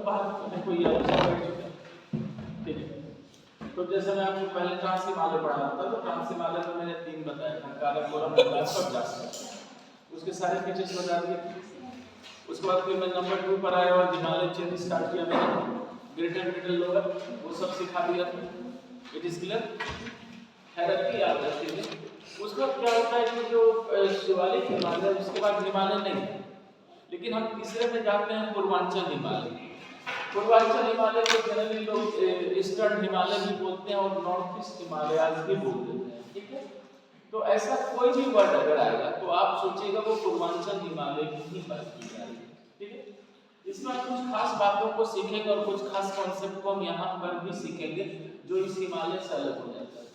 बात में कोई और ठीक है। तो जैसे मैं आपको पहले ट्रांसहिमालय पढ़ाया था, तो ट्रांसहिमालय में मैंने 3 बताए था, काराकोरम, और जासर। उसके सारे फीचर्स बता दिए। उसके बाद फिर मैं नंबर 2 पर आया और हिमालय चेन स्टार्ट किया मैंने, ग्रेटर लोअर, वो सब सिखा दिया था। इट इज क्लियर, हायरार्की याद रखिए। उसका क्या होता है कि जो शिवालिक हिमालय, उसके बाद हिमालय नहीं है, लेकिन हम तीसरे में जाते हैं पूर्वांचल हिमालय। पूर्वांचल हिमालय को जनरली लोग ईस्टर्न हिमालय भी बोलते हैं और नॉर्थ ईस्ट हिमालय भी बोल देते हैं, ठीक है। तो ऐसा कोई भी वर्ड अगर आएगा तो आप सोचिएगा वो पूर्वांचल हिमालय की ही बात की जा रही है, ठीक है। इसमें कुछ खास बातों को सीखेंगे और कुछ खास कॉन्सेप्ट को हम यहाँ पर भी सीखेंगे जो इस हिमालय से अलग हो जाता है।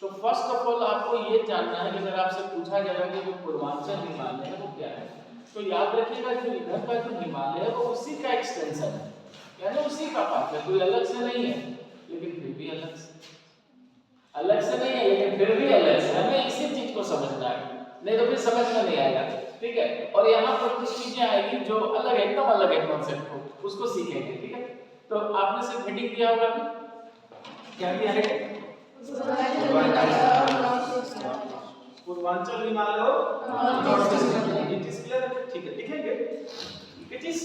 तो फर्स्ट ऑफ ऑल आपको ये जानना है कि अगर आपसे पूछा जाएगा कि जो पूर्वांचल हिमालय है वो क्या है, तो याद रखिएगा जो इधर का जो हिमालय है वो उसी का एक्सटेंशन है, यानी उसी का पार्ट है, कोई अलग से नहीं है, लेकिन फिर भी अलग से नहीं है, लेकिन फिर भी अलग से। हमें इसी चीज को समझना है, नहीं तो फिर समझ में नहीं आएगा, ठीक है। और यहाँ पर कुछ चीजें आएगी जो अलग, एकदम अलग है कॉन्सेप्ट को, उसको सीखेंगे, ठीक है। तो आपने सिर्फ हेडिंग दिया होगा, क्या दिया है? पूर्वांचल हिमालय और north east, it is clear, ठीक है, लिखेंगे। It is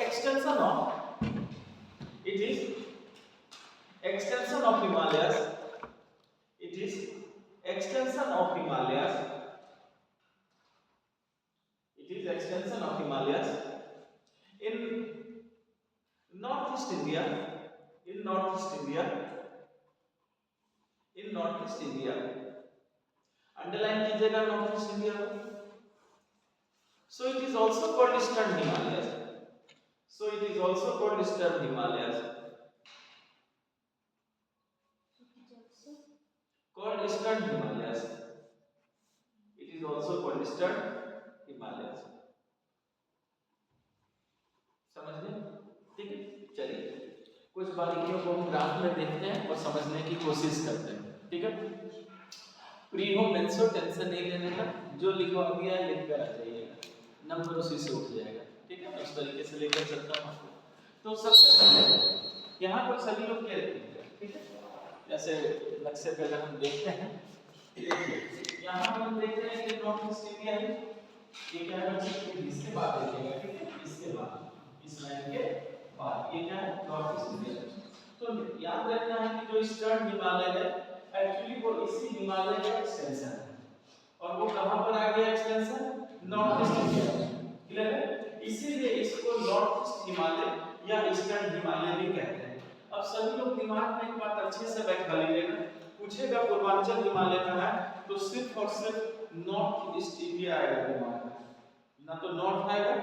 extension of, it is extension of Himalayas, it is extension of Himalayas, it is extension of Himalayas in northeast India, in northeast India, in northeast India, underline कीजिएगा northeast India को। So it is also called eastern Himalayas, so it is also called eastern Himalayas, called eastern Himalayas, it is also called eastern Himalayas, समझ गए, ठीक है। चलिए कुछ बारीकियों को हम ग्राफ में देखते हैं और समझने की कोशिश करते हैं, ठीक है। प्री हो मेंसो, टेंशन नहीं लेने का, जो लिखवा दिया है लिख कर आ जाइएगा, नंबर उसी से उठ जाएगा, ठीक है। उस तरीके से लेकर चलता हूँ आपको। तो सबसे पहले यहाँ पर सभी लोग क्या लिखेंगे, ठीक है। जैसे नक्शे पे अगर हम देखते हैं, यहाँ पर हम देखते हैं कि नॉर्थ ईस्ट इंडिया है, ये क्या है, इसके बाद देखेगा, ठीक है, इसके बाद इस लाइन के बाद ये क्या है, नॉर्थ ईस्ट इंडिया। तो याद रखना है कि जो ईस्टर्न हिमालय है एक्चुअली वो इसी हिमालय का एक्सटेंशन है, और वो कहां पर आ गया extension, north east India, clear है। इसीलिए इसको नॉर्थ ईस्ट हिमालय या ईस्टर्न हिमालय भी कहते हैं। अब सभी लोग दिमाग में एक बात अच्छे से बैठा लीजिएगा, पूछेगा पूर्वांचल हिमालय का है तो सिर्फ और सिर्फ नॉर्थ ईस्ट इंडिया आएगा दिमाग में, ना तो नॉर्थ आएगा,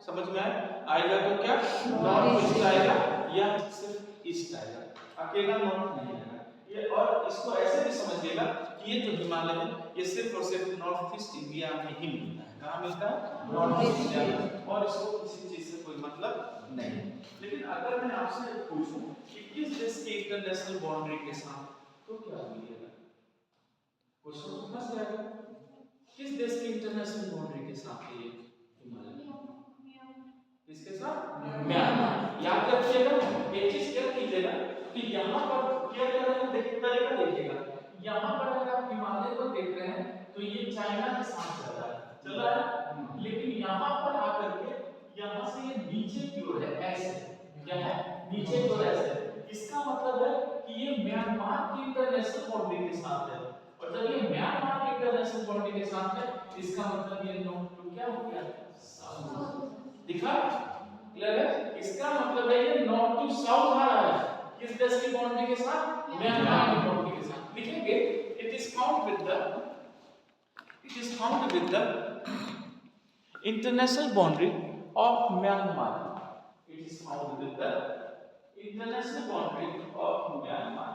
समझ में आएगा तो क्या नॉर्थ ईस्ट आएगा या सिर्फ ईस्ट आएगा, अकेला नॉर्थ नहीं आएगा ये। और इसको ऐसे भी समझिएगा कि ये जो हिमालय है ये सिर्फ और सिर्फ नॉर्थ ईस्ट इंडिया में ही मिलता है। कहाँ मिलता है, नॉर्थ ईस्ट इंडिया में, और इसको किसी चीज से कोई मतलब नहीं। लेकिन अगर मैं आपसे पूछूं कि किस देश की इंटरनेशनल बाउंड्री के साथ, तो क्या बोलिएगा, क्वेश्चन समझ आएगा, किस देश की इंटरनेशनल बाउंड्री के साथ है ये हिमालय, किसके साथ, म्यांमार। याद रखिएगा, एक चीज क्या कीजिएगा कि यहाँ पर क्या कर रहे हैं, देखिए तरीका देखिएगा, यहाँ पर अगर आप हिमालय को देख रहे हैं तो ये चाइना के साथ चल रहा है, लेकिन यहाँ पर आकर के यहाँ से ये नीचे की ओर है, ऐसे क्या है, नीचे की ओर ऐसे, इसका मतलब है कि ये म्यांमार की इंटरनेशनल बाउंड्री के साथ है, और जब ये म्यांमार की इंटरनेशनल बाउंड्री के साथ है इसका मतलब ये नॉर्थ टू क्या हो गया, साउथ, दिखा, क्लियर है। इसका मतलब है ये नॉर्थ टू साउथ आ रहा है, किस देश की बाउंड्री के साथ, म्यांमार की बाउंड्री के साथ। लिखेंगे it is found with the international boundary of Myanmar, it is found with the international boundary of Myanmar,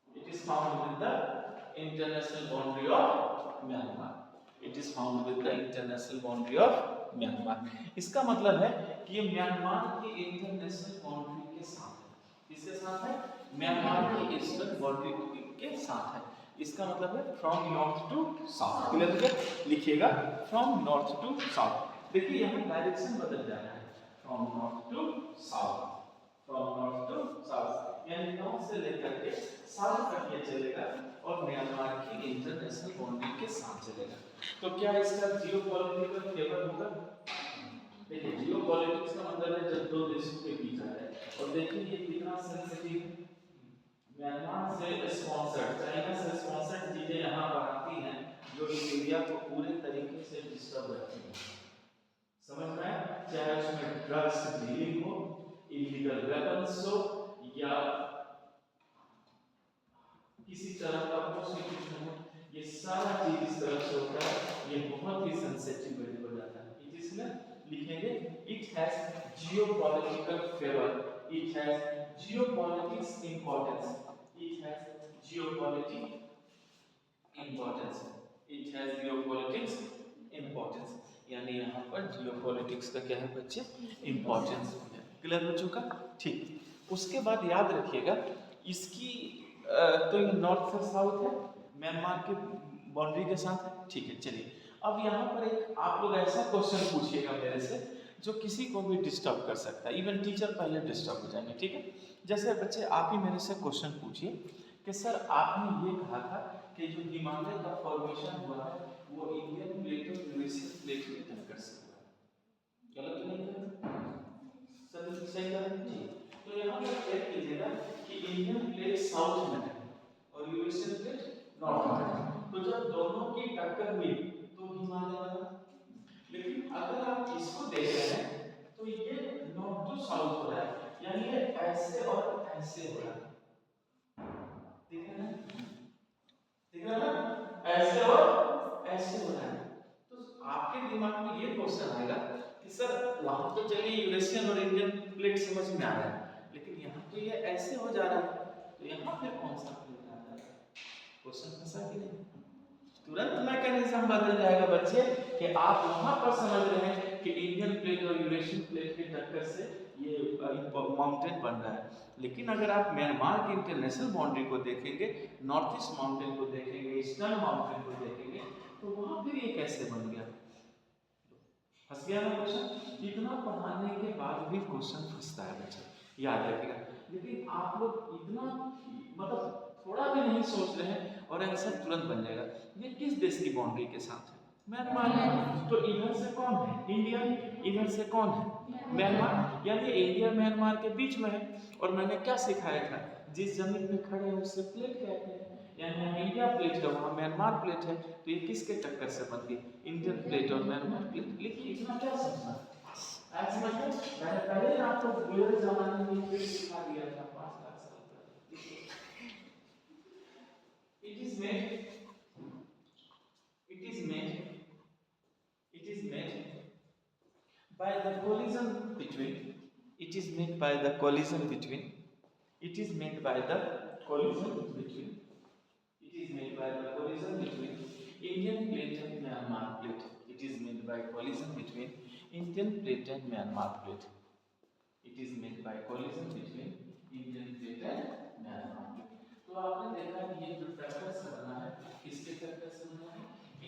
it is found with the international boundary of Myanmar, it is found with the international boundary of Myanmar. इसका मतलब है कि ये Myanmar की international boundary के साथ है, किसके साथ है, म्यांमार की ईस्टर्न बाउंड्री के साथ है। इसका मतलब है from north to south, clear है, लिखिएगा फ्रॉम नॉर्थ टू साउथ। देखिए यहाँ डायरेक्शन बदल जा रहा है, from north to south, from north to south, यानी नॉर्थ से लेकर के साउथ तक ये चलेगा और म्यांमार की इंटरनेशनल बाउंड्री के साथ चलेगा। तो क्या इसका जियोपॉलिटिकल फेवर होगा? देखिए जियोपॉलिटिक्स का मतलब है जब दो देशों के बीच आ रहा है, और देखिए ये कितना सेंसिटिव है। म्यांमार से स्पॉन्सर्ड, चाइना से स्पॉन्सर्ड चीजें यहाँ पर आती हैं जो इस एरिया को पूरे तरीके से डिस्टर्ब रखती हैं, समझ में आया? चाहे उसमें ड्रग्स डीलिंग हो, इलीगल वेपन्स हो, या किसी तरह का प्रोस्टिट्यूशन हो, ये सारा चीज इस तरह से होता है, ये बहुत ही सेंसिटिव हो जाता है। इट इज लिखेंगे it has geopolitical favour, it has geopolitics importance, it has geopolitic importance, it has geopolitics importance, यानी यहाँ पर जियोपॉलिटिक्स का क्या है बच्चे? इंपॉर्टेंस है। क्लियर बच्चों का? ठीक। उसके बाद याद रखिएगा इसकी तो ये नॉर्थ से साउथ है, म्यांमार के बाउंड्री के साथ है, ठीक है। चलिए अब यहाँ पर एक आप लोग ऐसा क्वेश्चन पूछिएगा मेरे से जो किसी को भी डिस्टर्ब कर सकता है, इवन टीचर पहले डिस्टर्ब हो जाएंगे, ठीक है। जैसे बच्चे आप ही मेरे से क्वेश्चन पूछिए कि सर आपने ये कहा था कि जो हिमालय का फॉर्मेशन हुआ है वो इंडियन प्लेट और यूरेशियन प्लेट के टक्कर से हुआ है, गलत नहीं है? सर सही कह रहे हैं। तो यहाँ पर चेक कीजिएगा कि इंडियन प्लेट साउथ में है और यूरेशियन प्लेट नॉर्थ में है, तो जब दोनों की टक्कर हुई तो हिमालय बना। लेकिन अगर आप इसको देख रहे हैं तो ये नॉर्थ टू साउथ हो रहा है, यानी ये ऐसे और ऐसे हो रहा है, ठीक है ना? ठीक है ना? ऐसे और ऐसे हो रहा है। तो आपके दिमाग में ये क्वेश्चन आएगा कि सर वहां तो चलिए यूरेशियन और इंडियन प्लेट समझ में आ रहा है, लेकिन यहाँ तो ये ऐसे हो जा रहा है, तो यहाँ फिर कौन सा प्लेट आ रहा है? क्वेश्चन फंसा कि नहीं? तुरंत मैकेनिज्म बदल जाएगा बच्चे कि आप वहां पर समझ रहे हैं कि इंडियन प्लेट और यूरेशियन प्लेट की टक्कर से ये माउंटेन बन रहा है, लेकिन अगर आप म्यांमार की इंटरनेशनल बाउंड्री को देखेंगे, नॉर्थ ईस्ट माउंटेन को देखेंगे, ईस्टर्न माउंटेन को देखेंगे, तो वहां फिर ये कैसे बन गया? फंस गया ना क्वेश्चन? इतना पढ़ाने के बाद भी क्वेश्चन फंसता है बच्चे, याद रखिएगा। लेकिन आप लोग इतना मतलब थोड़ा भी नहीं सोच रहे हैं और आंसर तुरंत बन जाएगा। ये किस देश की बाउंड्री के साथ है? म्यांमार है। तो इधर से कौन है? इंडिया। इधर से कौन है? म्यांमार, यानी इंडिया म्यांमार के बीच में है। और मैंने क्या सिखाया था? जिस जमीन पे खड़े हैं उससे प्लेट कहते हैं, यानी यहाँ इंडिया प्लेट है वहाँ म्यांमार प्लेट है, तो ये किसके टक्कर से बन गई? इंडियन प्लेट और म्यांमार प्लेट। लेकिन इतना क्या समझना? आज समझो, मैंने पहले आपको गुजरे जमाने में प्लेट सिखा दिया था 5 लाख साल पहले। It is made by the collision between, it is made by the collision between, it is made by the collision between, it is made by the collision between Indian plate and Myanmar plate. It is made by collision between Indian plate and Myanmar plate. It is made by collision between Indian plate and Myanmar plate. तो आपने देखा कि ये जो टक्कर से बना है, किसके टक्कर से बना है?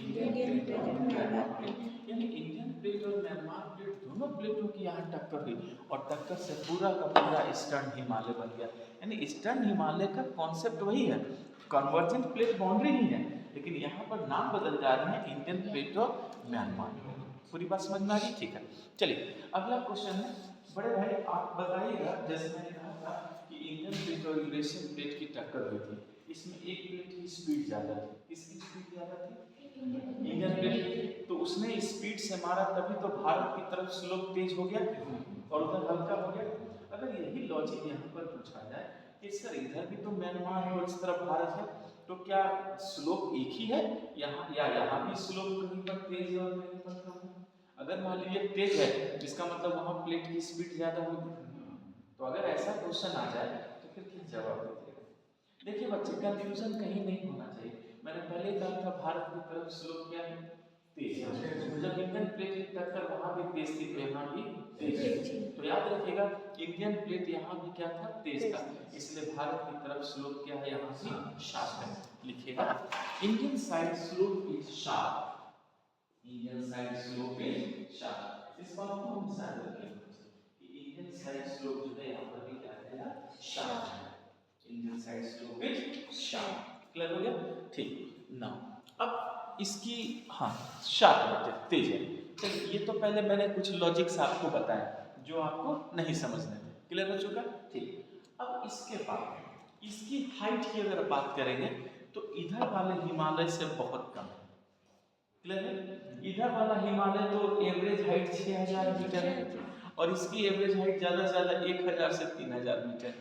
इंडियन प्लेट और म्यांमार प्लेट। यानी इंडियन प्लेट और म्यांमार प्लेट दोनों प्लेटों की यहाँ टक्कर हुई और टक्कर से पूरा का पूरा ईस्टर्न हिमालय बन गया। यानी ईस्टर्न हिमालय का कॉन्सेप्ट वही है, कन्वर्जेंट प्लेट बाउंड्री ही है, लेकिन यहाँ पर नाम बदल जा रहे हैं इंडियन प्लेट और म्यांमार। पूरी बात समझ में आ गई? ठीक है। चलिए अगला क्वेश्चन है, बड़े भाई आप बताइएगा, जैसे मैंने कहा था कि इंडियन प्लेट और यूरेशियन प्लेट की टक्कर हुई थी, इसमें एक प्लेट की स्पीड ज्यादा थी। किसकी स्पीड ज्यादा थी? इंडियन प्लेट की। तो उसने स्पीड से मारा तभी तो भारत की तरफ स्लोप तेज हो गया और उधर हल्का हो गया। अगर यही लॉजिक यहाँ पर पूछा जाए कि सर इधर भी तो म्यांमार है और इस तरफ भारत है, तो क्या स्लोप एक ही है यहाँ, या यहाँ भी स्लोप कहीं पर तेज है और कहीं पर कम है? अगर मान लीजिए तेज है जिसका मतलब वहाँ प्लेट की स्पीड ज्यादा होगी। तो अगर ऐसा क्वेश्चन आ जाए तो फिर किस जवाब दीजिएगा? देखिए बच्चे कंफ्यूजन कहीं नहीं होना चाहिए। मैंने पहले कहा था भारत की तरफ स्लोप क्या है? तेज है। तो जब इंडियन प्लेट की टक्कर वहां भी तेज थी तो यहाँ भी तेज है। तो याद रखिएगा इंडियन प्लेट यहाँ भी क्या था? तेज था, इसलिए भारत की तरफ स्लोप क्या है? यहाँ भी शार्प है। लिखिएगा Indian side slope is sharp, Indian side slope is sharp. इस बात को हम ध्यान रखेंगे। साइड स्लोप जो है यहाँ पर भी क्या रहेगा, शार्प है। Engine side slope is sharp. Clear हो गया? ठीक ना, अब इसकी हाँ शार्प होते तेज है। चलिए ये तो पहले मैंने कुछ लॉजिक्स आपको बताए जो आपको नहीं समझने थे। क्लियर हो चुका? ठीक। अब इसके बाद इसकी हाइट की अगर बात करेंगे तो इधर वाले हिमालय से बहुत कम है। क्लियर है? इधर वाला हिमालय तो एवरेज हाइट 6000 मीटर है और इसकी एवरेज हाइट ज़्यादा से ज़्यादा 1000 से 3000 मीटर है।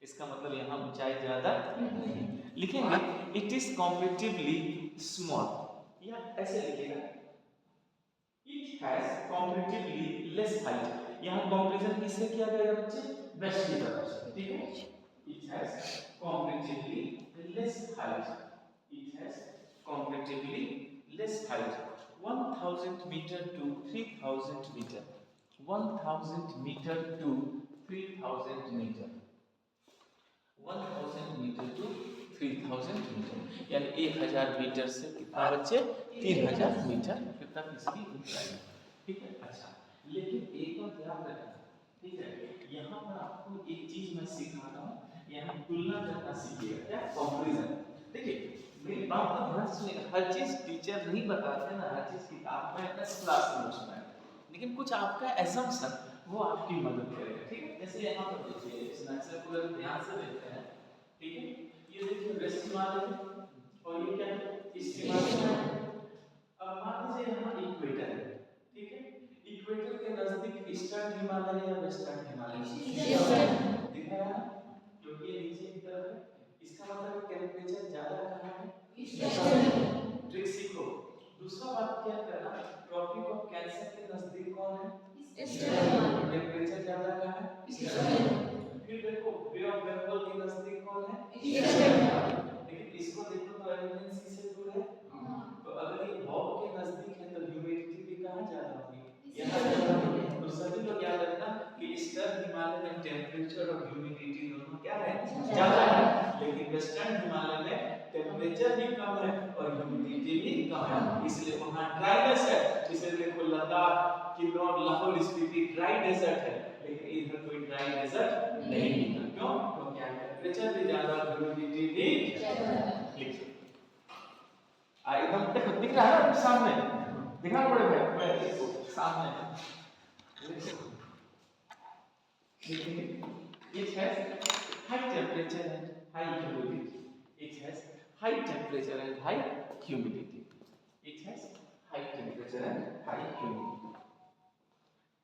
इसका मतलब यहाँ ऊंचाई ज़्यादा नहीं। लिखेंगे इट इज कॉम्पेरेटिवली स्मॉल, या ऐसे लिखिएगा it has comparatively less height. यहाँ कंपैरिजन किससे किया गया बच्चे? वेस्ट की तरफ से। ठीक है, it has comparatively less height, it has comparatively less height 1000 metre to 3000 metre, 1000 metre to 3000 metre, 1000 metre to 3000 metre, यानी 1000 मीटर से कितना बच्चे? 3000 मीटर तक इसकी ऊंचाई है। ठीक है, अच्छा लेकिन एक बात याद रखना, ठीक है, यहाँ पर आपको एक चीज मैं सिखा रहा हूँ, यहाँ तुलना करना सीखिएगा। क्या? कंपैरिजन। देखिए मेरी बात को ध्यान से सुनिएगा, हर चीज टीचर नहीं बताते ना, हर चीज किताब में क्लास नोट्स में, लेकिन कुछ आपका एजम्पशन वो आपकी मदद करेगा। ठीक है, जैसे यहाँ पर देखिए इस नक्शे को अगर ध्यान से देखते हैं, ठीक है, ये देखिए वेस्ट हिमालय और ये क्या है? ईस्ट हिमालय। अब मान लीजिए यहाँ इक्वेटर है, ठीक है, इक्वेटर के नजदीक ईस्टर्न हिमालय या वेस्टर्न हिमालय दिख रहा है, क्योंकि ये नीचे की तरफ है, इसका मतलब टेम्परेचर ज्यादा कहाँ है? ईस्टर्न। ट्रिक सीखो। दूसरा बात क्या करना, ट्रॉपिक ऑफ कैंसर के नजदीक कौन है? ईस्टर्न। टेम्परेचर ज्यादा कहाँ है? ईस्टर्न। फिर देखो बे ऑफ बंगाल के नजदीक कौन है? ईस्टर्न। लेकिन इसको देखो तो एलिमेंट सी से दूर है, तो अगर ये बॉब के नजदीक है तो ह्यूमिडिटी भी कहाँ ज्यादा होगी? यहाँ ज्यादा होगी। तो सभी लोग याद रखना कि ईस्टर्न हिमालय में टेम्परेचर और ह्यूमिडिटी दोनों क्या है? ज्यादा है, लेकिन वेस्टर्न हिमालय में टेम्परेचर भी कम है और ह्यूमिडिटी भी कम है, इसलिए वहाँ ड्राइनेस है। इसे देखो लद्दाख, किन्नौर, लाहौल स्पीति ड्राई डेजर्ट है, लेकिन इधर कोई ड्राई डेजर्ट नहीं है। क्यों? क्योंकि यहाँ टेम्परेचर भी ज्यादा और ह्यूमिडिटी भी ज्यादा है। लिखिए एकदम देखो दिख रहा है ना सामने, दिखा पड़े भाई देखो सामने it has high temperature and high humidity, it has high temperature and high humidity, it has high temperature and high humidity,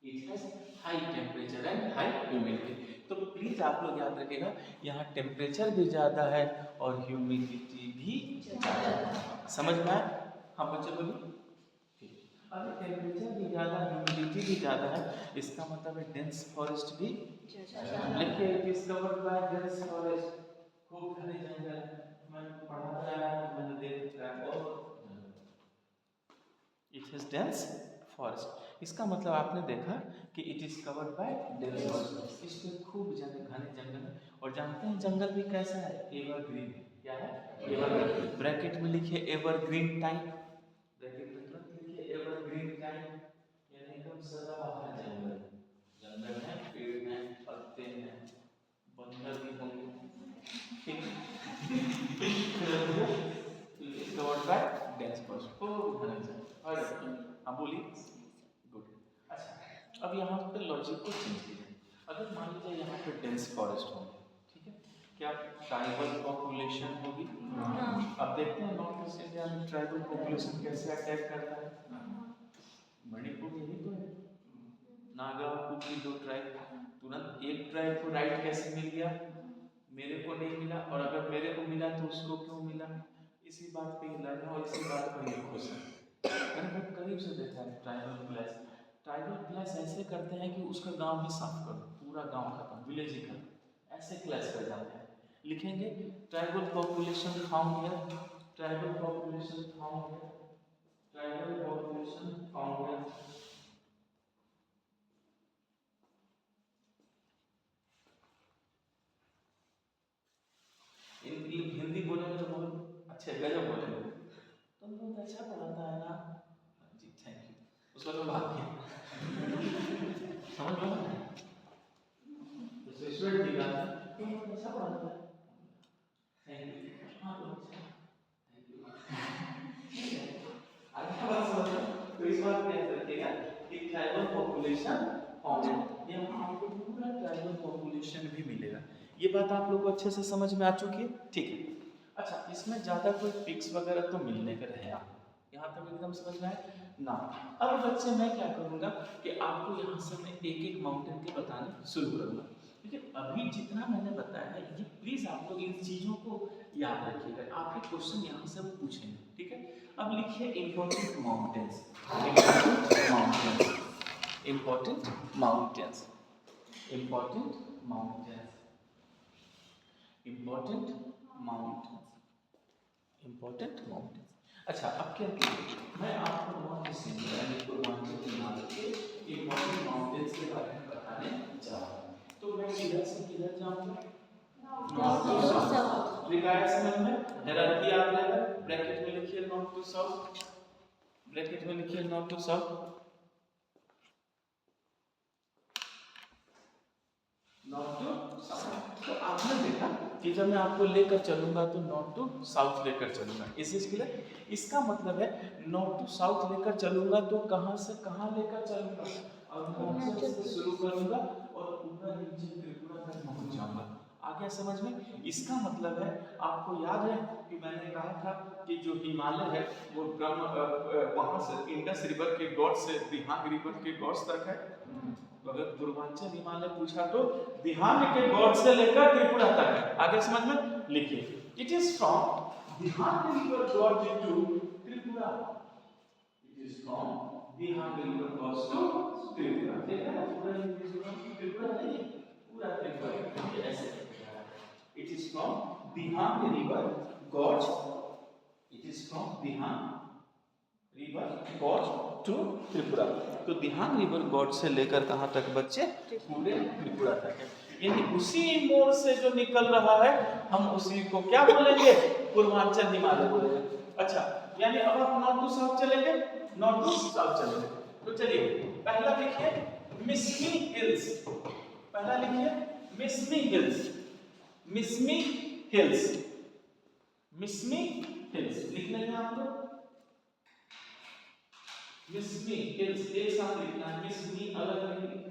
it has high temperature and high humidity। तो प्लीज आप लोग याद रखिएगा यहाँ टेम्परेचर भी ज़्यादा है और ह्यूमिडिटी भी ज़्यादा है। समझ में आया? हाँ बच्चे बोलिए। अगर टेम्परेचर भी ज़्यादा ह्यूमिडिटी भी ज़्यादा है, इसका मतलब है डेंस फॉरेस्ट भी लिखिए it is covered by dense forest, खूब घने जंगल। मैं पढ़ाता आया हूँ, मैंने देख रखा है इट इज डेंस फॉरेस्ट, इसका मतलब आपने देखा कि it is covered by dense forest, इसमें खूब घने जंगल। और जानते हैं जंगल भी कैसा है? एवरग्रीन। क्या है? एवरग्रीन। ब्रैकेट में लिखिए एवरग्रीन टाइप, ब्रैकेट में तुरंत लिखिए एवरग्रीन टाइप, यानी एकदम सदाबहार जंगल। जंगल है, पेड़ हैं, पत्ते हैं, बंदर भी होंगे, ठीक है। कवर्ड बाय डेंस फॉरेस्ट, खूब घने जंगल। और हाँ बोलिए। गुड। अच्छा अब यहाँ पे लॉजिक को चेंज कीजिए। अगर मान लीजिए यहाँ पे डेंस फॉरेस्ट होंगे, ठीक है, क्या ट्राइबल पॉपुलेशन होगी? अब देखते हैं नॉर्थ ईस्ट इंडिया में ट्राइबल पॉपुलेशन कैसे अटैक करता है। मणिपुर यही तो है, नागा कुकी दो ट्राइब, तुरंत एक ट्राइब को राइट कैसे मिल गया? मेरे को नहीं मिला, और अगर मेरे को मिला तो उसको क्यों मिला? इसी बात पे लड़ना और इसी बात पर ये खुश है। मैंने बहुत करीब से देखा है ट्राइबल क्लास। ट्राइबल क्लास ऐसे करते हैं कि उसका गांव ही साफ कर दो, पूरा गांव खत्म, विलेज ही खत्म, ऐसे क्लास कर जाते हैं। लिखेंगे tribal population found here, tribal population found here, tribal population found here. Hindi बोलेंगे तो बहुत अच्छे गजब बोलेंगे, तुम बहुत अच्छा पढ़ाता है ना जी, थैंक यू। उस वक्त भाग गया समझ लो। याद रखिएगा कि ट्राइबल पॉपुलेशन फॉर्म, यहाँ आपको पूरा ट्राइबल पॉपुलेशन भी मिलेगा। ये बात आप लोगों को अच्छे से समझ में आ चुकी है, ठीक है। अच्छा, इसमें ज़्यादा कोई पिक्स वगैरह तो मिलने का रहे आप यहाँ तक एकदम समझ में आए ना। अब बच्चे मैं क्या करूँगा कि आपको यहाँ से मैं एक एक माउंटेन के बताने शुरू करूँगा, लेकिन अभी जितना मैंने बताया है ये प्लीज़ आप लोग इन चीज़ों को याद रखिएगा, आपके क्वेश्चन यहाँ से वो पूछेंगे, ठीक है। अब लिखिए important mountains, important mountains, important mountains, important mountains, important mountains, important mountains. अच्छा, अब क्या कीजिए, मैं आपको नॉर्थ ईस्ट पूर्वांचल के नाम के इम्पोर्टेंट माउंटेन्स के बारे में बताने जा रहा हूँ। तो मैं किधर से किधर जाऊँगा? North to south. लिखाया समझ में? हायरार्की याद रहेगा। ब्रैकेट में लिखिए नॉर्थ टू साउथ, ब्रैकेट में लिखिए north to south, north to south. तो आपने देखा कि जब मैं आपको लेकर चलूंगा तो नॉर्थ टू साउथ लेकर चलूंगा, इस चीज के लिए इसका मतलब है नॉर्थ टू साउथ लेकर चलूंगा तो कहां से कहां लेकर चलूंगा, अरुणाचल से शुरू करूंगा और पूरा नीचे त्रिपुरा तक पहुंच जाऊंगा। आ गया समझ में? इसका मतलब है, आपको याद है कि मैंने कहा था कि जो हिमालय है वो वहां से इंडस रिवर के गॉड से दिहांग रिवर के गॉड्स तक है। तो अगर पूर्वांचल हिमालय पूछा तो दिहांग के गॉड से लेकर त्रिपुरा तक है। आगे समझ में? लिखिए, it is from Dihang river God to Tripura, it is from Dihang river God to Tripura. देखा ना, पूरा त्रिपुरा नहीं, पूरा त्रिपुरा ऐसे। It is from Dihang river God, it is from Dihang river God to Tripura. तो दिहांग रिवर गॉड से लेकर कहां तक बच्चे? पूरे त्रिपुरा तक है। यानी उसी मोड़ से जो निकल रहा है हम उसी को क्या बोलेंगे? पूर्वांचल हिमालय बोलेंगे। अच्छा, यानी अब आप नॉर्थ टू साउथ चलेंगे, नॉर्थ टू साउथ चलेंगे। तो चलिए, पहला लिखिए मिस्मी हिल्स, पहला लिखिए मिस्मी हिल्स, मिस्मी हिल्स, मिस्मी हिल्स लिख लेंगे आप लोग। मिस्मी हिल्स एक साथ लिखना है, मिस्मी अलग अलग लिखना।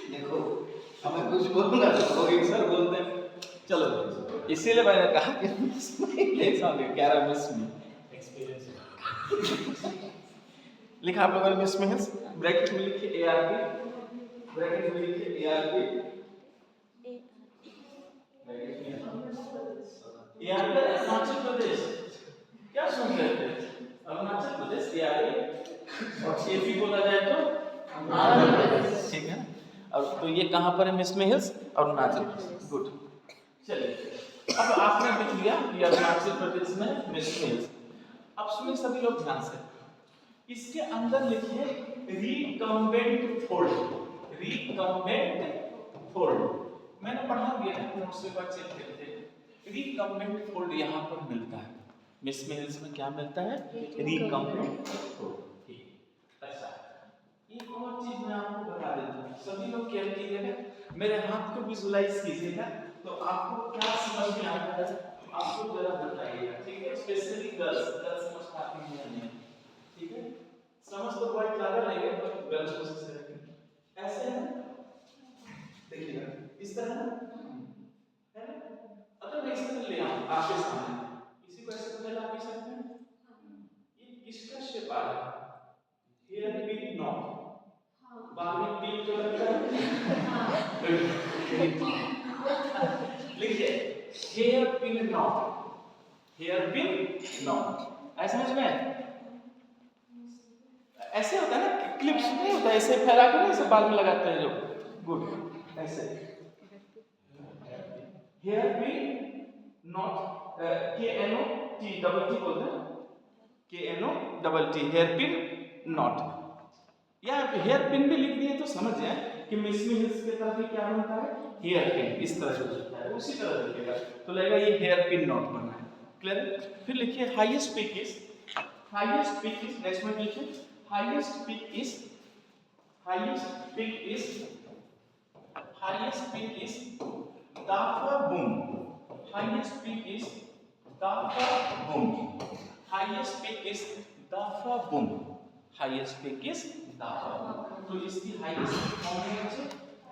देखो, हमें कुछ बोलूंगा तो एक सर बोलते हैं, चलो इसीलिए मैंने कहा कि मिस्मी एक साथ लिख, 11 मिस्मी एक्सपीरियंस लिखा आप लोगों ने। मिस्मी हिल्स ब्रैकेट में लिखिए ARP, ब्रैकेट में लिखिए ARP, अरुणाचल प्रदेश। क्या सुन रहे थे? अरुणाचल प्रदेश ARP, और AP बोला जाए तो आंध्र प्रदेश, ठीक है। और तो ये कहाँ पर है मिस्मी हिल्स? अरुणाचल प्रदेश, गुड। चलिए, अब आपने देख लिया कि अरुणाचल प्रदेश में मिस्मी हिल्स। अब सुनिए सभी लोग ध्यान से, इसके अंदर लिखिए रिकम्बेंट फोल्ड, रिकम्बेंट फोल्ड। मैंने पढ़ा दिया है, नोट्स पे बात चेक करते हैं। रिकम्बेंट फोल्ड यहाँ पर मिलता है, मिस्मी हिल्स में क्या मिलता है? Recumbent fold. अच्छा, एक और चीज मैं आपको बता देता हूँ, सभी लोग क्या कीजिएगा, मेरे हाथ को विजुलाइज कीजिएगा तो आपको क्या समझ में आता है आपको जरा बताइएगा, ठीक है। स्पेशली गर्ल्स, गर्ल्स समझ पाती हैं या नहीं, ठीक है। समझ तो बहुत ज्यादा नहीं है पर गर्ल्स को से रखें। ऐसे है, देखिएगा इस तरह है ना। अगर मैं इस तरह ले आऊं आपके सामने, इसी को ऐसे फैला भी सकते हैं। ये किसका शेप आ रहा है? हेयर पिन नॉट, बाल में पिन जो लगता है लिखिए hair pin knot, hair pin knot. ऐसे समझ में? ऐसे होता है ना, क्लिप्स नहीं होता ऐसे फैला कर ऐसे बाल में लगाते हैं जो, गुड। ऐसे hair pin knot, KNOT double T बोलते हैं, KNOT हेयर पिन नॉट। या हेयर पिन भी लिख दिए तो समझ जाए कि मिस्मी हिल्स के तरफ ही क्या बनता है? हेयर पिन, इस तरह से बनता है, उसी तरह लिखिएगा तो लगेगा ये हेयर पिन नॉट बना है। क्लियर? फिर लिखिए highest peak is, highest peak is, next में लिखिए highest peak is, highest peak is Dafabum. Highest peak is Dafabum. Highest peak is Dafabum. Highest peak is Dafabum. तो इसकी highest peak कौन है बच्चे?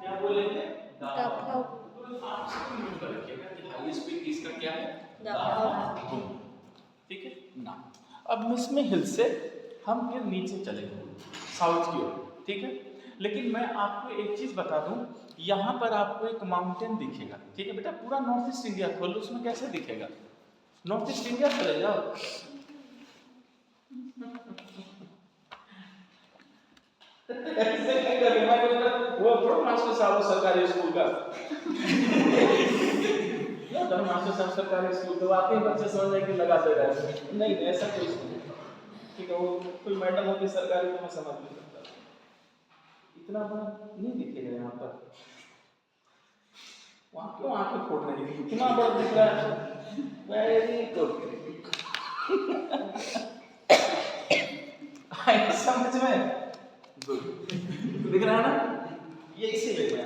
क्या बोलेंगे? Dafabum. तो आप इसको नोट कर रखिएगा कि highest peak इसका क्या है? Dafabum. ठीक है ना। अब इसमें हिल से हम फिर नीचे चलेंगे साउथ की ओर, ठीक है। लेकिन मैं आपको एक चीज बता दूं, यहाँ पर आपको एक माउंटेन दिखेगा, ठीक है बेटा। पूरा नॉर्थ ईस्ट इंडिया खोल लो, उसमें कैसे दिखेगा? नॉर्थ ईस्ट इंडिया चले जाओ, वो प्रो मास्टर साहब सरकारी स्कूल का मास्टर साहब सरकारी स्कूल तो वाकई बच्चे समझ जाए कि लगा दे रहा है। नहीं ऐसा कोई नहीं, ठीक है। वो कोई मैडम होती सरकारी तो मैं समझ नहीं सकता, इतना बड़ा नहीं दिखेगा यहाँ पर। वहाँ क्यों आंखें फोड़ रही है? कितना बड़ा दिख रहा है। Very good. समझ में गुड दिख रहा है ना, ये इसीलिए मैं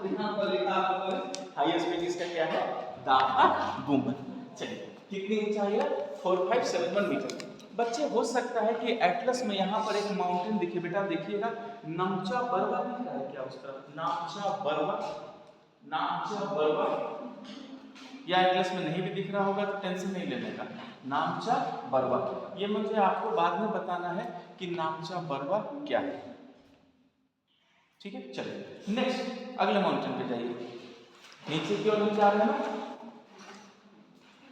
यहाँ पर लिखा आपको हाईएस्ट पीक इसका क्या है? दाफाबुम। चलिए कितनी ऊंचाई है? 4571 मीटर। बच्चे हो सकता है कि एटलस में यहाँ पर एक माउंटेन दिखे बेटा, देखिएगा नामचा बरवा दिख रहा है क्या उस तरफ? नामचा बरवा, नामचा बरवा। या एटलस में नहीं भी दिख रहा होगा तो टेंशन नहीं लेने का। नामचा बरवा, ये मुझे आपको बाद में बताना है कि नामचा बरवा क्या है, ठीक है। चलिए नेक्स्ट अगले माउंटेन पे जाइए, नीचे की ओर हम जा रहे हैं ना,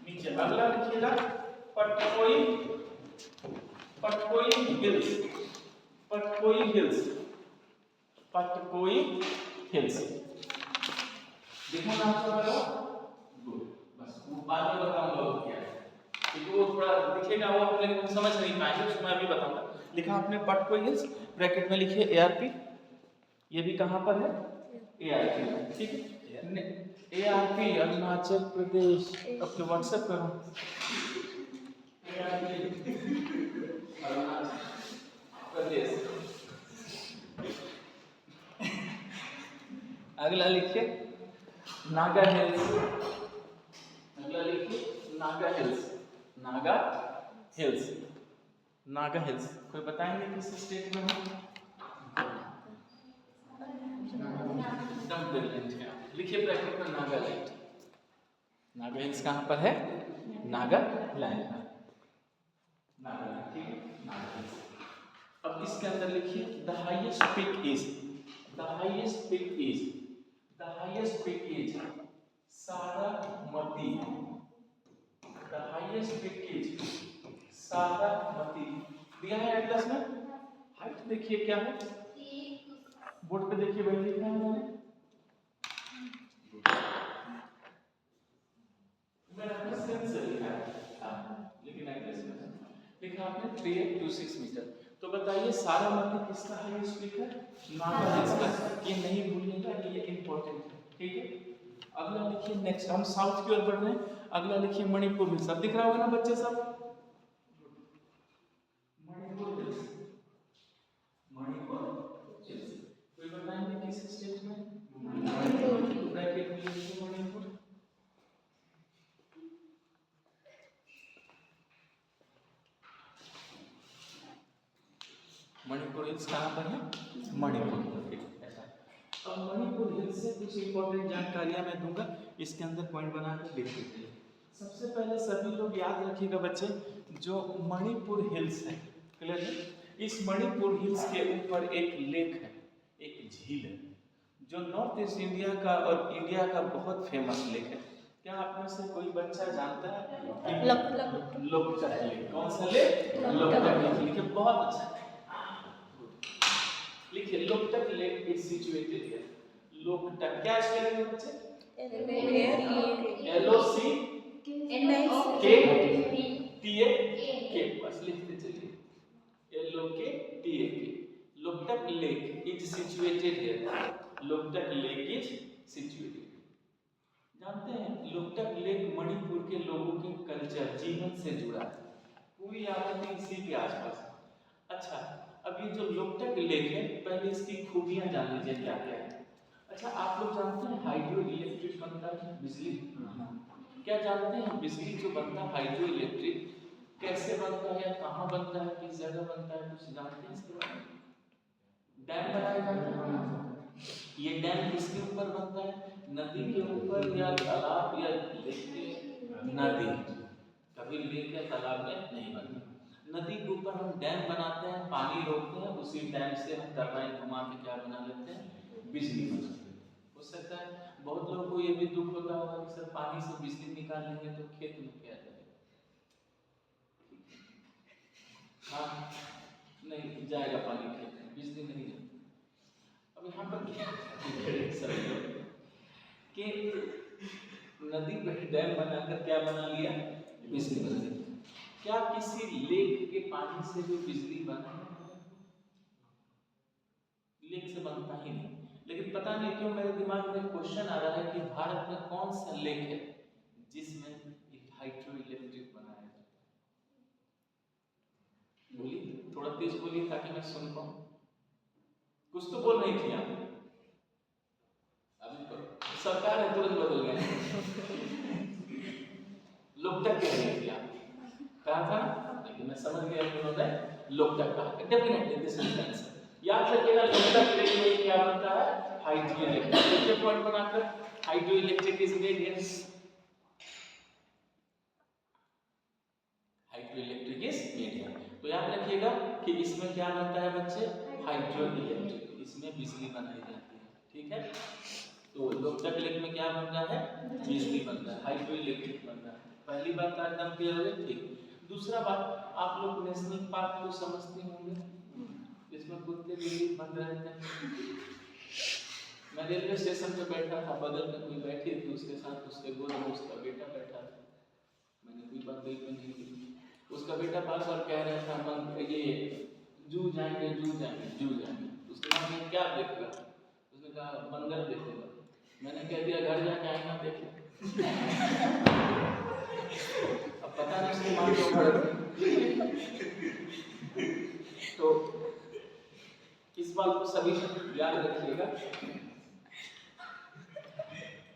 नीचे अगला लिखिएगा Patkai, Patkai hills, Patkai hills, Patkai hills. देखो नाम क्या है? गुड। बस वो बाद में बताऊंगा वो क्या है, क्योंकि वो थोड़ा दिखेगा वो आप लेकिन समझ नहीं पाएंगे, उसको मैं भी बताऊंगा। लिखा आपने पटकोई हिल्स, ब्रैकेट में लिखिए एआरपी। ये भी कहाँ पर है? एआरपी, ठीक है। एआरपी अरुणाचल प्रदेश। अब तो व्हाट्सएप करो। अरुणाचल प्रदेश। अगला लिखिए नागा हिल्स, अगला लिखिए Naga hills, Naga hills, Naga hills. कोई बताएंगे किस स्टेट में है? लिखिए ब्रैकेट में नागालैंड। नागा हिल्स कहाँ पर है? नागालैंड, नागालैंड, ठीक है। नागा हिल्स। अब इसके अंदर लिखिए the highest peak is, the highest peak is, the highest peak is Saramati, the highest peak is Saramati. दिया है एटलस में। हाइट देखिए क्या है, बोर्ड पे देखिए वही लिखा है मैंने। लेकिन एटलस में लिखा आपने 3826 मीटर। तो बताइए सारामती किसका हाईएस्ट पीक है? नागा हिल्स का। ये नहीं भूलिएगा कि ये इंपॉर्टेंट है, ठीक है। अगला लिखिए नेक्स्ट, हम साउथ की ओर बढ़ रहे हैं। अगला लिखिए मणिपुर हिल्स। सब दिख रहा होगा ना बच्चे सब? Manipur hills, Manipur hills. कोई बताएंगे किस स्टेट में? मणिपुर। ब्रैकेट में लिखिए मणिपुर। मणिपुर हिल्स कहाँ पर है? मणिपुर। अब मणिपुर हिल्स से कुछ इंपॉर्टेंट जानकारियां मैं दूंगा, इसके अंदर पॉइंट बनाकर लिख लीजिए। सबसे पहले सभी लोग याद रखिएगा बच्चे, जो मणिपुर हिल्स है, क्लियर है? इस मणिपुर हिल्स के ऊपर एक लेक है, एक झील है, जो नॉर्थ ईस्ट इंडिया का और इंडिया का बहुत फेमस लेक है। क्या आप में से कोई बच्चा जानता है? लोकटक लेक। कौन सा लेक? लोकटक लेक। लिखिए बहुत अच्छा, लिखिए Loktak lake is situated here. Loktak क्या स्पेलिंग है बच्चे? LOC KTAK, बस लिखते चलिए LOKTAK। Loktak lake is situated here. Loktak lake is situated. जानते हैं लोकटक लेक मणिपुर के लोगों के कल्चर जीवन से जुड़ा है, पूरी आबादी इसी के आसपास। अच्छा अब ये जो लोकटक लेक है, पहले इसकी खूबियां जान लीजिए क्या क्या है। अच्छा, आप लोग जानते हैं हाइड्रो इलेक्ट्रिक बनता है बिजली? क्या जानते हैं बिजली जो बनता है हाइड्रो इलेक्ट्रिक कैसे बनता है, कहाँ बनता है, किस जगह बनता है, कुछ जानते हैं इसके बारे में? डैम बनाया जाता है। ये डैम किसके ऊपर बनता है? नदी के ऊपर या तालाब या लेक के? नदी। कभी लेक या तालाब में नहीं बनता। नदी के ऊपर हम डैम बनाते हैं, पानी रोकते हैं, उसी डैम से हम टरबाइन घुमा के क्या बना लेते हैं? बिजली बना लेते हैं। हो सकता है बहुत लोगों को ये भी दुख होता होगा कि सर पानी से बिजली निकाल लेंगे तो खेत में क्या जाएगा? हाँ, नहीं जाएगा पानी खेत में, बिजली नहीं जाएगी। अब यहाँ पर क्या कि नदी पर डैम बनाकर क्या बना लिया? बिजली बना लिया। क्या किसी लेक के पानी से भी बिजली बना? लेक से बनता ही नहीं। लेकिन पता नहीं क्यों मेरे दिमाग में क्वेश्चन आ रहा है कि भारत में कौन सा लेक है जिसमें हाइड्रो इलेक्ट्रिक बनाया जाता है? बोलिए, थोड़ा तेज बोलिए ताकि मैं सुन पाऊं। कुछ तो बोल रही थी आप। अभी तो सरकार है, तुरंत बदल गया। लोकटक कह रही थी आप, कहा था? लेकिन मैं समझ गया उन्होंने लोकटक कहा। Definitely this is answer. याद रखिएगा लोकटक लेक में क्या बनता है? Hydro electric. देखिए पॉइंट बनाकर, hydro electric is made in hydro electric is made. तो याद रखिएगा कि इसमें क्या बनता है बच्चे? Hydro electric. इसमें बिजली बनाई जाती है, ठीक है? तो लोकटक लेक में क्या बन रहा है? बिजली बन रहा है, हाइड्रो इलेक्ट्रिक बन रहा है। पहली बात तो एकदम क्लियर हो गई, ठीक। दूसरा बात, आप लोग नेशनल पार्क को समझते होंगे, इसमें कुत्ते बिल्ली बंद रहते हैं। मैं रेलवे स्टेशन पे बैठा था, बगल में कोई बैठी थी, उसके साथ उसके गोद में उसका बेटा बैठा था। मैंने कोई बात दिल में नहीं की। उसका बेटा बार बार कह रहा था मन ये जू जाएंगे जू जाएंगे जू जाएंगे। उसके बाद में क्या देखेगा? उसने कहा बंदर देखेगा। मैंने कह दिया घर जाके आईना देखे। अब पता नहीं उसकी मां क्यों पड़े। तो इस बात को सभी याद रखिएगा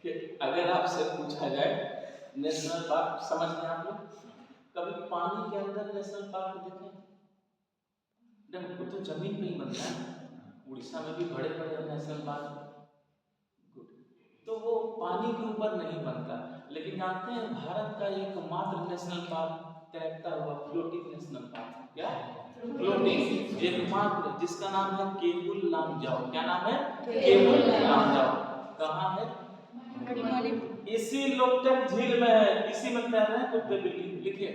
कि अगर आपसे पूछा जाए नेशनल पार्क समझ में आप लोग कभी पानी के अंदर नेशनल पार्क देखे? देखो वो तो जमीन पे ही बनता है। उड़ीसा में भी बड़े बड़े नेशनल पार्क, तो वो पानी के ऊपर नहीं बनता। लेकिन जानते हैं भारत का एकमात्र नेशनल पार्क तैरता हुआ फ्लोटिंग नेशनल पार्क, क्या फ्लोटिंग एकमात्र, जिसका नाम है केबुल लामजाओ। क्या नाम है? केबुल लामजाओ। कहाँ है? इसी लोकटक झील में है, इसी में तैर रहे हैं कुत्ते बिल्ली। लिखिए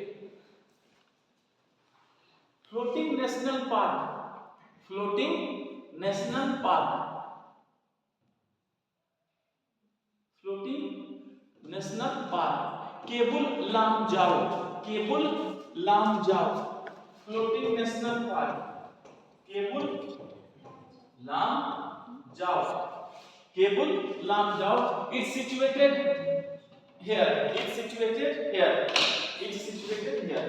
floating national park, floating national park, floating national park Keibul Lamjao, Keibul Lamjao floating national park, Keibul Lamjao, Keibul Lamjao. It's situated here, it's situated here, it's situated here.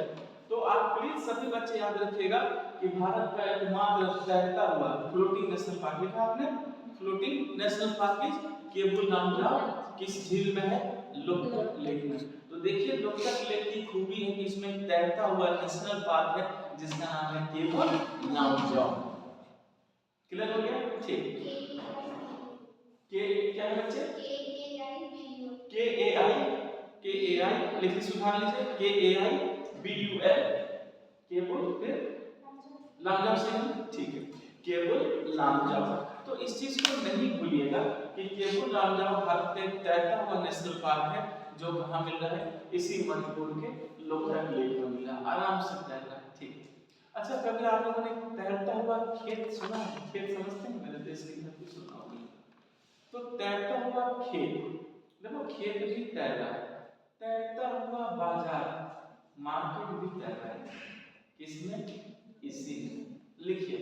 तो आप प्लीज सभी बच्चे याद रखिएगा कि भारत का एकमात्र तैरता हुआ फ्लोटिंग नेशनल पार्क, लिखा आपने floating national park is Keibul Lamjao. किस झील में है? लोकटक लेक में। तो देखिए लोकटक लेक की खूबी है कि इसमें तैरता हुआ नेशनल पार्क है जिसका नाम है केबुल लामजाओ। क्लियर हो गया? ठीक। के क्या है बच्चे? के ए आई लिखिए, सुधार लीजिए के ए आई बी यू एल, केबुल फिर लामजाओ से, ठीक है केबुल लामजाओ। तो इस चीज को नहीं भूलिएगा कि केबुल लामजाओ भारत में तैरता हुआ नेशनल पार्क है जो कहाँ मिल रहा है? इसी मणिपुर के लोकटक लेक में मिल रहा है, आराम से तैर रहा है, ठीक। अच्छा, कभी आप लोगों ने तैरता हुआ खेत सुना है? खेत समझते हैं? मेरे देश की धरती सुना होगी। तो तैरता हुआ खेत, देखो खेत भी तैर रहा है, तैरता हुआ बाजार मार्केट भी तैर रहा है, किसमें? इसी में। लिखिए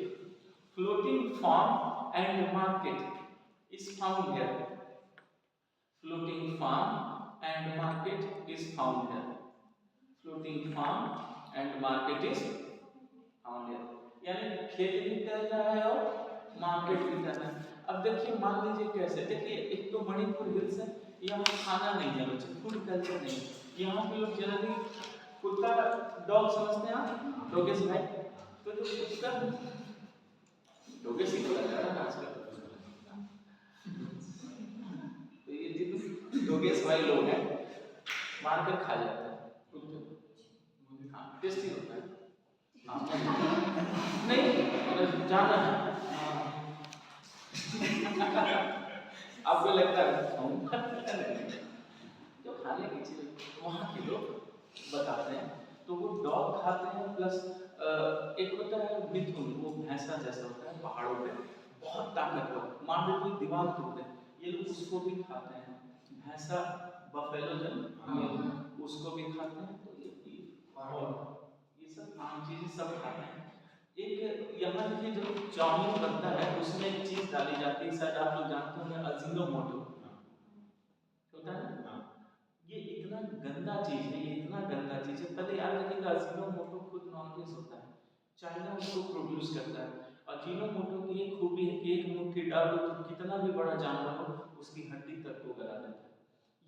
floating farm and market is found here, floating farm and market is found here, floating farm and market is found here. यानी खेत भी टल रहा है और मार्केट भी टल रहा है। अब देखिए मान लीजिए कैसे, देखिए एक तो मणिपुर हिल्स है, यहाँ खाना नहीं है बच्चे, फूड कल्चर नहीं है, यहाँ पे लोग जनरली कुत्ता डॉग समझते हैं आप, डॉगेस भाई, तो जो कुत्ता डॉगेस ही बोला जा रहा है आजकल, तो ये जितने डॉगेस भाई लोग हैं मार कर खा जाते हैं कुत्ते, हाँ टेस्टी होता है, नहीं मतलब जाना है आपको लगता है जो खाने की चीज वहाँ के लोग बताते हैं, तो वो डॉग खाते हैं प्लस एक होता है मिथुन, वो भैंसा जैसा होता है पहाड़ों पे, बहुत ताकतवर, मान लो कोई दीवार तोड़ दे ये लोग उसको भी खाते हैं, भैंसा बफेलो जो उसको भी खाते हैं, तो ये सब आम चीजें सब खाते हैं। एक यहाँ देखिए जो चाउमीन बनता है उसमें एक चीज डाली जाती है, शायद आप लोग जानते होंगे, अजीनोमोटो होता है ना, ये इतना गंदा चीज है, ये इतना गंदा चीज है, पहले याद रखिएगा अजीनोमोटो खुद नॉनवेज होता है, चाइना उसको प्रोड्यूस करता है। अजीनोमोटो की एक खूबी है कि एक मुट्ठी डाल दो तो कितना भी बड़ा जानवर हो उसकी हड्डी तक को गला देता है।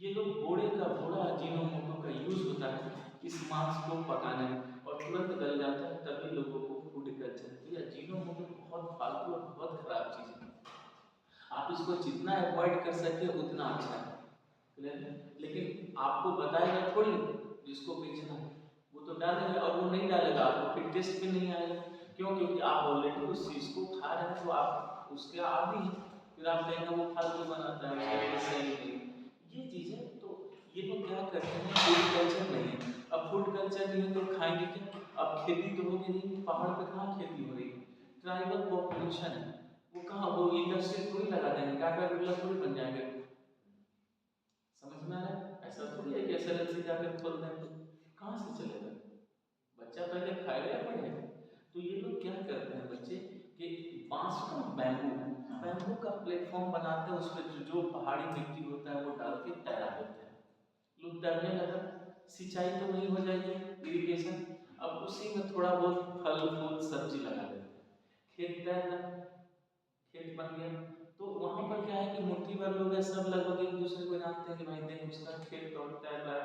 ये लोग बोड़े का बोड़ा अजीनोमोटो का यूज होता है इस मांस को पकाने में और तुरंत गल जाता है, तभी लोगों को फूड कल्चर, तो ये अजीनोमोटो बहुत फालतू और बहुत खराब चीज है, आप इसको जितना अवॉइड कर सके उतना अच्छा है, लेकिन आपको बताएगा थोड़ी जिसको बेचना है वो तो डालेगा, और वो नहीं डालेगा आपको फिर टेस्ट भी नहीं आएगा, क्यों? क्योंकि आप ऑलरेडी उस चीज को खा रहे हैं, तो आप उसके आदी हैं, फिर आप कहेंगे वो फालतू बनाता है, उसका टेस्ट सही नहीं, ये चीज है। तो ये लोग क्या करते हैं, फूड कल्चर नहीं है, अब फूड कल्चर नहीं है तो खाएंगे क्या, अब खेती तो होगी नहीं, पहाड़ पे कहाँ खेती हो रही है, ट्राइबल पॉपुलेशन है, वो कहाँ, वो इंडस्ट्री थोड़ी लगा देंगे, टाटा बिरला थोड़ी बन जाएंगे, समझ में आ रहा है? ऐसा थोड़ी है कि एसएलएलसी जाकर खोल दें तो कहाँ से चलेगा, बच्चा पहले खाएगा या पढ़ेगा। तो ये लोग क्या करते हैं बच्चे कि बांस का बैम्बू का प्लेटफॉर्म बनाते हैं, उस पर जो पहाड़ी मिट्टी होता है वो डाल के तैरा देते हैं, लोग तैरने लगा, सिंचाई तो नहीं हो जाएगी, इरिगेशन, अब उसी में थोड़ा बहुत फल फूल सब्जी लगा देते हैं, खेत तैर, खेत बन गया। तो वहां पर क्या है कि मुट्ठी भर लोग सब लगभग एक दूसरे को जानते हैं कि भाई देख उसका खेत तोड़ता है,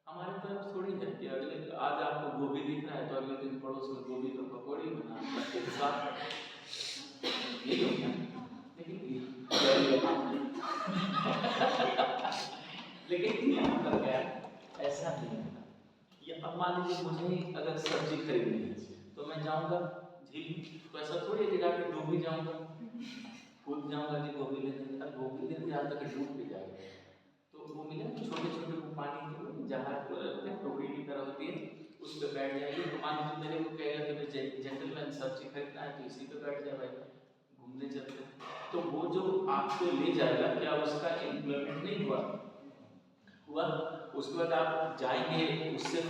हमारे तरफ थोड़ी है कि अगले आज आपको गोभी दिख रहा है तो अगले दिन पड़ोस में गोभी का पकौड़ी बना के साथ यही हो गया, लेकिन यहाँ पर क्या ऐसा नहीं होता, ये अब मान लीजिए मुझे अगर सब्जी खरीदनी है तो मैं जाऊँगा झील, तो ऐसा थोड़ी है कि जाके डूब ही जाऊँगा, कूद जाऊँगा जी गोभी लेने, और गोभी लेने जाता कि डूब भी जाएगा, तो वो मिले छोटे छोटे पानी के जहाज टोकरी की तरह होती है, उस पर बैठ जाएगी, तो मान लीजिए मेरे को कहेगा कि भाई जेंटलमैन सब्जी खरीदना है तो इसी पे बैठ जाए भाई, घूमने चलते हैं, तो वो जो आपको ले जाएगा क्या उसका एम्प्लॉयमेंट नहीं हुआ, हुआ, उसके बाद आप जाएंगे उससे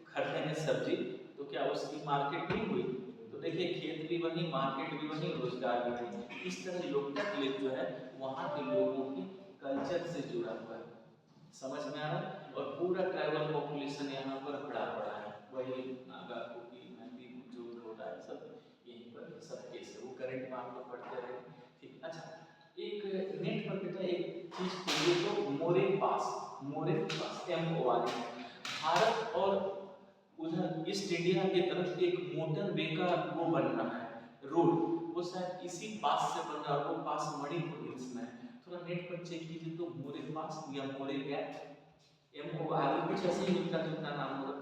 खरीदेंगे सब्जी, तो क्या उसकी मार्केट नहीं हुई, तो देखिए खेत भी वही, मार्केट भी वही, रोजगार भी वही, इस तरह लोकतक जो है वहाँ के लोगों की कल्चर से जुड़ा हुआ है, समझ में आ रहा है, और पूरा ट्राइबल पॉपुलेशन यहाँ पर भरा पड़ा है, वही नागा कुकी मैती जो होता है सब यहीं पर सब केस है, वो करंट में आप लोग पढ़ते रहे, ठीक। अच्छा एक नेट पर बेटा एक चीज चाहिए, तो मोरे पास MORE भारत और उधर ईस्ट इंडिया की तरफ एक मोटर वे का वो बन रहा है रोड, वो शायद इसी पास से बन रहा है, वो पास मणिपुर हिल्स में, थोड़ा नेट पर चेक कीजिए तो मोरे पास या मोरे गैप, MORE कुछ ऐसे ही मिलता जुलता नाम होगा,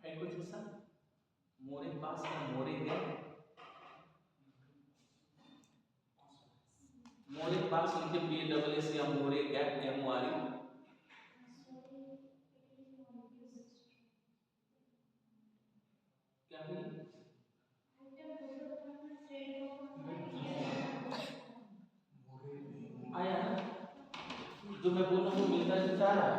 है कुछ ऐसा, मोरे पास या मोरे गैप, मोरे पास लिखे PASS या मोरे गैप MORE, क्या है आया ना, जो मैं बोल रहा हूँ मिलता जुलता रहा है,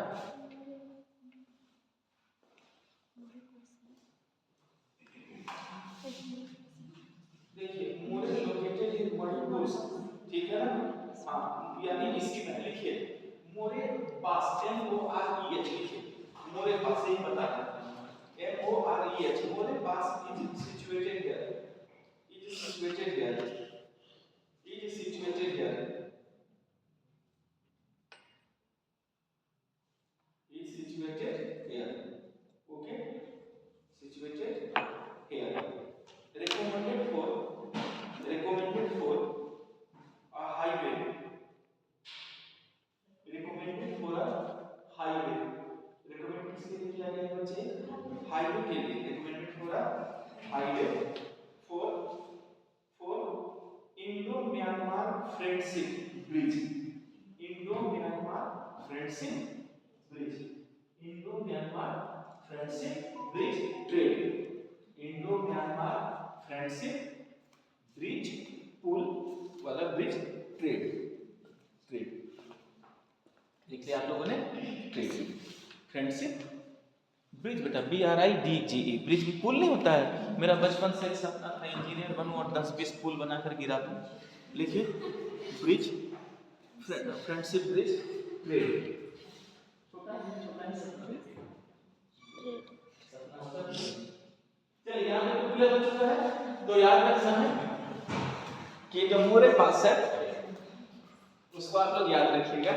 देखिए मोरे लोकेटेड इन मणिपुर, ठीक है ना, हाँ यानी इसी में लिखिए मोरे पास, MOREH लिखिए, मोरे पास ही बता दें, MOREH, more pass is situated here, is situated here, is situated here, is situated here, okay, situated here, recommended for a highway, recommended for a highway, recommended किसके लिए किया गया बच्चे, हाईवे के लिए, recommended for a highway, for Indo-Myanmar friendship bridge, Indo-Myanmar friendship bridge, Indo-Myanmar friendship bridge trade, Indo-Myanmar friendship bridge पुल वाला bridge trade, trade लिख लिया आप लोगों ने, ट्रेड फ्रेंडशिप ब्रिज, बेटा BRIDGE, ब्रिज भी पुल नहीं होता है, मेरा बचपन से एक सपना था इंजीनियर बनूं और 10-20 पुल बनाकर गिरा दूं, लिखिए ब्रिज, फ्रेंडशिप ब्रिज ट्रेड, छोटा है सपना, चलिए यहाँ पे क्लियर हो चुका है, तो याद रखना है कि जो मोरे पास है उसको आप लोग याद रखिएगा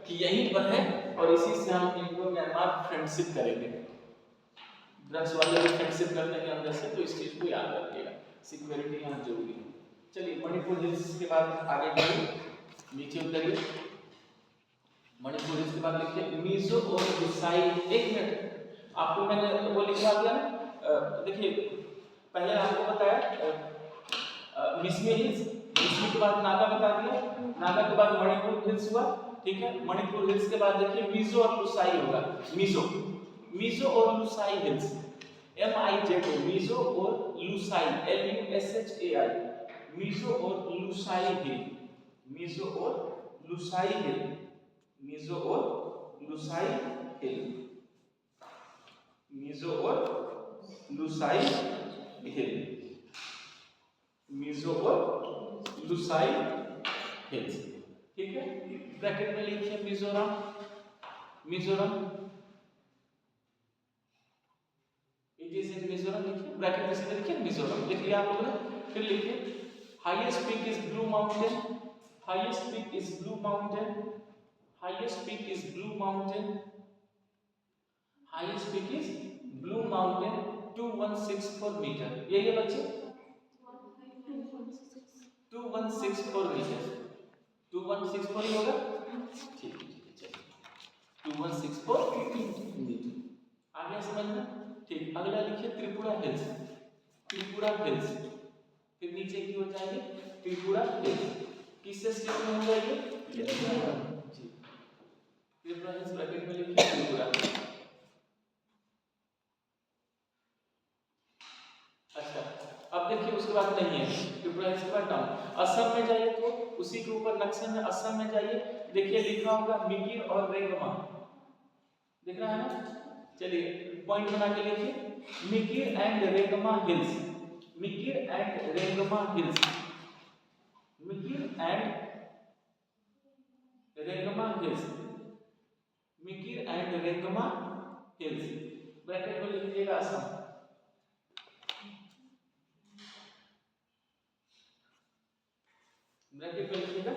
कि यहीं पर है और इसी से हम इंडो-म्यांमार फ्रेंडशिप करेंगे, ड्रग्स वाले भी फ्रेंडशिप करते हैं अंदर से, तो इस चीज को याद रखिएगा, सिक्योरिटी यहाँ जरूरी है। चलिए मणिपुर हिल्स के बाद आगे बढ़िए, नीचे उतरिए, मणिपुर हिल्स के बाद लिखिए मिजो और लुसाई, एक मिनट आपको मैंने वो लिखवा दिया ना, देखिए पहले आपको बताया मिसमी हिल्स, मिसमी के बाद नागा बता दिया, नागा के बाद मणिपुर हिल्स हुआ, ठीक है, मणिपुर हिल्स के बाद देखिए मिजो और लुसाई होगा, मिजो और लुसाई हिल्स, MIZO, मिजो और लुसाई, LUSHAI, मिजो और लुसाई हिल, मिजो और लुसाई हिल, मिजो और लुसाई हिल, मिजो और लुसाई हिल, मिजो और लुसाई हिल्स, ठीक है, ब्रैकेट में लिखिए मिजोरम, मिजोरम, इट इज इन मिजोरम लिखिए, ब्रैकेट में सीधे लिखिए मिजोरम, लिख लिया आप लोगों ने, फिर लिखिए highest peak is blue mountain, highest peak is blue mountain, highest peak is blue mountain, highest peak is blue mountain 2164 metre, यही है बच्चे 2164 मीटर, 2164 ही होगा, ठीक है चलिए 2164 मीटर, आ गया समझ में, ठीक, अगला लिखिए त्रिपुरा हिल्स, त्रिपुरा हिल्स, फिर नीचे की हो जाएगी त्रिपुरा हिल्स, किससे स्टेट में हो जाएगी, त्रिपुरा हिल्स, ब्रैकेट में लिखिए त्रिपुरा, अच्छा अब देखिए उसके बाद नहीं है, त्रिपुरा हिल्स के बाद डाउन, असम में जाइए तो उसी के ऊपर नक्शे में असम में जाइए, देखिए लिखा होगा मिगिर और रेंगमा, दिख रहा है ना, चलिए पॉइंट बना के लिखिए Mikir and Rengma hills, Mikir and Rengma hills, Mikir and Rengma hills, Mikir and Rengma hills, bracket में लिख लीजिएगा असम, ब्रैकेट में लिखिएगा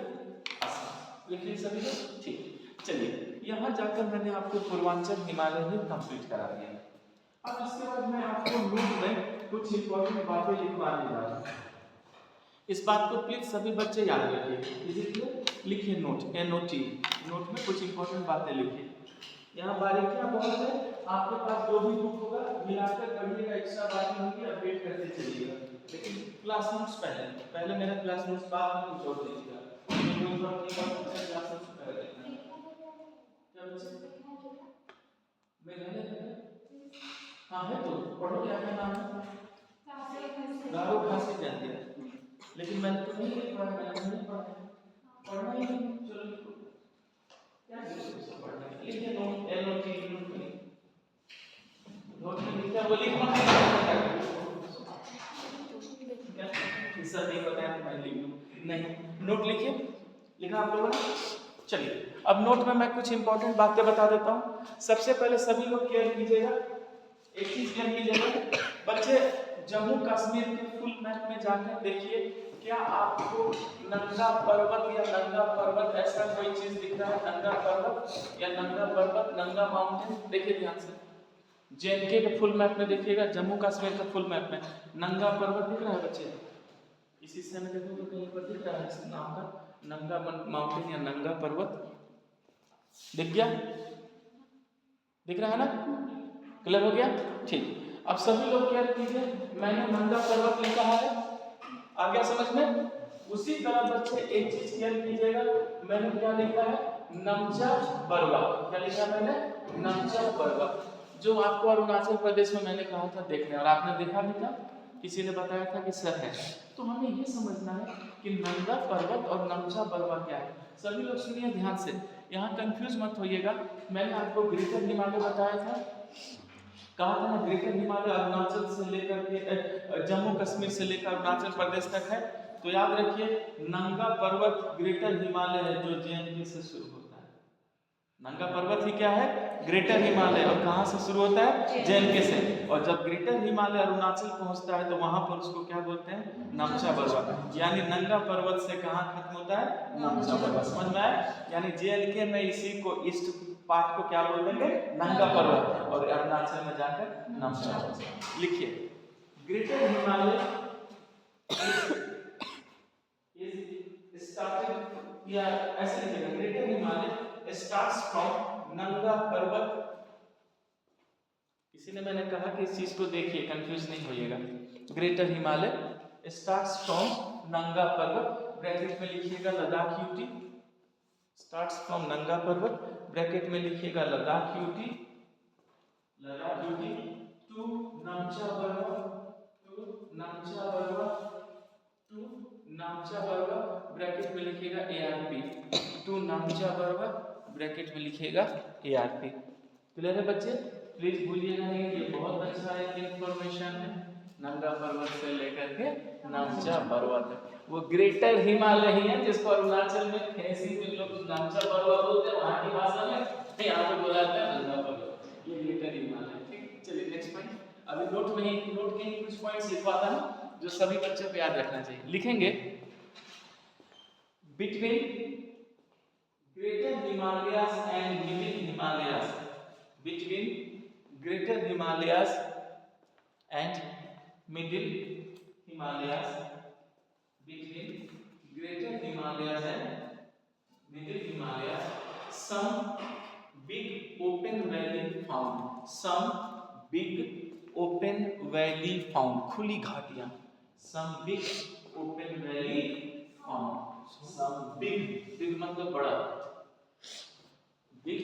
असम, लिख लीजिए सभी लोग, ठीक, चलिए यहाँ जाकर मैंने आपको पूर्वांचल हिमालय हिल कंप्लीट करा दिया है, अब इसके बाद मैं आपको नोट में कुछ इंपॉर्टेंट बातें लिखवाने जा रहा हूँ, इस बात को प्लीज सभी बच्चे याद रखिए, लिखिए नोट, NOT, नोट में कुछ इंपॉर्टेंट बातें लिखिए, यहाँ बारीकियां बहुत है, आपके पास जो भी बुक होगा मिलाकर पढ़िएगा, एक्स्ट्रा बातें होंगी अपडेट करते चलिएगा, लेकिन क्लास नोट्स पहले मेरा क्लास नोट्स बाद में कुछ और देखिएगा, क्लास नोट्स पहले देखना, क्या बच्चे मैं हाँ है तो पढ़ो, क्या क्या नाम है, गारो खासी जानते हैं, लेकिन मैंने तो नहीं पढ़ा, मैंने नहीं पढ़ना ही नहीं, चलो लिखो क्या पढ़ना है, लिखिए नोट, NOT नोट में लिखा वो लिखना है, हिस्सा नहीं पता है मैं लिख दूं, नहीं नोट लिखिए, लिखा आप लोगों ने, चलिए अब नोट में मैं कुछ इंपॉर्टेंट बातें बता देता हूँ। सबसे पहले सभी लोग केयर कीजिएगा, एक चीज केयर कीजिएगा बच्चे, जम्मू कश्मीर के फुल मैप में जाकर देखिए, क्या आपको नंगा पर्वत या नंगा पर्वत ऐसा कोई चीज दिख रहा है? नंगा पर्वत या नंगा पर्वत, नंगा माउंटेन, देखिए ध्यान से। जेएनके के फुल मैप में देखिएगा, जम्मू कश्मीर का फुल मैप में नंगा पर्वत दिख रहा है बच्चे? इसी से मैं देखूं तो कहीं पर दिख रहा है इस नाम का नंगा माउंटेन या नंगा पर्वत? दिख गया? दिख रहा है ना? क्लियर हो गया? ठीक। अब सभी लोग केयर कीजिए, मैंने नंगा पर्वत लिखा है, आ गया समझ में? उसी तरह बच्चे एक चीज केयर कीजिएगा, मैंने क्या लिखा है? नमचा बरवा। क्या लिखा मैंने? नमचा बरवा, जो आपको अरुणाचल प्रदेश में मैंने कहा था देखने, और आपने देखा भी था, किसी ने बताया था कि सर है। तो हमें ये समझना है कि नंगा पर्वत और नमचा बरवा क्या है। सभी लोग सुनिए ध्यान से, यहाँ कंफ्यूज मत होइएगा। मैंने आपको ग्रेटर हिमालय बताया था, कहा था ना ग्रेटर हिमालय अरुणाचल से लेकर के जम्मू कश्मीर से लेकर अरुणाचल प्रदेश तक है। तो याद रखिए, नंगा पर्वत ग्रेटर हिमालय है जो जेएनके से शुरू होता है। नंगा पर्वत ही क्या है? ग्रेटर हिमालय। और कहाँ से शुरू होता है? जेएनके से। और जब ग्रेटर हिमालय अरुणाचल पहुंचता है तो वहां पर उसको क्या बोलते हैं? नमचा पर्वत। यानी नंगा पर्वत से कहाँ खत्म होता है? नमचा पर्वत। समझ में आया? यानी जेएनके में इसी को ईस्ट पार्ट को क्या बोल देंगे? नंगा पर्वत, और अरुणाचल में जाकर नमचा पर्वत। लिखिए, ग्रेटर हिमालय स्टार्टेड, या ऐसे लिखिएगा, ग्रेटर हिमालय स्टार्ट्स फ्रॉम नंगा पर्वत। किसी ने मैंने कहा कि इस चीज को देखिए, कंफ्यूज नहीं होइएगा। ग्रेटर हिमालय स्टार्ट्स फ्रॉम नंगा पर्वत, ब्रैकेट में लिखिएगा लद्दाख यूटी। स्टार्ट्स फ्रॉम नंगा पर्वत, ब्रैकेट में लिखिएगा Ladakh UT, Ladakh UT to Namcha पर्वत, टू नमचा पर्वत, टू नमचा पर्वत, ब्रैकेट में लिखिएगा एआरपी, टू नमचा पर्वत, ब्रैकेट में लिखिएगा एआरपी। क्लियर है बच्चे? प्लीज भूलिएगा नहीं, ये बहुत अच्छा एक इंफॉर्मेशन है। नंगा पर्वत से लेकर के नमचा पर्वत, वो ग्रेटर हिमालय ही है जिसको अरुणाचल में खेसी में लोग नमचा पर्वत बोलते हैं, वहां की भाषा में यहाँ पे बोला जाता है नंगा पर्वत, ये ग्रेटर हिमालय। ठीक, चलिए नेक्स्ट पॉइंट। अभी नोट के ही कुछ पॉइंट्स लिखवाता हूँ जो सभी बच्चों को याद रखना चाहिए। लिखेंगे, between greater Himalayas and middle Himalayas, between greater Himalayas and middle Himalayas, between greater Himalayas and middle Himalayas, some big open valley found, some big open valley found, खुली घाटियां, some big open valley found, some big मतलब बड़ा, big,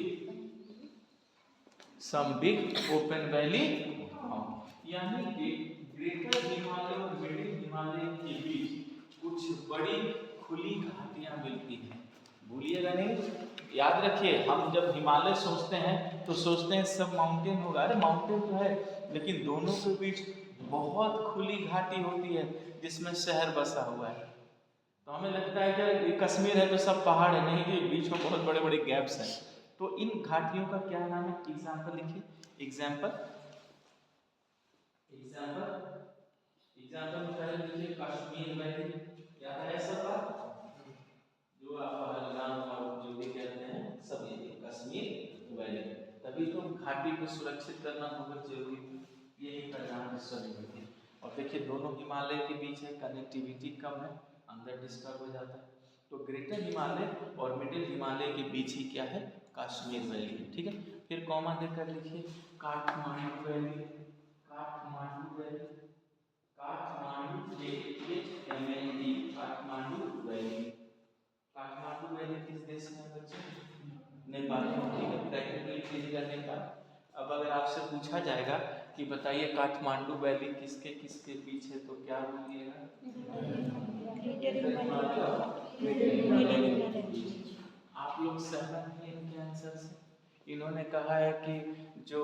some big open valley found, यानी कि greater Himalaya और middle Himalaya के बीच कुछ बड़ी खुली घाटियां मिलती हैं। भूलिएगा नहीं, याद रखिए, हम जब हिमालय सोचते हैं तो सोचते हैं सब माउंटेन होगा। अरे माउंटेन तो है, लेकिन दोनों के बीच बहुत खुली घाटी होती है जिसमें शहर बसा हुआ है। तो हमें लगता है कि कश्मीर है तो सब पहाड़ है, नहीं, कि बीच में बहुत बड़े बड़े गैप्स हैं। तो इन घाटियों का क्या नाम है? एग्जाम्पल लिखिए, एग्जाम्पल में पहले लिखिए कश्मीर वैली। क्या है सब जो आप पहलगाम और जो भी कहते हैं सब ये कश्मीर वैली। तभी तो घाटी को सुरक्षित करना बहुत जरूरी है, यही परिणाम है। और देखिए दोनों हिमालय के बीच है, कनेक्टिविटी कम है, अंदर डिस्टर्ब हो जाता है। तो ग्रेटर हिमालय और मिडिल हिमालय के बीच ही क्या है? कश्मीर वैली है। ठीक है, फिर कॉमा देकर लिखिए Kathmandu valley, Kathmandu valley, Kathmandu KHMND, Kathmandu valley. Kathmandu valley किस देश में है बच्चे? नेपाल में। ठीक है, ब्रैकेट में लिख लीजिएगा नेपाल। अब अगर आपसे पूछा जाएगा कि बताइए काठमांडू वैली किसके किसके पीछे, तो क्या बोलिएगा? आप लोग सहमत हैं इनके आंसर से? इन्होंने कहा है कि जो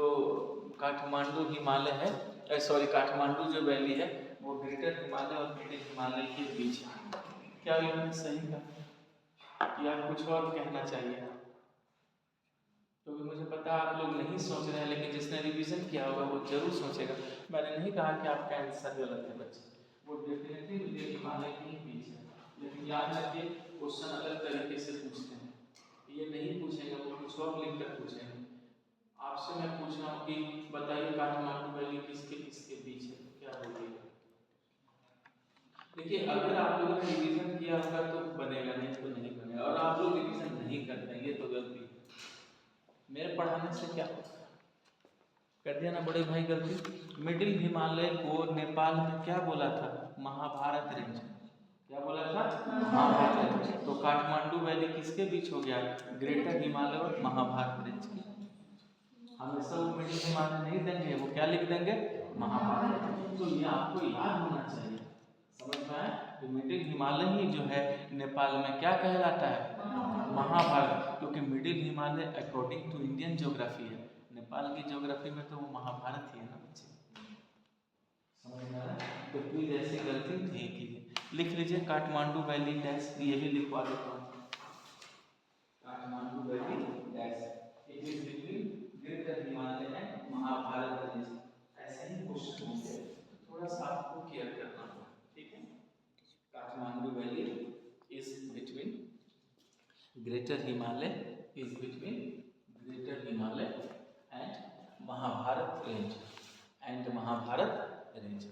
काठमांडू हिमालय है, सॉरी काठमांडू जो वैली है वो ग्रेटर हिमालय और मिडिल हिमालय के बीच है। क्या इन्होंने सही कहा या कुछ और कहना चाहिए? क्योंकि मुझे पता है आप लोग नहीं सोच रहे हैं, लेकिन जिसने रिवीजन किया होगा वो जरूर सोचेगा। मैंने नहीं कहा कि आपका आंसर गलत है बच्चे, वो डेफिनेटली मुझे हिमालय के ही बीच है, लेकिन याद रखिए क्वेश्चन अलग तरीके से पूछते हैं, ये नहीं पूछेंगे, वो कुछ और लिख कर पूछेंगे। आपसे मैं पूछ रहा हूँ कि बताइए काठमांडू वैली किसके किसके बीच है, क्या बोलिएगा? देखिए अगर आप लोगों ने रिवीजन किया होगा तो बनेगा, नहीं तो नहीं बनेगा, और आप लोग रिवीजन नहीं करते हैं ये तो गलती है। मेरे पढ़ाने से क्या होता है, कर दिया ना बड़े भाई गलती। मिडिल हिमालय को नेपाल में क्या बोला था? महाभारत रेंज। क्या बोला था? महाभारत रेंज। तो काठमांडू वैली किसके बीच हो गया? ग्रेटर हिमालय और महाभारत रेंज की। हमेशा वो मिडिल हिमालय नहीं देंगे, वो क्या लिख देंगे? महाभारत। तो ये आपको याद होना चाहिए, समझ में आया? तो मिडिल हिमालय ही जो है नेपाल में क्या कहलाता है? महाभारत, क्योंकि middle Himalaya according to Indian geography है, नेपाल की ज्योग्राफी में तो वो महाभारत ही है ना बच्चे, समझ में आया? तो प्लीज ऐसी गलती नहीं कीजिए। लिख लीजिए काठमांडू वैली डैश, ये भी लिखवा देता हूँ, Kathmandu valley dash, it is between greater Himalaya and Mahabharat range. ऐसे ही क्वेश्चन होंगे, थोड़ा सा आपको केयर करना होगा, ठीक है? Kathmandu valley is between greater Himalaya, is between greater Himalaya and Mahabharat range, and Mahabharat range.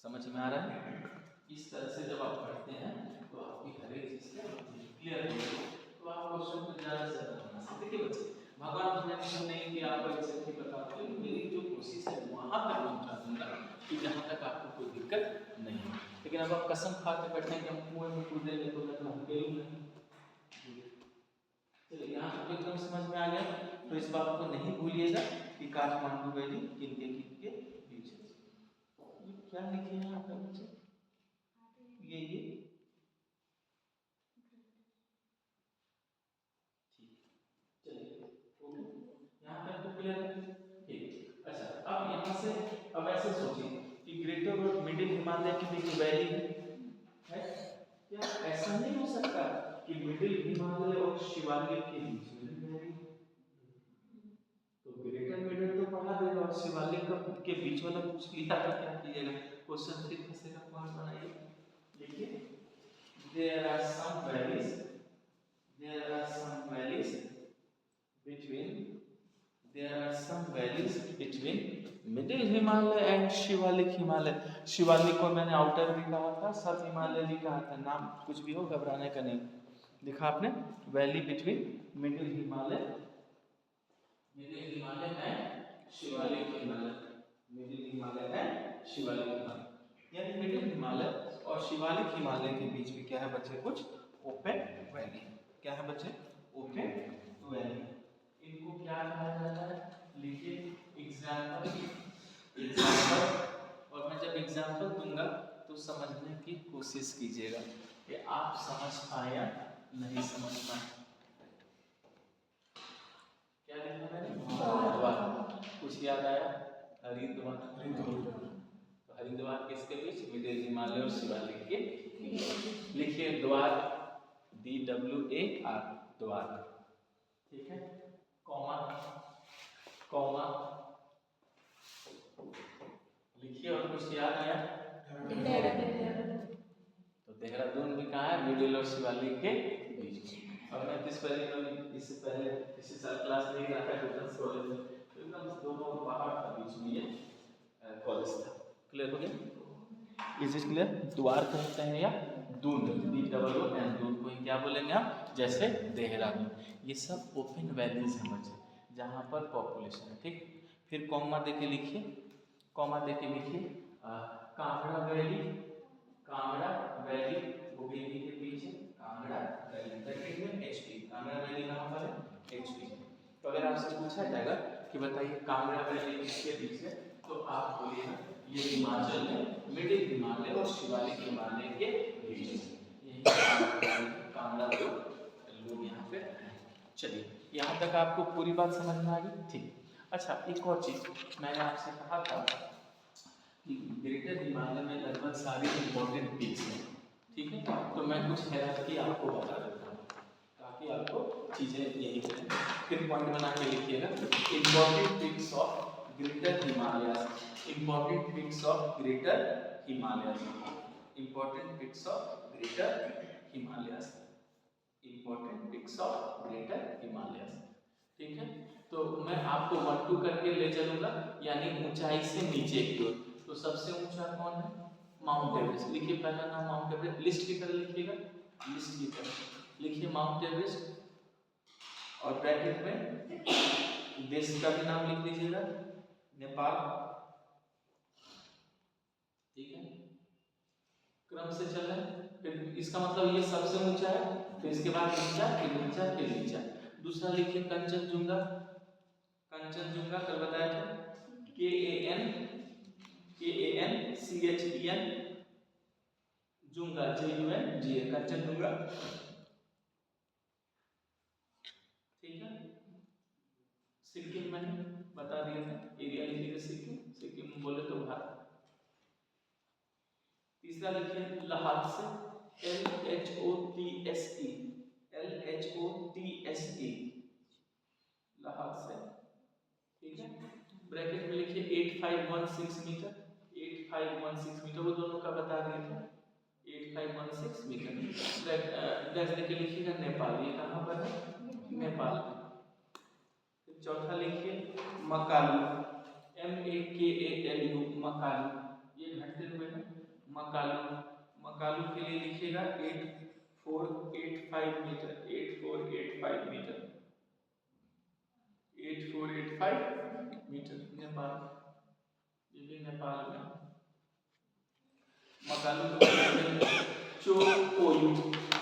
समझ में आ रहा है? इस तरह से जब आप पढ़ते हैं तो आपकी हर एक चीज क्लियर हो जाएगी, तो आप क्वेश्चन को ज़्यादा से ज़्यादा बना सकते। देखिए बच्चे, भगवान ने नियम नहीं कि आपको एग्जैक्टली बता दो, मेरी जो कोशिश है वहाँ तक पहुँचा दूंगा कि जहाँ तक आपको कोई दिक्कत नहीं है। लेकिन अब आप कसम खा के बैठे कि हम कुएं में कूदेंगे तो मैं तो फेल नहीं। चलिए यहाँ तक तो एकदम समझ में आ गया। तो इस बात को नहीं भूलिएगा कि काठमांडू वैली किनके किनके बीच है। ये क्या लिखे हैं यहाँ पे बच्चे? ये यहाँ तक तो क्लियर है, ठीक। अच्छा अब यहाँ से अब ऐसे सोचिए कि ग्रेटर और मिडिल हिमालय के बीच वैली है, क्या ऐसा नहीं हो सकता कि मिडिल हिमालय और शिवालिक के बीच में वैली? तो ग्रेटर मिडिल तो पढ़ा देगा और शिवालिक के बीच वाला पूछ लिया तो क्या कीजिएगा? क्वेश्चन फिर फंसेगा, पॉइंट बनाइए। देखिए there are some valleys between there are some valleys between middle Himalaya and Shivalik Himalaya. Shivalik को मैंने आउटर भी कहा था, सब हिमालय भी कहा था, नाम कुछ भी हो घबराने का नहीं। लिखा आपने valley between middle Himalaya and Shivalik Himalaya, middle Himalaya and Shivalik Himalaya, यानी मिडिल हिमालय और शिवालिक हिमालय के बीच में क्या है बच्चे? कुछ ओपन वैली। क्या है बच्चे? Open valley. इनको क्या कहा जाता है? लिखिए एग्जाम्पल, और मैं जब एग्जाम्पल दूंगा तो समझने की कोशिश कीजिएगा कि आप समझ पाए या नहीं समझ पाए। क्या लिखा मैंने? हरिद्वार। कुछ याद आया? हरिद्वार। तो हरिद्वार किसके बीच? मिडिल हिमालय और शिवालिक के बीच। लिखिए द्वार, DWAR, द्वार, ठीक है? कॉमा कॉमा लिखिए। और कुछ याद आया? तो देहरादून भी कहाँ है? मिडिल और शिवालिक के बीच। और मैं इससे पहले किसी साल क्लास नहीं रहा था डिफेंस कॉलेज में, तो एकदम दोनों पहाड़ के बीच में ये कॉलेज था। क्लियर हो गया? Is it clear? द्वार कहते हैं या दून, DWN, दून को क्या बोलेंगे आप? जैसे देहरादून। ये सब ओपन वैलीज हैं बच्चे, जहाँ पर पॉपुलेशन है, ठीक। फिर कॉमा देके लिखिए, कॉमा देके लिखिए कांगड़ा वैली, कांगड़ा वैली वो भी के पीछे Kangra valley, HP, Kangra valley कहाँ पर है? HP। तो अगर आपसे पूछा जाएगा कि बताइए कांगड़ा वैली किसके बीच है, तो आप बोलिएगा ये हिमाचल में मिडिल हिमालय और शिवालिक हिमालय के बीच में, यही कांगड़ा लोग यहाँ पे। चलिए यहाँ तक आपको पूरी बात समझ में आ गई, ठीक। अच्छा एक और चीज मैंने आपसे कहा था कि ग्रेटर हिमालय में लगभग सारे इंपॉर्टेंट पीक्स हैं, ठीक है? तो मैं कुछ हायरार्की आपको बता देता हूँ ताकि आपको चीज़ें यही करें। फिर पॉइंट बना के लिखिएगा important peaks of greater Himalayas, important peaks of greater Himalayas, important peaks of greater Himalayas, important peaks of greater Himalayas. ठीक है, तो मैं आपको 1 2 करके ले चलूंगा, यानी ऊंचाई से नीचे की ओर। तो सबसे ऊंचा कौन है? Mount Everest. लिखिए पहला नाम माउंट एवरेस्ट, लिस्ट की तरह लिखिएगा, लिस्ट की तरह लिखिए माउंट एवरेस्ट और ब्रैकेट में देश का भी नाम लिख दीजिएगा, नेपाल। ठीक है, क्रम से चल रहे हैं। फिर इसका मतलब ये सबसे ऊंचा है, फिर इसके बाद नीचा, फिर नीचा, फिर नीचा। दूसरा लिखिए कंचनजुंगा, कंचनजुंगा कल बताया था, KANCHEN जुंगा, JUNGA, कंचनजुंगा। ठीक है, सिक्किम में बता दिया था, एरिया लिखिएगा सिक्किम, सिक्किम बोले तो भारत। तीसरा लिखिए लहासे, LHOTSE, LHOTSE, लहासे। ठीक है, ब्रैकेट में लिखिए 8516 मीटर, 8516 मीटर, वो दोनों का बता दिया था, 8516 मीटर। डैश देके लिखिएगा नेपाल, ये कहाँ पर है? नेपाल। फिर चौथा लिखिए मकालू, MAKALU, मकालू, ये घंटे में है, मकालू। मकालू के लिए लिखिएगा 8485 मीटर, 8485 मीटर, 8485 मीटर, नेपाल। ये भी नेपाल में। मकालू को चोओयू,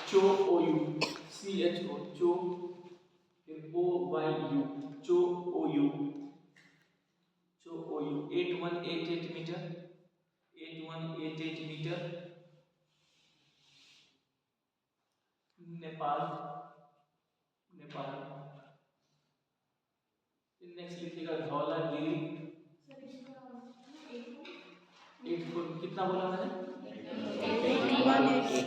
चोओयू, CHO, चो, फिर OYU, Cho Oyu, Cho Oyu, 8188 metre, 8188 metre, Nepal, Nepal. Next लिखिएगा धौलागिरी, 84, कितना बोला मैंने?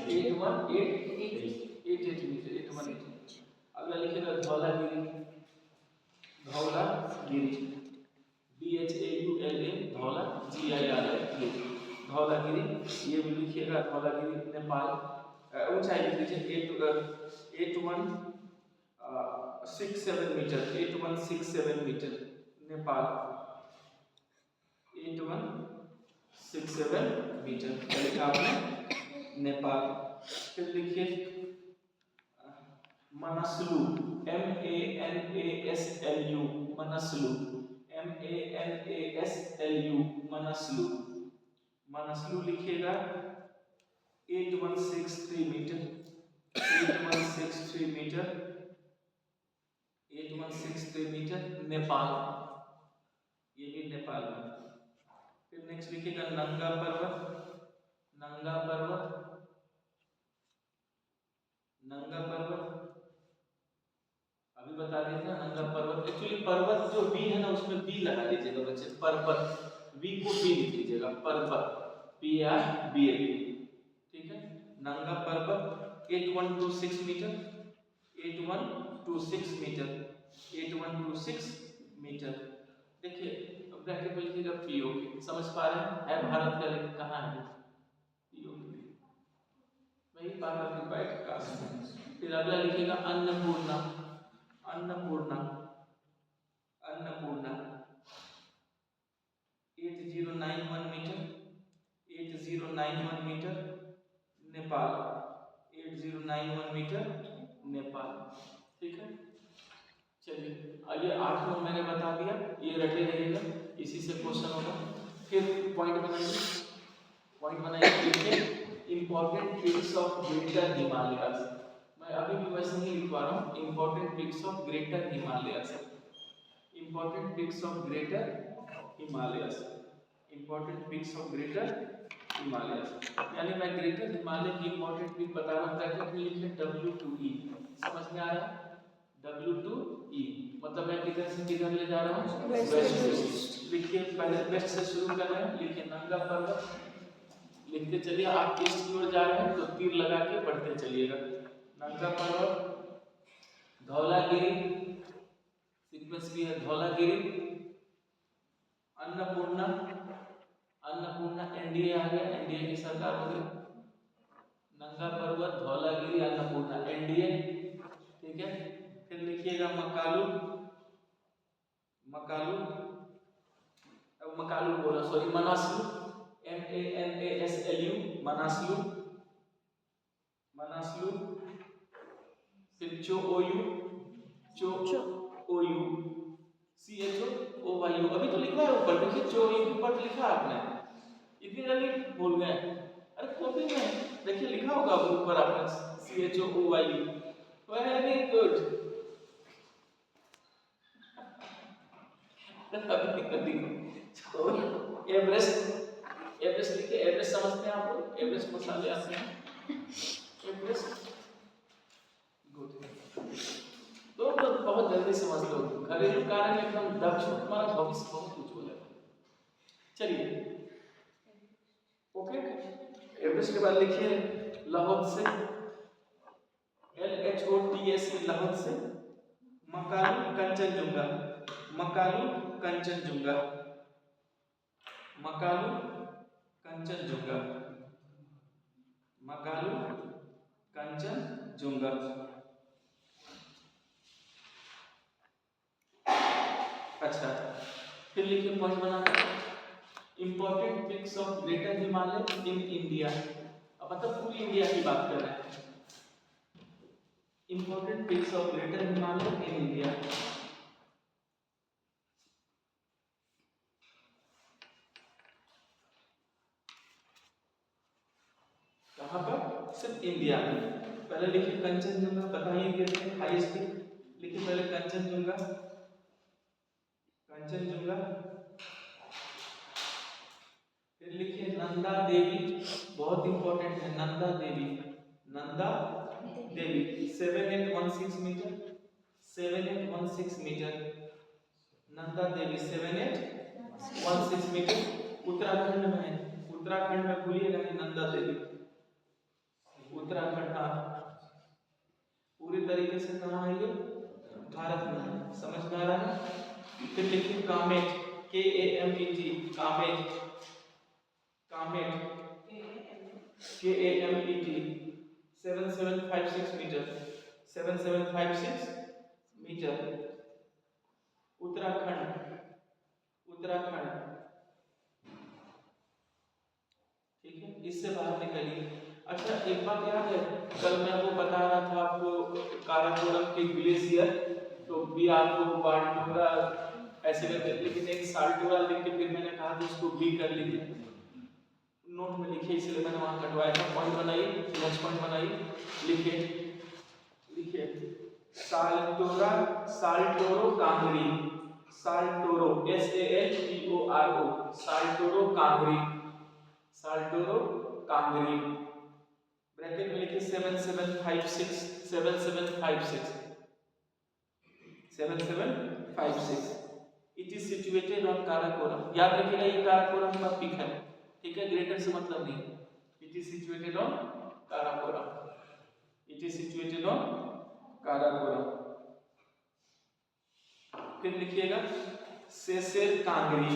8188 मीटर, 8188। अगला लिखिएगा धौलागिरी, धौलागिरी, DHAULA, धौला, GIRI, धौलागिरी। ये भी लिखिएगा धौलागिरी, नेपाल। ऊंचाई लिख लीजिए 8167 मीटर, 8167 मीटर, नेपाल, 8167 मीटर लिखा आपने, नेपाल। फिर लिखिए मनसलू, MANASLU, मनसलू, MANASLU, मनसलू। मनसलू लिखिएगा 8163 मीटर, 8163 मीटर, 8163 मीटर, नेपाल। ये भी नेपाल में। फिर नेक्स्ट लिखिएगा नंगा पर्वत, नंगा पर्वत, नंगा पर्वत अभी बता दिया था, नंगा पर्वत। एक्चुअली पर्वत जो बी है ना, उसमें बी लगा लीजिएगा बच्चे, पर्वत, बी को बी लिख लीजिएगा, पर्वत, PRBA। ठीक है, नंगा पर्वत 8126 मीटर, 8126 मीटर, 8126 मीटर। देखिए ब्रैकेट में लिखिएगा POK, समझ पा रहे हैं? है भारत का, लेकिन कहाँ है POK, वही पारा की बाइट का। फिर अगला लिखिएगा Annapurna, Annapurna, Annapurna 8091 metre, 8091 metre, Nepal, 8091 metre, Nepal. ठीक है, चलिए ये 8 नंबर मैंने बता दिया, ये रटे रहिएगा, इसी से क्वेश्चन होगा। फिर पॉइंट बनाइए, पॉइंट बनाइए, लिखिए important peaks of greater Himalayas. मैं अभी भी वैसे ही लिखवा रहा हूँ, important peaks of greater Himalayas, important peaks of greater Himalayas, important peaks of greater Himalayas. यानी मैं ग्रेटर हिमालय की इंपॉर्टेंट पीक बता रहा हूँ, ब्रैकेट में लिखिए W2E। समझ में आ रहा है? W2E मतलब मैं किधर से किधर ले जा रहा हूँ? वेस्ट से। लिखिए पहले वेस्ट से शुरू कर रहे हैं, लिखिए नंगा पर्वत, लिखते चलिए। आप ईस्ट की ओर जा रहे हैं तो तीर लगा के बढ़ते चलिएगा। नंगा पर्वत, धौलागिरी, सीक्वेंस भी है धौलागिरी, अन्नपूर्णा, अन्नपूर्णा एनडीए आ गया, एनडीए की सरकार हो गई, नंगा पर्वत, धौलागिरी, अन्नपूर्णा एनडीए, ठीक है। फिर लिखिएगा मकालू, मकालू, मकालू बोला सॉरी, मनासलू, MANASLU, मनासलू, मनासलू। फिर CHOU, CHOOYU, अभी तो लिखा है ऊपर, देखिए CHOU के ऊपर लिखा आपने, इतनी जल्दी भूल गए? अरे कॉपी में देखिए लिखा होगा ऊपर आपने CHOOYU, very good. Everest, Everest लिखिए, एवरेस्ट समझते हैं आप लोग, एवरेस्ट मसाले आते हैं, एवरेस्ट, गुड। तो बहुत जल्दी समझ लो, घरेलू कारण एकदम दक्ष, तुम्हारा भविष्य बहुत उज्जवल है। चलिए ओके, एवरेस्ट के बाद लिखिए लाहौल से, लाहौल से, मकालू कंचनजुंगा, मकालू कंचनजुंगा, मकालू कंचनजुंगा, मकालू कंचनजुंगा। अच्छा, फिर लिखिए पॉइंट बनाकर, important peaks of greater Himalaya in India, अब मतलब पूरी इंडिया की बात कर रहे हैं। Important peaks of greater Himalaya in India, कहाँ पर? सिर्फ इंडिया में। पहले लिखिए कंचनजुंगा, बता ही देते हैं हाईएस्ट पीक, लिखिए पहले कंचनजुंगा, कंचनजुंगा। फिर लिखिए नंदा देवी, बहुत इंपॉर्टेंट है, Nanda Devi, Nanda Devi 7816 metre, 7816 metre, Nanda Devi 7816 metre, Uttarakhand में है, उत्तराखंड में भूलिएगा नहीं नंदा देवी, उत्तराखंड, हाँ पूरी तरीके से कहाँ है ये? भारत में, समझ में आ रहा है। फिर लिखिए Kamet, KAMET, Kamet, Kamet, KAMET 7756 metre, 7756 metre, Uttarakhand, Uttarakhand, ठीक है, इससे बाहर निकलिए। अच्छा एक बात याद है, कल मैं वो बता रहा था आपको काराकोरम के ग्लेशियर, तो बी आपको बाल्टोरा ऐसे करके, लेकिन एक साल्टोरा लिख के फिर मैंने कहा था उसको बी कर लीजिए, नोट में लिखिए, इसलिए मैंने वहां कटवाया था। पॉइंट बनाइए, नेक्स्ट पॉइंट बनाइए, लिखिए, लिखिए साल्टोरा, साल्टोरो कांगरी, साल्टोरो SALTORO, साल्टोरो कांगरी, साल्टोरो कांगरी, ब्रैकेट में लिखिए 7756, 7756, 7756। It is situated on Karakoram, याद रखिएगा ये काराकोरम का पीक है, ठीक है, ग्रेटर से मतलब नहीं। It is situated on Karakoram, it is situated on Karakoram. फिर लिखिएगा सेसेर Kangri,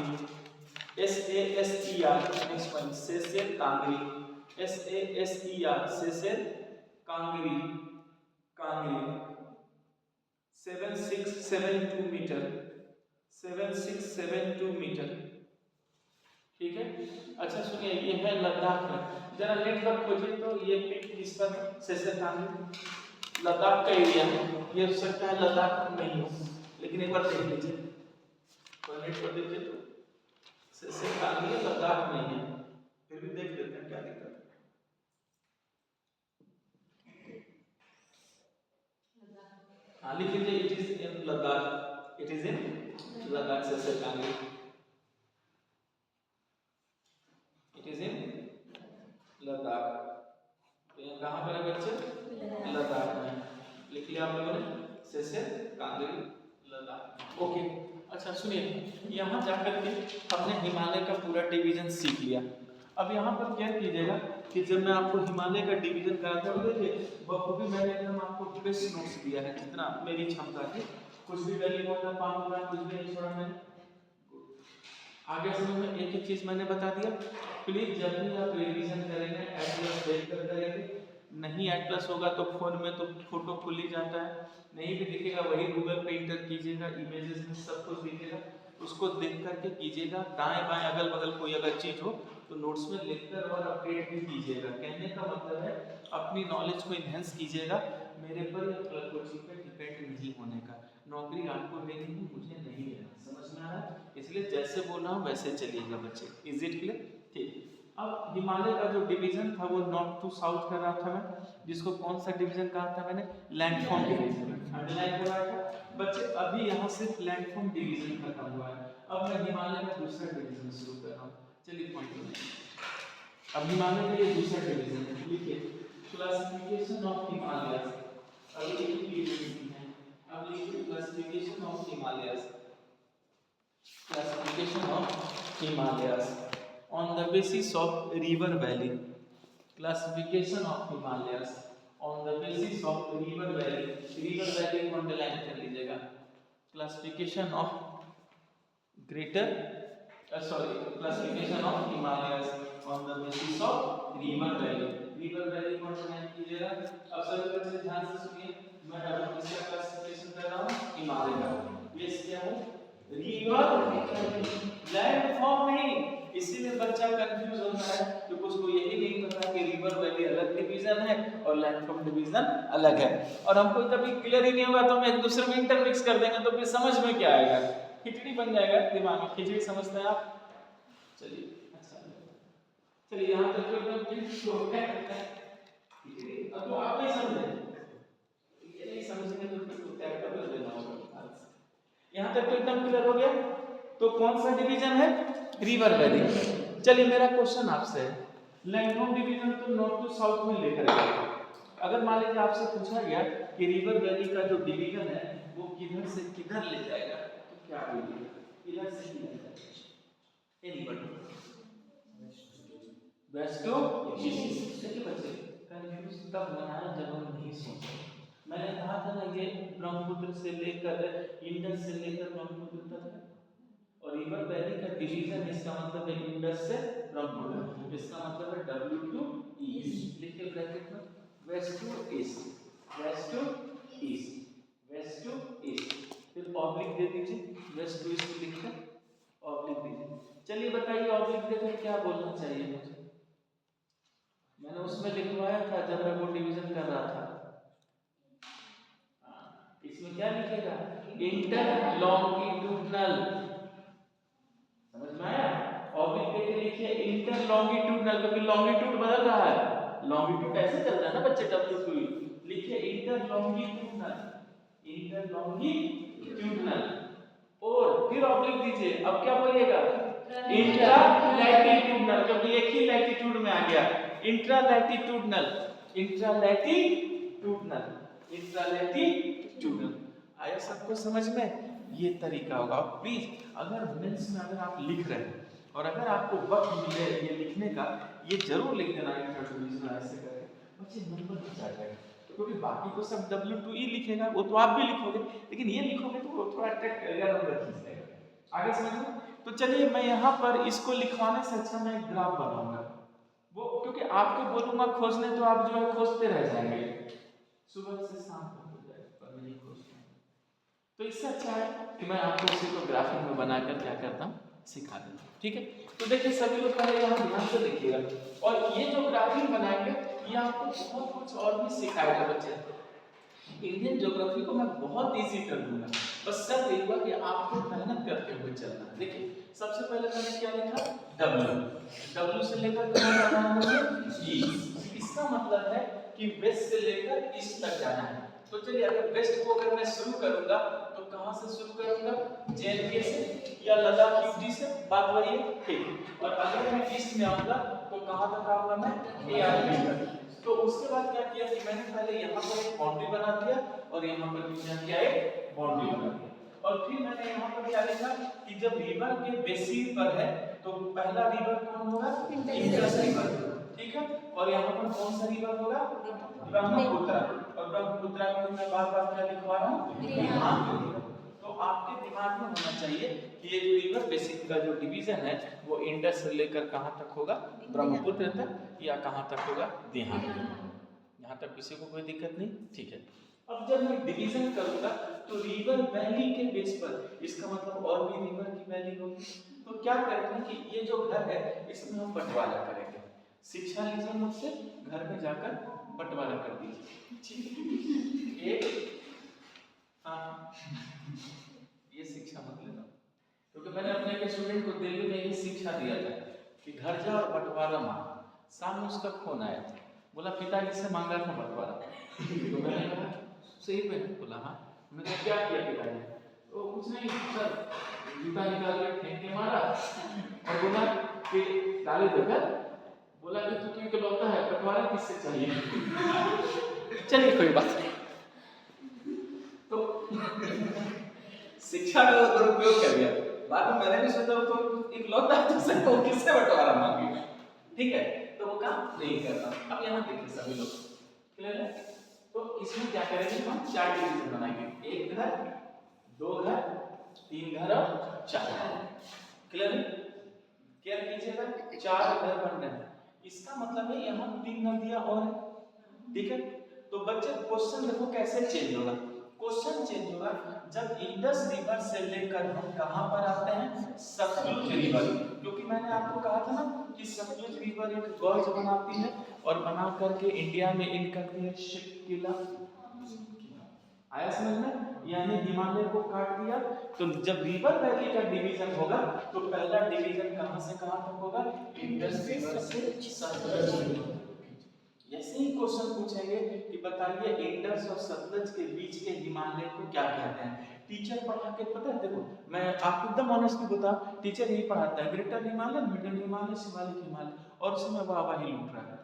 SASER, next point सेसेर Kangri, SASER, सेसेर Kangri, Kangri 7672 metre, 7672 metre, ठीक है। अच्छा सुनिए, ये है लद्दाख में, जरा नेट पर खोजिए तो ये पिक किस पर, सेसेर कांगरी लद्दाख का एरिया है, ये हो सकता है लद्दाख में नहीं हो, लेकिन एक बार देख लीजिए, तो नेट पर देखिए तो सेसेर कांगरी लद्दाख में ही है, फिर भी देख लेते हैं क्या दिक्कत है। हाँ लिख लीजिए, it is in Ladakh, it is in Ladakh, Saser Kangri, it is in Ladakh. तो ये कहाँ पर है बच्चे? लद्दाख में, लिख लिया आप लोगों ने, सेसेर कांगरी लद्दाख, ओके। अच्छा सुनिए, यहाँ जाकर के हमने हिमालय का पूरा डिवीजन सीख लिया। अब यहाँ पर क्या कीजिएगा कि जब मैं आपको हिमालय का डिवीजन कराता हूँ, देखिए बखूबी मैंने एकदम आपको बेस्ट नोट्स दिया है जितना मेरी क्षमता थी, कुछ भी वैल्यू होता है, 5 होगा, कुछ भी नहीं छोड़ा मैंने। आगे समझ में एक चीज मैंने बता दिया, प्लीज जब भी आप रिवीजन करेंगे एट प्लस देखकर करेंगे, नहीं एट प्लस होगा तो फोन में तो फोटो खुल ही जाता है, नहीं भी दिखेगा वही गूगल पे इंटर कीजिएगा, इमेजेस में सब कुछ दिखेगा, उसको देख करके कीजिएगा। दाएं बाएं अगल बगल कोई अगर चीज हो तो नोट्स में लिखकर और अपडेट भी कीजिएगा। कहने का मतलब है अपनी नॉलेज को इन्हेंस कीजिएगा, मेरे पर या कोचिंग पे डिपेंड नहीं होने का। नौकरी आपको लेनी है, मुझे नहीं लेना, समझ में आ रहा है? इसलिए जैसे बोला हूं वैसे चलिएगा बच्चे। Is it clear? ठीक। अब हिमालय का जो डिवीजन था वो नॉर्थ टू साउथ कर रहा था मैं, जिसको कौन सा डिवीजन कहा था मैंने? Landform division. अंडरलाइन कराया था बच्चे। अभी यहाँ सिर्फ लैंडफॉर्म डिवीजन खत्म हुआ है, अब मैं हिमालय का दूसरा डिवीजन शुरू कर रहा हूँ। चलिए पॉइंट में, अब हिमालय का ये दूसरा डिवीजन है, लिखिए क्लासिफिकेशन ऑफ हिमालयस। अभी है, अब लिखिए classification of Himalayas. Classification of Himalayas on the basis of river valley. Classification of Himalayas on the basis of river valley. River valley को अंडरलाइन कर लीजिएगा। Classification of classification of Himalayas on the basis of river valley. River valley को underline कीजिएगा। अब सभी बच्चे ध्यान से सुनिए, मैं अब इसका क्लासिफिकेशन कर रहा हूँ हिमालय का। ये क्या है? रिवर लैंडफॉर्म नहीं, इसीलिए बच्चा कंफ्यूज होता है तो कुछ को यही नहीं पता कि रिवर वैली अलग डिवीजन है और लैंडफॉर्म डिवीजन अलग है। और हमको कभी क्लियर ही नहीं होगा तो हम एक दूसरे में इंटरमिक्स कर देंगे तो फिर समझ में क्या आएगा? खिचड़ी बन जाएगा दिमाग में। खिचड़ी समझते हैं आप? चलिए अच्छा, चलिए यहाँ तक तो एकदम फिक्स हो गया खिचड़ी। अब तो आप नहीं समझे, ये नहीं समझेंगे तो फिर क्या कर देना होगा। यहाँ तक तो एकदम क्लियर हो गया। तो कौन सा डिवीजन है? River valley. चलिए मेरा क्वेश्चन आपसे है, लैंडफॉर्म डिवीजन तो नॉर्थ टू साउथ में लेकर गया, अगर मान लीजिए आपसे पूछा गया कि रिवर वैली का जो डिवीजन है वो किधर से किधर ले जाएगा तो क्या बोलिएगा? किधर से किधर जाएगा? एनीबॉडी? West to east. देखिए बच्चे कंफ्यूज तब होना है जब हम नहीं सोचते। मैंने कहा था ना ये ब्रह्मपुत्र से लेकर इंडस से लेकर ब्रह्मपुत्र तक है, और रिवर वैली का डिवीजन इसका मतलब है इंडस से ब्रह्मपुत्र, इसका मतलब है W टू ईस्ट। लिखिए ब्रैकेट में west to east, west to east, west to east, फिर ऑब्लिक दे दीजिए, वेस्ट टू ईस्ट लिखकर ऑब्लिक दीजिए। चलिए बताइए ऑब्लिक देकर क्या बोलना चाहिए मुझे? मैंने उसमें लिखवाया था जब मैं वो डिवीजन कर रहा था। इसमें क्या लिखेगा? इंटर लॉन्गिट्यूडनल, समझ में आया? ऑब्लिक देके लिखिए इंटर लॉन्गिट्यूडनल, क्योंकि लॉन्गिट्यूड बदल रहा है, लॉन्गिट्यूड ऐसे चलता है ना बच्चे W2। लिखिए इंटर लॉन्गिट्यूडनल, इंटर लॉन्गिट्यूडनल, और फिर ऑब्लिक दीजिए। अब क्या बोलिएगा? इंट्रा लैटिट्यूडनल, क्योंकि एक ही लैटिट्यूड में आ गया। Intra latitudinal, intra latitudinal, intra latitudinal. आया सबको समझ में? ये तरीका होगा। प्लीज अगर मेंस में अगर आप लिख रहे हैं और अगर आपको वक्त मिले ये लिखने का, ये जरूर लिख देना इंट्रोडक्शन ऐसे करके, बच्चे नंबर लिख जाएगा, क्योंकि बाकी तो सब W2E लिखेगा, वो तो आप भी लिखोगे, लेकिन ये लिखोगे तो वो थोड़ा अट्रैक्ट करेगा, नंबर खींच देगा। आगे समझ में? तो चलिए मैं यहाँ पर इसको लिखवाने से अच्छा मैं एक ग्राफ बनाऊंगा, वो क्योंकि आपको बोलूंगा खोजने तो आप जो है खोजते रह जाएंगे, सुबह से शाम तक हो जाएगा पर नहीं खोजते। तो इससे अच्छा है कि मैं आपको उसी को ग्राफिक में बनाकर क्या करता हूँ, सिखा देता हूँ। ठीक है, तो देखिए सभी लोग पहले यहाँ ध्यान से देखिएगा, और ये जो ग्राफिक बनाएंगे ये आपको बहुत कुछ और भी सिखाएगा बच्चे। इंडियन ज्योग्राफी को मैं बहुत इजी कर दूंगा, बस सब एक बार कि आपको मेहनत करते हुए चलना है। देखिए सबसे पहले मैंने क्या लिखा? W से लेकर कहाँ जाना है मुझे? ईस्ट। इसका मतलब है कि वेस्ट से लेकर ईस्ट तक जाना है। तो चलिए अगर वेस्ट को अगर मैं शुरू करूंगा तो कहाँ से शुरू करूंगा? JNK से या लद्दाख यूटी से, बात वही है, ठीक। और अगर मैं ईस्ट में आऊंगा तो कहाँ तक आऊंगा मैं? ARP तक। तो उसके बाद क्या किया कि मैंने पहले यहाँ पर एक बाउंड्री बना दिया और यहाँ पर भी क्या किया, एक बाउंड्री बना दिया, और फिर मैंने यहाँ पर क्या लिखा कि जब रिवर के बेसिन पर है तो पहला रिवर कौन होगा? इंडस रिवर, ठीक है। और यहाँ पर कौन सा रिवर होगा? ब्रह्मपुत्र। और ब्रह्मपुत्र को मैं बार-बार क्या लिखवा रहा हूँ? आपके दिमाग में होना चाहिए कि ये जो रिवर बेसिन का जो डिवीजन है वो इंडस से लेकर कहाँ तक होगा, ब्रह्मपुत्र तक, या कहाँ तक होगा, देहात। यहाँ तक किसी को कोई दिक्कत नहीं, ठीक है। अब जब मैं डिवीजन करूंगा तो रिवर वैली के बेस पर, इसका मतलब और भी रिवर की वैली होगी, तो क्या करेंगे कि ये जो घर है इसमें हम बंटवारा करेंगे। शिक्षा लीजिए मुझसे, घर में जाकर बंटवारा कर दीजिए। एक, हाँ, ये शिक्षा मत लेना, क्योंकि मैंने अपने एक स्टूडेंट को दिल्ली में ये शिक्षा दिया था कि घर जा और बंटवारा मांग। सामने उसका फोन आया, बोला पिताजी से मांगा था बंटवारा। तो मैंने कहा सही पे, बोला हाँ। मैंने क्या किया पिताजी? तो कुछ नहीं सर, जूता निकाल के फेंक के मारा और बोला कि डाले देकर, बोला कि तू क्यों इकलौता है, बंटवारा किससे चाहिए? चलिए कोई बात नहीं। तो शिक्षा का दुरुपयोग कर दिया। बाद में मैंने भी सोचा तो इकलौता है तो किससे बंटवारा मांगे, ठीक है, तो वो काम नहीं करता। अब यहाँ देखिए सभी लोग क्लियर है। तो इसमें क्या करेंगे, हम 4 डिवीजन बनाएंगे, एक घर, 2 घर, 3 घर और 4 घर। क्लियर है? क्या कीजिएगा, 4 घर बन रहे हैं, इसका मतलब है यहाँ 3 नदियां और है, ठीक है। तो बच्चे क्वेश्चन देखो कैसे चेंज होगा। क्वेश्चन चेंज होगा जब इंडस रिवर से लेकर हम कहां पर आते हैं, सतलुज रिवर, क्योंकि मैंने आपको कहा था ना कि सतलुज रिवर एक गॉर्ज बनाती है और बना करके इंडिया में इन करती है शिपकिला। आया समझ में? यानी हिमालय को काट दिया। तो जब रिवर वैली का डिवीजन होगा तो पहला डिवीजन कहां से कहां तक होगा, इंडस रिवर से सतलुज। ऐसे ही क्वेश्चन पूछेंगे कि बताइए इंडस और सतलज के बीच के हिमालय को क्या कहते हैं। टीचर पढ़ा के पता है, देखो मैं आपको एकदम ऑनेस्टली बताऊं, टीचर यही पढ़ाता है ग्रेटर हिमालय, मिडिल हिमालय, शिवालिक हिमालय, और उसमें वाहवाही लूट रहा है।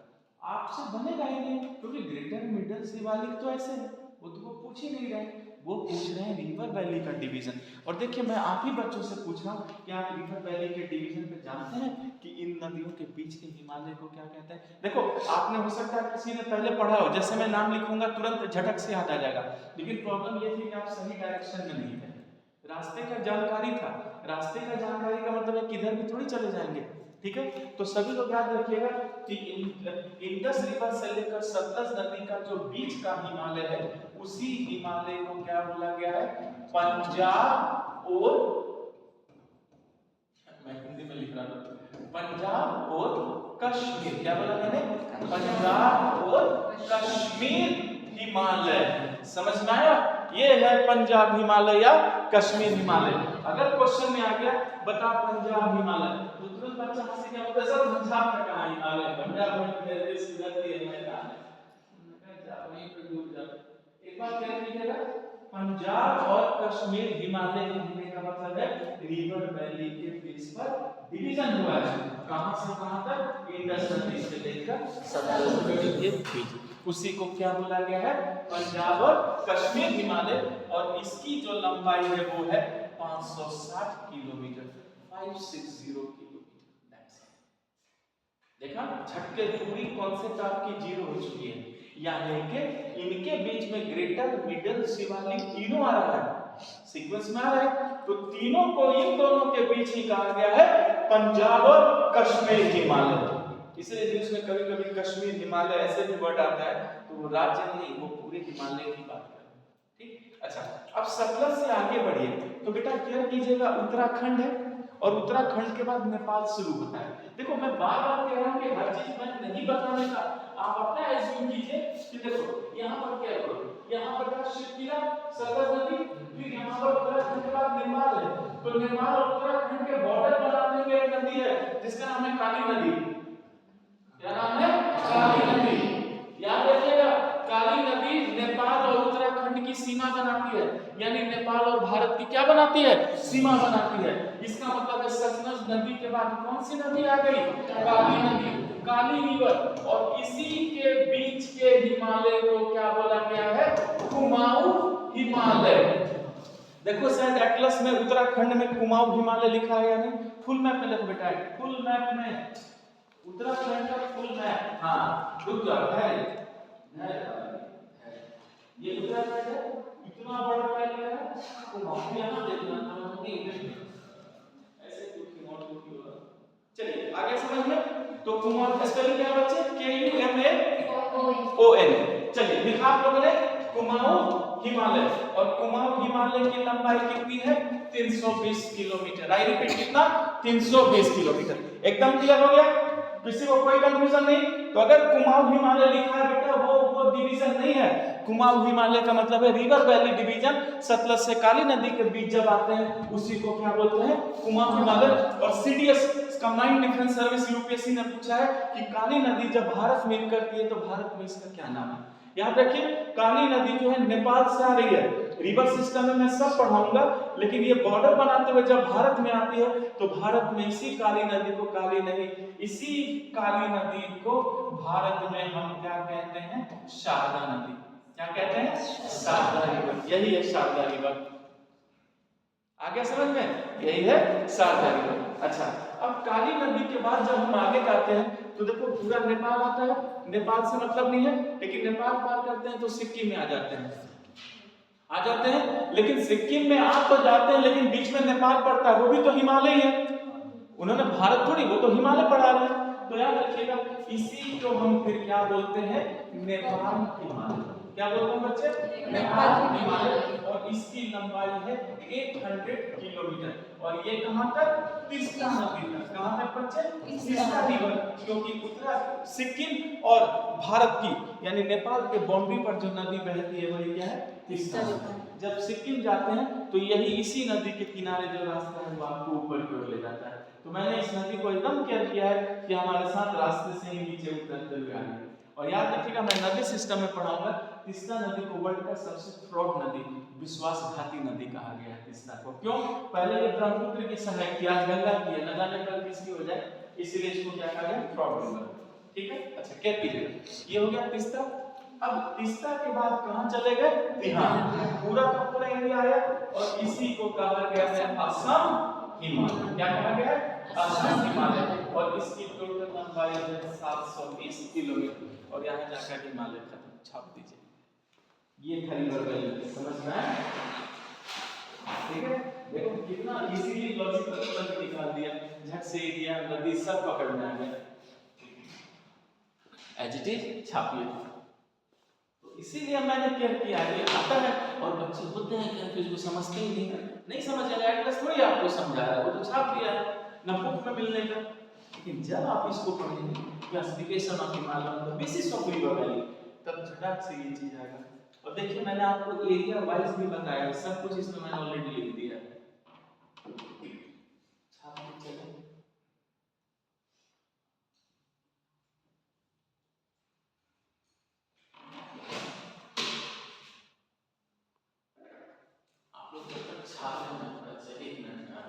आपसे बनेगा ही नहीं, क्योंकि ग्रेटर मिडिल शिवालिक तो ऐसे है, वो तो वो पूछ ही नहीं रहे, वो पूछ रहे हैं रिवर वैली का डिवीजन। और देखिए मैं आप ही बच्चों से पूछ रहा हूँ कि आप रिवर वैली के डिवीजन पे जानते हैं कि इन नदियों के बीच के हिमालय को क्या कहते हैं। देखो आपने हो सकता है किसी ने पहले पढ़ा हो, जैसे मैं नाम लिखूंगा तुरंत झटक से याद आ जाएगा, लेकिन प्रॉब्लम ये थी कि आप सही डायरेक्शन में नहीं थे, रास्ते का जानकारी था। रास्ते का जानकारी का मतलब है किधर भी थोड़ी चले जाएंगे, ठीक है। तो सभी लोग याद रखिएगा कि इंडस रिवर से लेकर सतलज नदी का जो बीच का हिमालय है उसी हिमालय को क्या बोला गया है, पंजाब और, मैं हिंदी में लिख रहा हूं, पंजाब और कश्मीर। क्या बोला मैंने, पंजाब और कश्मीर हिमालय। समझ में आया? ये है पंजाब हिमालय या कश्मीर हिमालय। अगर क्वेश्चन में आ गया बता पंजाब हिमालय, तो तुरंत बच्चा हंसी क्या बोलता है, सर पंजाब में कहां हिमालय, पंजाब में मेरे देश की धरती है, मैं कहां जा वहीं पे डूब जा। एक बार क्या लीजिएगा, पंजाब और कश्मीर हिमालय कहने का मतलब है रिवर वैली के बेस पर डिवीजन हुआ है। कहां से कहां तक, इंडस नदी से लेकर सतलज नदी के बीच, उसी को क्या बोला गया है, पंजाब और कश्मीर हिमालय। और इसकी जो लंबाई है वो है 560 किलोमीटर, 560 किलोमीटर। देखा झटके दूरी कॉन्सेप्ट आपकी जीरो हो चुकी है, यानी कि इनके बीच में ग्रेटर मिडिल शिवालिक तीनों आ रहा है, सीक्वेंस में आ रहा है, तो तीनों को इन दोनों के बीच ही कहा गया है पंजाब और कश्मीर हिमालय। इसलिए न्यूज़ में कभी कभी कश्मीर हिमालय ऐसे भी वर्ड आता है तो वो राज्य नहीं, वो पूरे हिमालय की बात कर रहे हैं, ठीक। अच्छा अब सतलज से आगे बढ़िए, तो बेटा क्या कीजिएगा, उत्तराखंड है और उत्तराखंड के बाद नेपाल शुरू होता है। देखो मैं बार बार कह रहा हूं कि हर चीज मैं नहीं बताने का, आप अपना एज्यूम कीजिए कि देखो यहां पर क्या करो, यहां पर क्या शिवकिला, सतलज नदी, फिर यहां पर उत्तराखंड के बाद नेपाल है, तो नेपाल और उत्तराखंड के बॉर्डर बनाने में एक नदी है जिसका नाम है काली नदी। क्या नाम है, काली नदी। याद रखिएगा काली नदी नेपाल और उत्तराखंड की सीमा बनाती है, यानी नेपाल और भारत की क्या बनाती है, सीमा बनाती है। इसका मतलब है सतलज नदी के बाद कौन सी नदी आ गई, काली नदी, काली रिवर। और इसी के बीच के हिमालय को क्या बोला गया है, कुमाऊं हिमालय। देखो शायद एटलस में उत्तराखंड में कुमाऊं हिमालय लिखा है या नहीं, फुल मैप में देखो बेटा, फुल मैप में उत्तराखंड का फुल मैप, हाँ रुक जाओ, है ये उत्तराखंड है, इतना बड़ा क्या लिखा है तो आपको यहाँ देखना था कि ऐसे कुमाऊं की होगा। चलिए आगे समझ में। तो कुमाऊं का स्पेलिंग क्या है बच्चे? KUMAON। चलिए लिखा आप लोगों ने कुमाऊं हिमालय, और कुमाऊं हिमालय की लंबाई कितनी है? 320 किलोमीटर। आई रिपीट, कितना? 320 किलोमीटर। एकदम क्लियर हो गया? किसी को कोई कंफ्यूजन नहीं? तो अगर कुमाऊं हिमालय लिखा है बेटा, वो डिवीजन नहीं है। कुमाऊं हिमालय का मतलब है रिवर वैली डिवीजन। सतलज से काली नदी के बीच जब आते हैं उसी को क्या बोलते हैं? कुमाऊं हिमालय। और CDS combined defence service UPSC ने पूछा है कि काली नदी जब भारत में करती है तो भारत में इसका क्या नाम है? याद रखिए, काली नदी जो है नेपाल से आ रही है। रिवर सिस्टम में मैं सब पढ़ाऊंगा, लेकिन ये बॉर्डर बनाते हुए जब भारत में आती है तो भारत में इसी काली नदी को, काली नहीं, इसी काली नदी को भारत में हम क्या कहते हैं? शारदा नदी। क्या कहते हैं? शारदा रिवर। यही है शारदा रिवर। आगे समझ में? यही है शारदा रिवर। अच्छा, अब काली नदी के बाद जब हम आगे जाते हैं तो देखो पूरा नेपाल आता है। नेपाल से मतलब नहीं है, लेकिन नेपाल पार करते हैं तो सिक्किम में आ जाते हैं। लेकिन सिक्किम में आ तो जाते हैं, लेकिन बीच में नेपाल पड़ता है, वो भी तो हिमालय है। उन्होंने भारत थोड़ी, वो तो हिमालय पढ़ा रहे हैं। तो याद रखिएगा, इसी को हम फिर क्या बोलते हैं? नेपाल हिमालय। क्या बोलते हैं बच्चे? नेपाल हिमालय। और इसकी लंबाई है 800 किलोमीटर। और ये कहां तक? तीस्ता नदी तक। कहां तक बच्चे? तीस्ता रिवर। क्योंकि उत्तरा सिक्किम और भारत की यानी नेपाल के बाउंड्री पर जो नदी बहती है वही क्या है? तीस्ता। जब सिक्किम जाते हैं तो यही इसी नदी के किनारे जो रास्ता है वो आपको ऊपर की ओर ले जाता है। तो मैंने इस नदी को एकदम केयर किया है कि हमारे साथ रास्ते से ही नीचे उतरते हुए आए। और याद रखिएगा, मैं नदी सिस्टम में पढ़ाऊंगा। तीस्ता नदी को वर्ल्ड का सबसे फ्रॉड नदी, विश्वासघाती नदी कहा गया है तीस्ता को। क्यों? पहले ये ब्रह्मपुत्र की सहायक थी, आज गंगा की है। न जाने कल किसकी हो जाए, इसीलिए इसको क्या कहा गया? Fraud river. ठीक है, अच्छा कैप कीजिएगा। ये हो गया तीस्ता। अब तीस्ता के बाद कहां चले गए? बिहार। पूरा का पूरा इंडिया आया, और इसी को कहा गया है असम हिमालय। क्या कहा गया? असम हिमालय। और इसकी टोटल लंबाई है 720 किलोमीटर। और यहाँ जाकर हिमालय खत्म। छाप दीजिए। ये था रिवर वैली। समझ में आया? ठीक है, देखो कितना इजीली लॉजिकल निकाल दिया, झट से एरिया नदी सब पकड़ में आ गया। एज इट इज छापिए। इसीलिए मैंने केयर किया है। आता है और बच्चे होते हैं कंफ्यूज, वो समझते ही नहीं समझेगा। एटलस थोड़ी आपको समझा रहा है, वो तो छाप दिया है ना बुक में मिलने का। लेकिन जब आप इसको पढ़ेंगे, classification of Himalaya, the basis of river valley, तब झटक से ये चीज आएगा। और देखिए मैंने आपको एरिया वाइज भी बताया, सब कुछ इसमें मैंने ऑलरेडी लिख दिया है। छाप के चलें। आप लोग जब तक छाप रहे हैं थोड़ा सा 1 मिनट का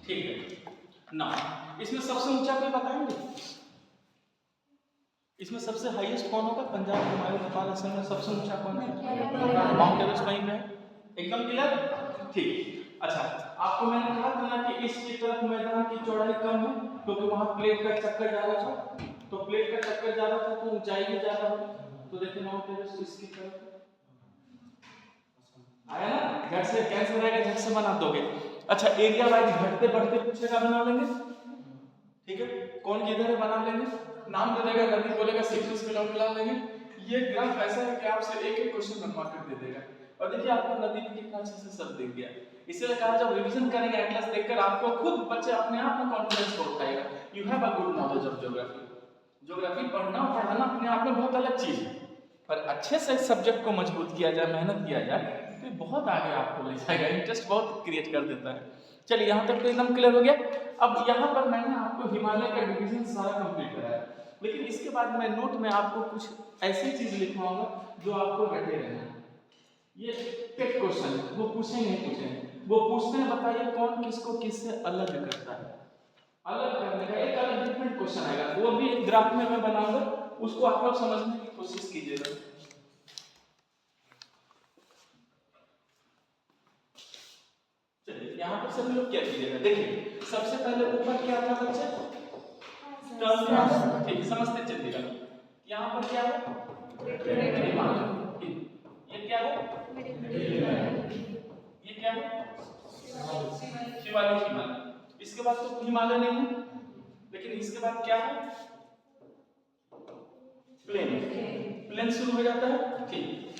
ठीक है ना। इसमें सबसे ऊंचा कोई बताएंगे? इसमें सबसे हाईएस्ट कौन होगा? पंजाब, हिमालय, नेपाल, असम में सबसे ऊंचा कौन है? माउंट एवरेस्ट वहीं पे है। एकदम क्लियर? ठीक। अच्छा, आपको मैंने कहा था ना कि इसकी तरफ मैदान की चौड़ाई कम है क्योंकि वहां प्लेट का चक्कर ज्यादा था, तो प्लेट का चक्कर ज्यादा था तो ऊंचाई भी ज्यादा होगी। तो देखिए माउंट एवरेस्ट इसकी तरफ आया ना, झट से कैंसिल रहेगा, झट से बना दोगे। अच्छा, एरिया वाइज घटते बढ़ते पूछेगा, बना लेंगे। ठीक है, कौन किधर है बना लेंगे, नाम दे देगा, नदी बोलेगा, सिटी में नाम मिला लेंगे। ये ग्राफ ऐसा है कि आपसे एक एक क्वेश्चन बनवा कर दे देगा। और देखिए आपको नदी भी कितना अच्छे से सब दिख गया। इसलिए कहा जब रिवीजन करेंगे एटलस देखकर आपको खुद बच्चे अपने आप में कॉन्फिडेंस को उठाएगा। You have a good knowledge of geography. Geography पढ़ना और पढ़ाना अपने आप में बहुत अलग चीज है, पर अच्छे से सब्जेक्ट को मजबूत किया जाए, मेहनत किया जाए तो बहुत आगे आपको ले जाएगा, इंटरेस्ट बहुत क्रिएट कर देता है। चलिए यहाँ तक तो एकदम क्लियर हो गया। अब यहाँ पर मैंने आपको हिमालय का डिवीजन सारा कंप्लीट कराया, लेकिन इसके बाद मैं नोट में आपको कुछ ऐसी चीज लिखवाऊंगा जो आपको रटे रहना। ये टेक क्वेश्चन वो पूछेंगे, वो पूछते हैं बताइए कौन किसको किससे अलग करता है। अलग करने का एक अलग डिफरेंट क्वेश्चन आएगा, वो भी एक ग्राफ में मैं बनाऊंगा, उसको आप लोग समझने की कोशिश कीजिएगा। चलिए यहाँ पर सभी लोग क्या कीजिएगा, देखिए सबसे पहले ऊपर क्या था बच्चे, टर्म, ठीक समझते चलिएगा। यहाँ पर क्या है, हिमालय, ये क्या है, ये क्या है, शिवालिक हिमालय। इसके बाद तो हिमालय नहीं है, लेकिन इसके बाद क्या है, प्लेन, प्लेन शुरू हो जाता है। ठीक,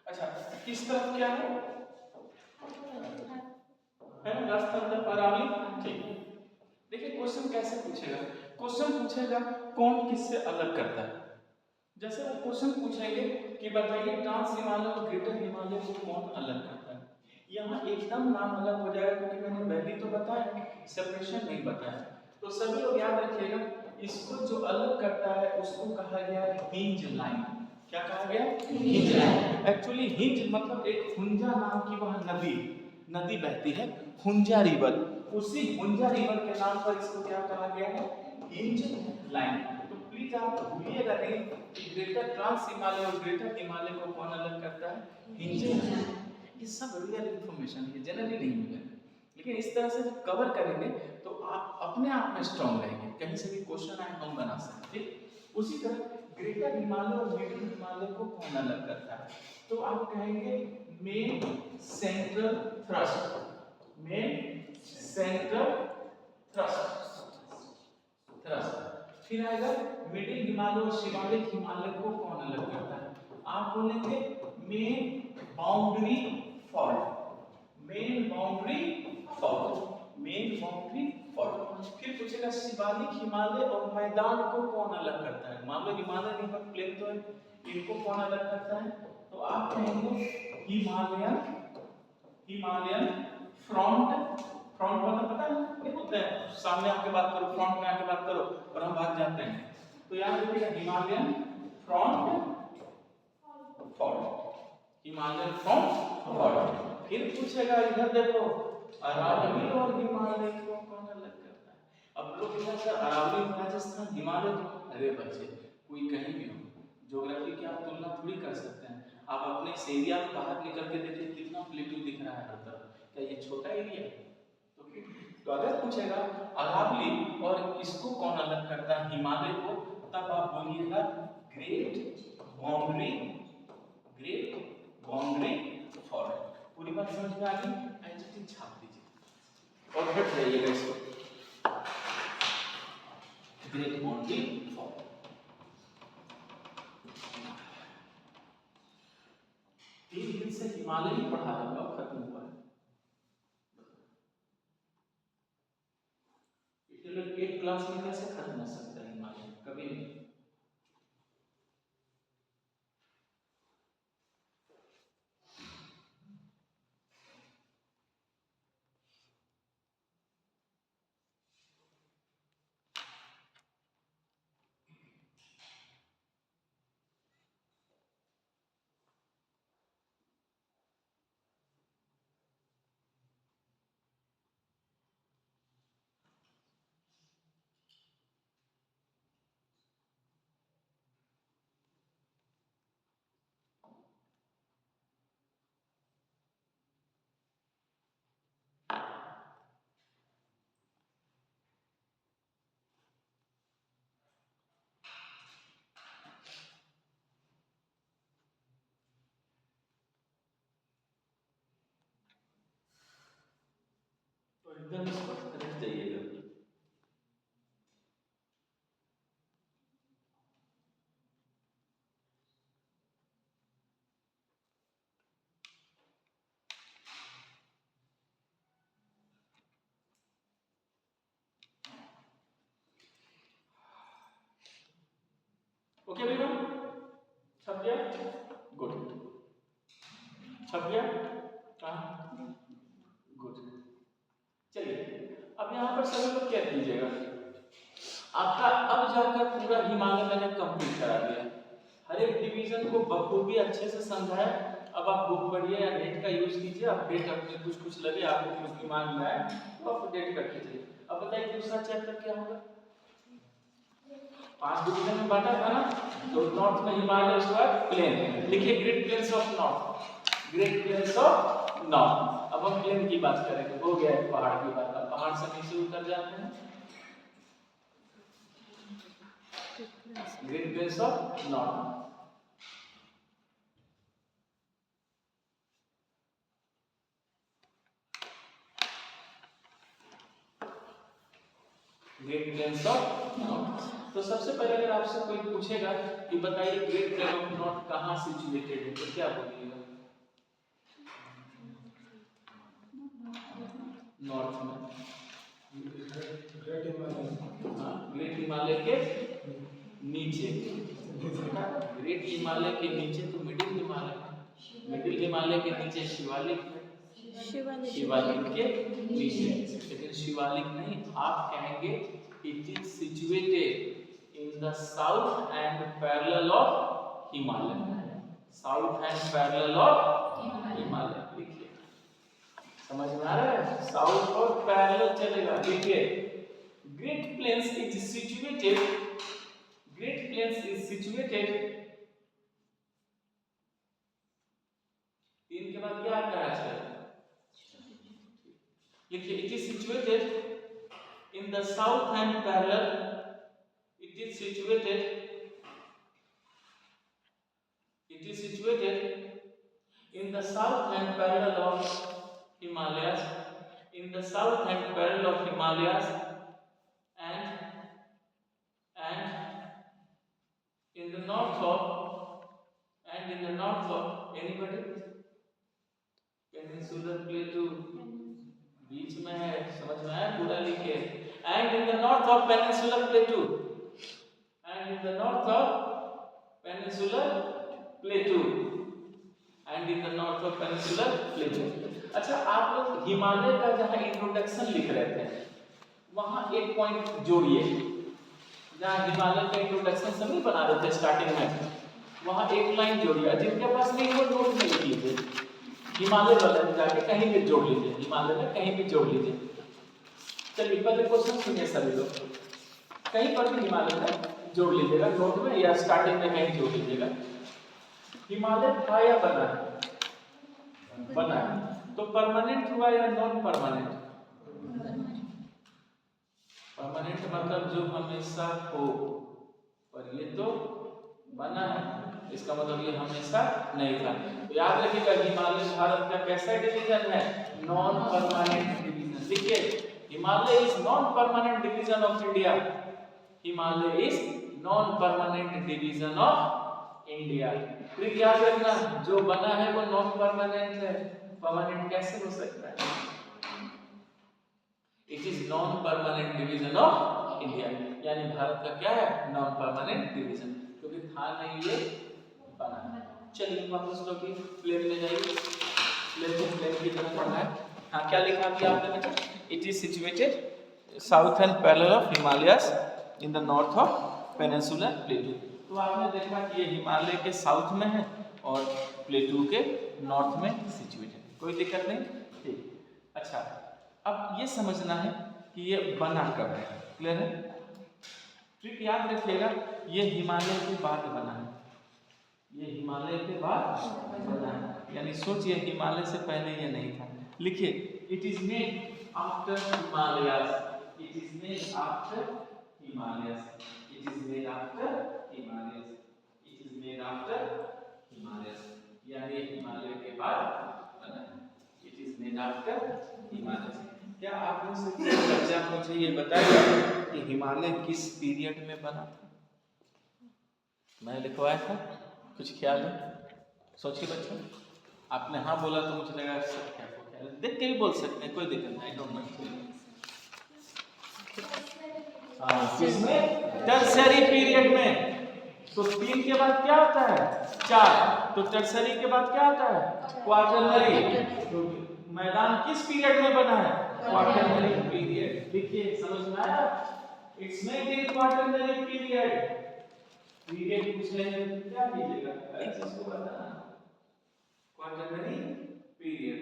अच्छा किस तरफ क्या है, राजस्थान तरफ अरावली। ठीक, देखिए क्वेश्चन कैसे पूछेगा, क्वेश्चन पूछेगा कौन किससे अलग करता है। जैसे वो क्वेश्चन पूछेंगे कि बताइए ट्रांस हिमालय और ग्रेटर हिमालय को कौन अलग करता है, यहाँ एकदम नाम अलग हो जाएगा क्योंकि मैंने वैली तो बताया, सेपरेशन नहीं बताया। तो सभी लोग याद रखिएगा, इसको जो अलग करता है उसको कहा गया हिंज लाइन। क्या कहा गया, हिंज लाइन। एक्चुअली हिंज मतलब एक हुंजा नाम की वह नदी बहती है, हुंजा रिवर। उसी हुंजा रिवर के नाम पर इसको क्या कहा गया है, हिंज लाइन। तो प्लीज आप भूलिएगा नहीं कि ग्रेटर ट्रांस हिमालय और ग्रेटर हिमालय को कौन अलग करता है, हिंज लाइन। ये सब रियल इंफॉर्मेशन है, जनरली नहीं मिलेगा, लेकिन इस तरह से जब कवर करेंगे तो आप अपने आप में स्ट्रॉन्ग रहेंगे, कहीं से भी क्वेश्चन आए हम बना सकते हैं। उसी तरह ग्रेटर हिमालय और मिडिल हिमालय को कौन अलग करता है, तो आप कहेंगे main central thrust, main central thrust, फिर आएगा मिडिल हिमालय और शिवालिक हिमालय को कौन अलग करता है, आप बोलेंगे main boundary fault, main boundary fault, main boundary fault. फिर पूछेगा शिवालिक हिमालय और मैदान को कौन अलग करता है, मान लो हिमालय नहीं पर प्लेन तो है, इनको कौन अलग करता है, तो आप कहेंगे हिमालयन, हिमालयन फ्रंट, फ्रंट मतलब पता है नहीं होता है, सामने आके बात करो, फ्रंट में आके बात करो और हम भाग जाते हैं। तो याद रखिएगा Himalayan front fault, Himalayan front fault. फिर पूछेगा इधर देखो अरावली और हिमालय को कौन अलग करता है। अब लोग क्या सर अरावली राजस्थान हिमालय तो, अरे बच्चे कोई कहीं भी हो, ज्योग्राफी की आप तुलना थोड़ी कर सकते हैं। आप अपने इस एरिया में बाहर निकल के देखिए कितना प्लेटू दिख रहा है हर तरफ, क्या ये छोटा एरिया है? तो अगर पूछेगा अरावली और इसको कौन अलग करता है हिमालय को, तब आप बोलिएगा great boundary, great boundary fault. पूरी बात समझ में आ गई, एडजेक्टिव छाप दीजिए और हट जाइएगा इसको, ग्रेट बाउंड्री फॉल्ट। तीन दिन से हिमालय ही पढ़ा रहा हूं, खत्म हुआ है। एक क्लास में कैसे खत्म हो सकता है हिमालय, कभी नहीं। एकदम इसको रख जाइएगा। ओके भैया, छप गया? गुड, छप गया? कहाँ? गुड। चलिए अब यहाँ पर सभी लोग क्या कीजिएगा, आपका अब जाकर पूरा हिमालय मैंने कंप्लीट करा दिया, हर एक डिवीजन को बखूबी अच्छे से समझाया। अब आप बुक पढ़िए या नेट का यूज कीजिए, अपडेट अपने कुछ कुछ लगे आपको, कुछ दिमाग में आए तो अपडेट करके चलिए। अब बताइए दूसरा चैप्टर क्या होगा? 5 डिवीजन में बांटा था ना, तो नॉर्थ में हिमालय, उसके बाद प्लेन। लिखिए great plains of north, great plains of north. अब हम प्लेन की बात करेंगे, हो गया है पहाड़ की बात। अब पहाड़ से नीचे उतर जाते हैं, great plains of north. Great plains of north. तो सबसे पहले अगर आपसे कोई पूछेगा कि बताइए ग्रेट प्लेन ऑफ नॉर्थ कहाँ सिचुएटेड है, तो क्या बोलिएगा? नॉर्थ में, ग्रेट हिमालय के नीचे। ग्रेट हिमालय के नीचे तो मिडिल हिमालय, मिडिल हिमालय के नीचे शिवालिक है, शिवालिक के नीचे। लेकिन शिवालिक नहीं, आप कहेंगे it is situated in the south and parallel of Himalaya, south and parallel of Himalaya. लिखिए, समझ में आ रहा है? साउथ और पैरेलल चलेगा। लिखिए great plains is situated, great plains is situated, तीन के बाद क्या आता है? लिखिए it is situated in the south and parallel, it is situated, it is situated in the south and parallel of Himalayas, in the south and parallel of Himalayas, and in the north of, and in the north of anybody peninsular plateau, बीच में है, समझ में आया? पूरा लिखे, and in the north of peninsular plateau, and in the north of peninsular plateau, and in the north of peninsular plateau। अच्छा, आप लोग हिमालय का जहां इंट्रोडक्शन लिख रहे थे वहां एक पॉइंट जोड़िए, जहां हिमालय का इंट्रोडक्शन सब नहीं बना रहे थे स्टार्टिंग में, वहां एक लाइन जोड़िए। जिनके पास नहीं वो नोट में लिख लीजिए, हिमालय वाले में जाके कहीं भी जोड़ लीजिए, हिमालय में कहीं भी जोड़ लीजिए। चलिए पहले क्वेश्चन सुनिए सभी लोग, कहीं पर भी हिमालय में जोड़ लीजिएगा, नोट में या स्टार्टिंग में कहीं जोड़ लीजिएगा। हिमालय था या बना है? बना है। तो परमानेंट हुआ या नॉन परमानेंट? परमानेंट मतलब जो हमेशा हो, और ये तो बना है, इसका मतलब ये हमेशा नहीं था। तो याद रखिएगा हिमालय भारत का कैसा डिवीजन है? Non permanent division. देखिए Himalaya is non permanent division of India, Himalaya is non permanent division of India. फिर याद रखना जो बना है वो नॉन परमानेंट है, परमानेंट कैसे हो सकता है? It is non permanent division of India, यानी भारत का क्या है? नॉन परमानेंट डिवीजन, क्योंकि था नहीं ये बना है। चलिए वापस लोग प्लेन में जाइए, प्लेन की तरफ पढ़ना है। हाँ क्या लिखा अभी आपने बेटा? It is situated south and parallel of Himalayas in the north of peninsular प्लेटू। तो आपने देखा कि ये हिमालय के साउथ में है और प्लेटू के नॉर्थ में सिचुएटेड, कोई दिक्कत नहीं, ठीक। अच्छा अब ये समझना है कि ये बना कब है, क्लियर है? ट्रिक याद रखिएगा, ये हिमालय के बाद बना है, ये हिमालय के बाद बना है, यानी सोचिए हिमालय से पहले ये नहीं था। लिखिए it is made after Himalayas, it is made after Himalayas, it is made after Himalayas, it is made after Himalayas, यानी हिमालय के बाद बना है, it is made after Himalayas. क्या आप में से किसी बच्चा मुझे ये बताएगा कि हिमालय किस पीरियड में बना था? मैं लिखवाया था, कुछ ख्याल है? सोचिए बच्चों, आपने हाँ बोला तो मुझे लगा सब क्या को ख्याल है। देख के भी बोल सकते हैं, कोई दिक्कत नहीं, डोंट माइंड। किसमें? टर्सरी पीरियड में। तो 3 के बाद क्या आता है? 4। तो टर्सरी के बाद क्या आता है? क्वार्टरनरी। तो मैदान किस पीरियड में बना है? Quaternary period. देखिए समझ में आया? It's made in quaternary period. Period पूछ लेंगे तो क्या कीजिएगा? हर चीज को बताना। Quaternary period.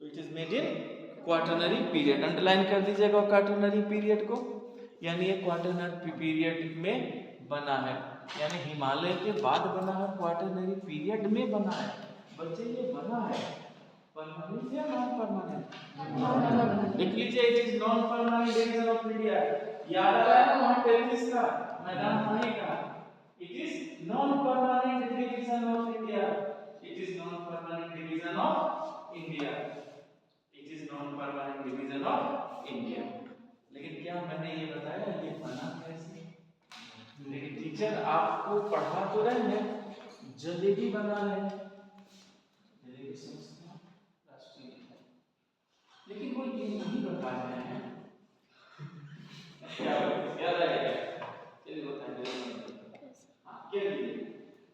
तो it is made in quaternary period. Underline कर दीजिएगा क्वार्टरनरी पीरियड को, यानी ये क्वार्टरनरी पीरियड में बना है, यानी हिमालय के बाद बना है, क्वार्टरनरी पीरियड में बना है। बच्चे ये बना है परमानेंट या नॉन परमानेंट? लिख लीजिए, it is non permanent division of India. याद आ रहा है ना 33 का मैदान पानी का? It is non permanent division of India. It is non permanent division of India. It is non permanent division of India. लेकिन क्या मैंने ये बताया ये बना कैसे? लेकिन टीचर आपको पढ़ा तो रहे हैं, जलेबी बना है, जलेबी समझते हैं, राष्ट्रीय, लेकिन वो ये नहीं बता रहे हैं क्या याद आएगा? चलिए बताएंगे। हाँ क्या लिए?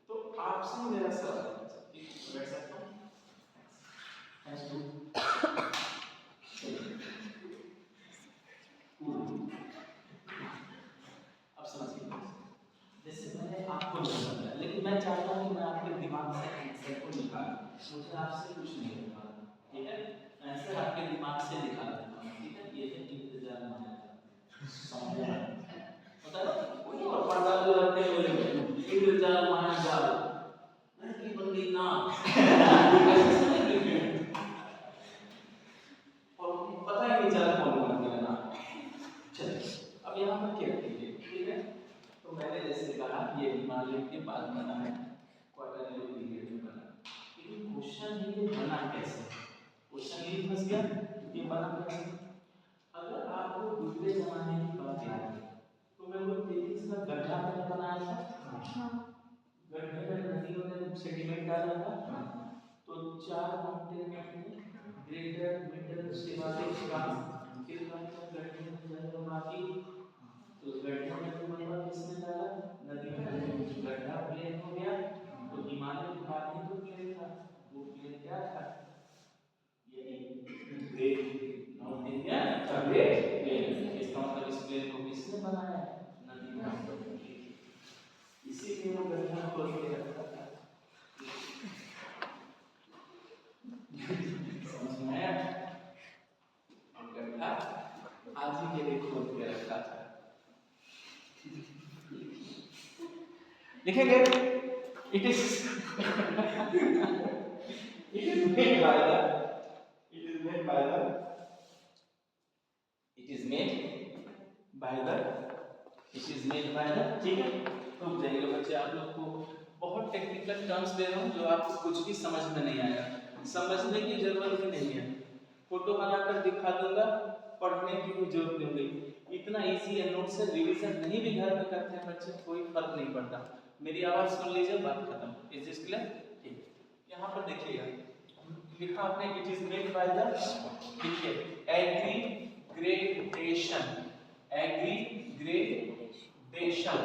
तो आपसे मेरा सवाल है, बैठ सकता हूँ? अब समझिए, जैसे मैंने आपको बताया, लेकिन मैं चाहता हूँ कि मैं आपके दिमाग से आंसर को निकालूं। मुझे आपसे कुछ नहीं निकालना, ठीक है? आंसर आपके दिमाग से निकाल देता हूँ, ठीक है? ये है इंतजार माया समझना पता है? वही और पर्दा जो रखते हैं वही इंतजार माया जाल नहीं बंदी ना और पता ही नहीं चला कौन बन गया ना। चलिए अब यहाँ पर क्या कीजिए, ठीक है? तो मैंने जैसे कहा ये हिमालय के बाद बना है, क्वार्टरनरी पीरियड में बना। लेकिन क्वेश्चन ये बना कैसे? क्वेश्चन ये फंस गया, ये बना कैसे? अगर आपको दूसरे जमाने की बात याद है तो मैं वो 33 का गड्ढा मैंने बनाया था, गड्ढे में नदियों ने सेडिमेंट डाला था, तो 4 माउंटेन में ग्रेटर मिडल उसके बाद एक ट्रांस, फिर गड्ढे में जाएगा बाकी। तो गड्ढे में तो मतलब किसने डाला? नदी में। गड्ढा प्लेन हो गया, तो हिमालय के बाद ही तो प्लेन था। वो प्लेन क्या था? यही ग्रेट नॉर्थ इंडिया का ग्रेट प्लेन। इसका मतलब इस प्लेन को किसने बनाया? नदी ने। इसीलिए वो गड्ढा खोद के रखा था। समझ में आया? गड्ढा आज ही के लिए खोद के रखा था। लिखेंगे it is it is made by the it is made by the it is made by the it is made by the ठीक है? रुक जाइएगा बच्चे, आप लोग को बहुत टेक्निकल टर्म्स दे रहा हूँ जो आपको कुछ भी समझ में नहीं आएगा, समझने की जरूरत ही नहीं है। फोटो बनाकर दिखा दूंगा, पढ़ने की भी जरूरत नहीं होगी। इतना इजी है, नोट से रिवीजन नहीं भी घर में करते हैं बच्चे, कोई फर्क नहीं पड़ता। मेरी आवाज सुन लीजिए, बात खत्म। Is this clear? ठीक। यहाँ पर देखिएगा लिखा आपने it is made by the, देखिए एग्रीग्रेडेशन, एग्रीग्रेडेशन,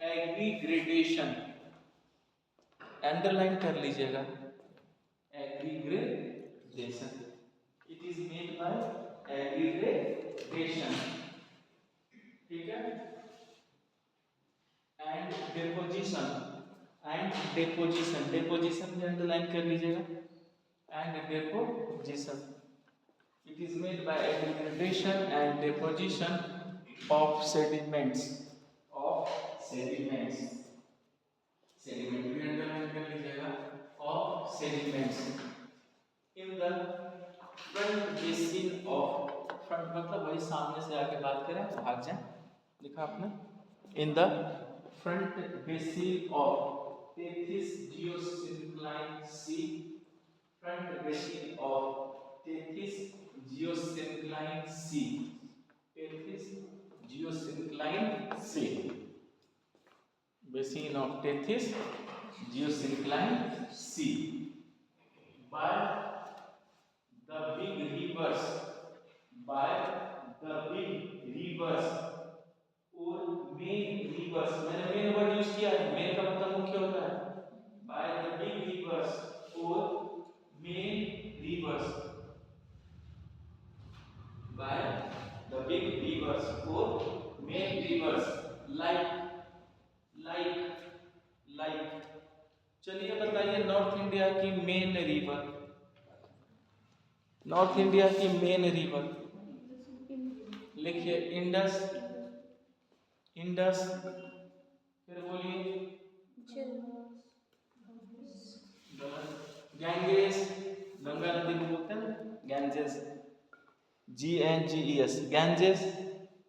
एग्रीग्रेडेशन अंडरलाइन कर लीजिएगा, aggradation. It is made by aggradation, ठीक है? And deposition, and deposition, deposition भी अंडरलाइन कर लीजिएगा, and deposition. It is made by aggradation and deposition of sediments, of sediments, sediment भी underline कर लीजिएगा, of sediments in the front basin of, front मतलब वही सामने से आके बात करें तो भाग जाए, लिखा आपने in the front basin of 33 geosyncline sea front basin of Tethys geosyncline sea. Tethys geosyncline sea. Basin of Tethys geosyncline sea. By the big rivers, by the big rivers और main rivers, मैंने main word use किया है, main का मतलब मुख्य होता है. By the big rivers और main rivers, by the big rivers or main rivers like चलिए बताइए नॉर्थ इंडिया की मेन रिवर, नॉर्थ इंडिया की मेन रिवर लिखिए इंडस, इंडस, फिर बोलिए गैंजेस, गंगा नदी को बोलते हैं गैंजेस, GNGES, गैंजेस.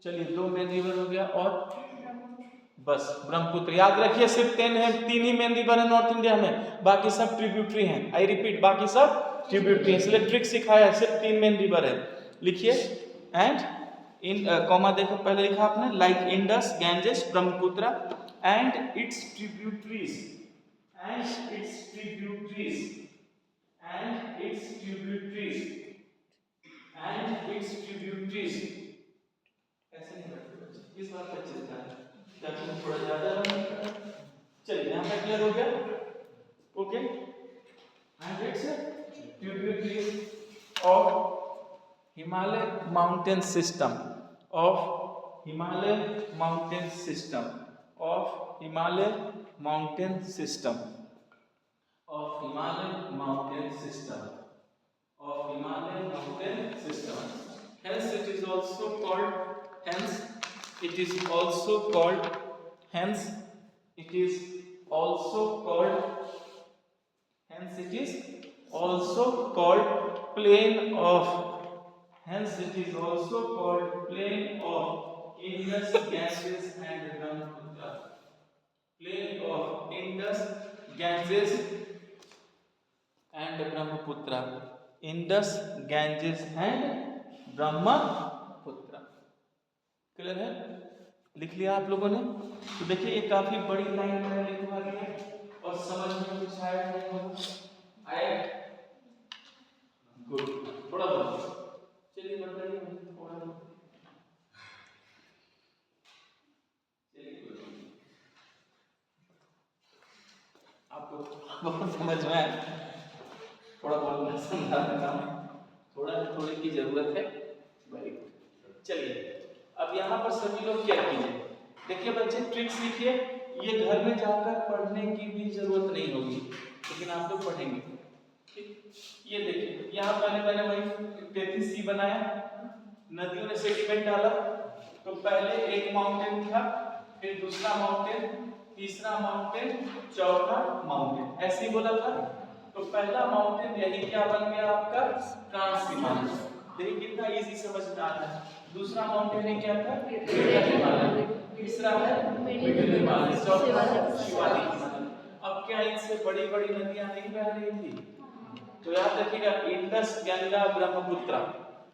चलिए 2 मेन रिवर हो गया और बस ब्रह्मपुत्र. याद रखिए सिर्फ 3 है, 3 ही मेन रिवर है नॉर्थ इंडिया में, बाकी सब ट्रिब्यूटरी हैं. आई रिपीट, बाकी सब ट्रिब्यूटरी है, इसलिए ट्रिक सिखाया है, सिर्फ 3 मेन रिवर है. लिखिए एंड इन कॉमा देखो पहले लिखा आपने, like Indus, Ganges, Brahmaputra and it's tributaries, and it's tributaries, and it's tributaries, and it's tributaries. ऐसे नहीं करते बच्चे, इस बात पर चिंता है ताकि थोड़ा ज्यादा. चलिए यहाँ पे क्लियर हो गया. Okay, and it's tributaries of Himalaya mountain system, of Himalaya mountain system, of Himalaya mountain system, of Himalaya mountain system, of Himalaya mountain system. Hence it is also called, hence it is also called, hence it is also called, hence it is also called plain of, hence it is also called plain of Indus, Ganges and Brahmaputra. Plain of Indus, Ganges and Brahmaputra. Indus, Ganges and Brahmaputra. Clear है? लिख लिया आप लोगों ने? तो देखिए ये काफी बड़ी लाइन मैंने लिखवा दी है और समझ में कुछ आया नहीं होगा? आया? गुड. थोड़ा बहुत. चलिए बताइए थोड़ा बहुत. आपको बहुत समझ में आया? थोड़ा बहुत मैं समझा देता हूँ, थोड़ी की जरूरत है. Very good. चलिए अब यहाँ पर सभी लोग क्या कीजिए, देखिए बच्चे ट्रिक्स लिखिए. ये घर में जाकर पढ़ने की भी जरूरत नहीं होगी, लेकिन आप लोग पढ़ेंगे. ठीक, ये देखिए यहाँ पहले मैंने वही टेथिस सी बनाया, नदियों ने सेडिमेंट डाला, तो पहले एक माउंटेन था, फिर दूसरा माउंटेन, तीसरा माउंटेन, चौथा माउंटेन, ऐसे ही बोला था. तो पहला माउंटेन यही क्या बन गया आपका, ट्रांस हिमालय. देखिए कितना इजी समझ में आता है. दूसरा माउंटेन है क्या था, हिमालय, तीसरा है मिडिल हिमालय, चौथा शिवालिक हिमालय. अब क्या इनसे बड़ी बड़ी नदियां नहीं बह रही थी? तो याद रखिएगा इंडस, गंगा, ब्रह्मपुत्र,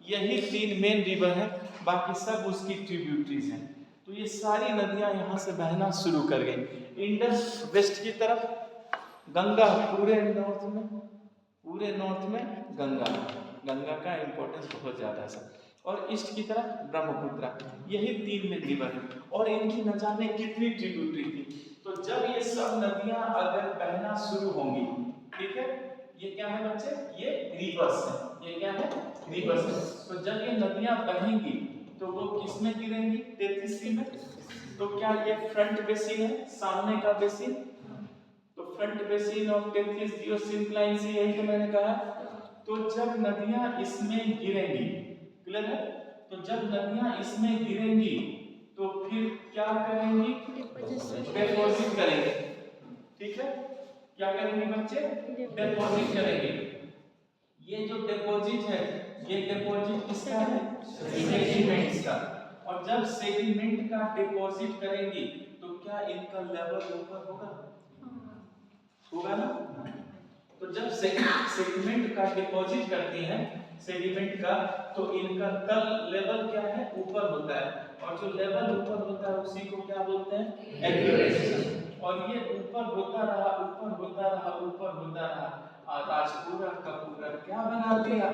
यही 3 मेन रिवर है, बाकी सब उसकी ट्रिब्यूटरीज हैं. तो ये सारी नदियां यहाँ से बहना शुरू कर गई. इंडस वेस्ट की तरफ, गंगा पूरे नॉर्थ में गंगा, गंगा का इंपॉर्टेंस बहुत ज्यादा है. और ईस्ट की तरफ ब्रह्मपुत्र, यही 3 मेन रिवर है और इनकी न जाने कितनी ट्रिब्यूटरी थी. तो जब ये सब नदियां अगर बहना शुरू होंगी, ठीक है, ये क्या है बच्चे, ये रिवर्स है. ये क्या है, रिवर्स है. तो जब ये नदियां बहेंगी तो वो किस में गिरेंगी, टेथिस सी में. तो क्या ये फ्रंट बेसिन है, सामने का बेसिन? तो front basin of Tethys geosyncline sea, यही तो मैंने कहा. तो जब नदियां इसमें गिरेंगी, क्लियर है, तो जब नदियां इसमें गिरेंगी तो फिर क्या करेंगी, डिपॉजिट करेंगे. ठीक है, क्या करेंगे बच्चे, डिपॉजिट करेंगे. ये जो डिपॉजिट है, ये डिपॉजिट किसका है, सेडिमेंट्स का. और जब सेडिमेंट का डिपॉजिट करेंगी तो क्या इनका लेवल ऊपर होगा ना. तो जब सेडिमेंट का डिपॉजिट करती हैं सेडिमेंट का, तो इनका तल लेवल क्या है, ऊपर होता है, और जो लेवल ऊपर होता है उसी को क्या बोलते हैं, एग्रीगेशन। और ये ऊपर होता रहा, ऊपर होता रहा, ऊपर होता रहा, और आज पूरा का पूरा क्या बना दिया,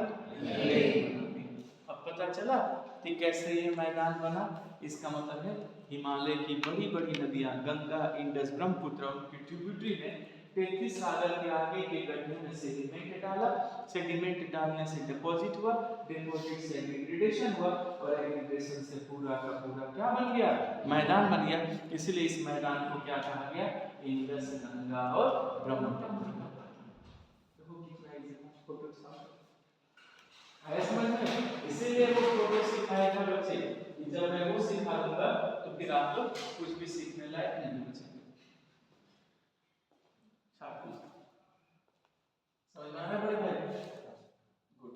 अब पता चला कि कैसे ये मैदान बना। इसका मतलब है हिमालय की बड़ी बड़ी नदियां गंगा, इंडस, ब्रह्मपुत्र की ट्रिब्यूटरी में 33 सागर के आगे के गड्ढे में सेडिमेंट डाला, सेडिमेंट डालने से डिपॉजिट हुआ, डिपॉजिट से एग्रीगेशन हुआ, और एग्रीगेशन से पूरा का पूरा क्या बन गया, मैदान बन गया। इसलिए इस मैदान को क्या कहा गया, इंडस, गंगा और ब्रह्मपुत्र। देखो कितना इजी फोटो है समझ में। इसीलिए वो फोटो सिखाया था बच्चे, जब मैं वो सिखा दूंगा तो फिर आप लोग कुछ भी सीखने लायक नहीं बचेंगे। समझ में आ रहा है बड़े भाई? गुड।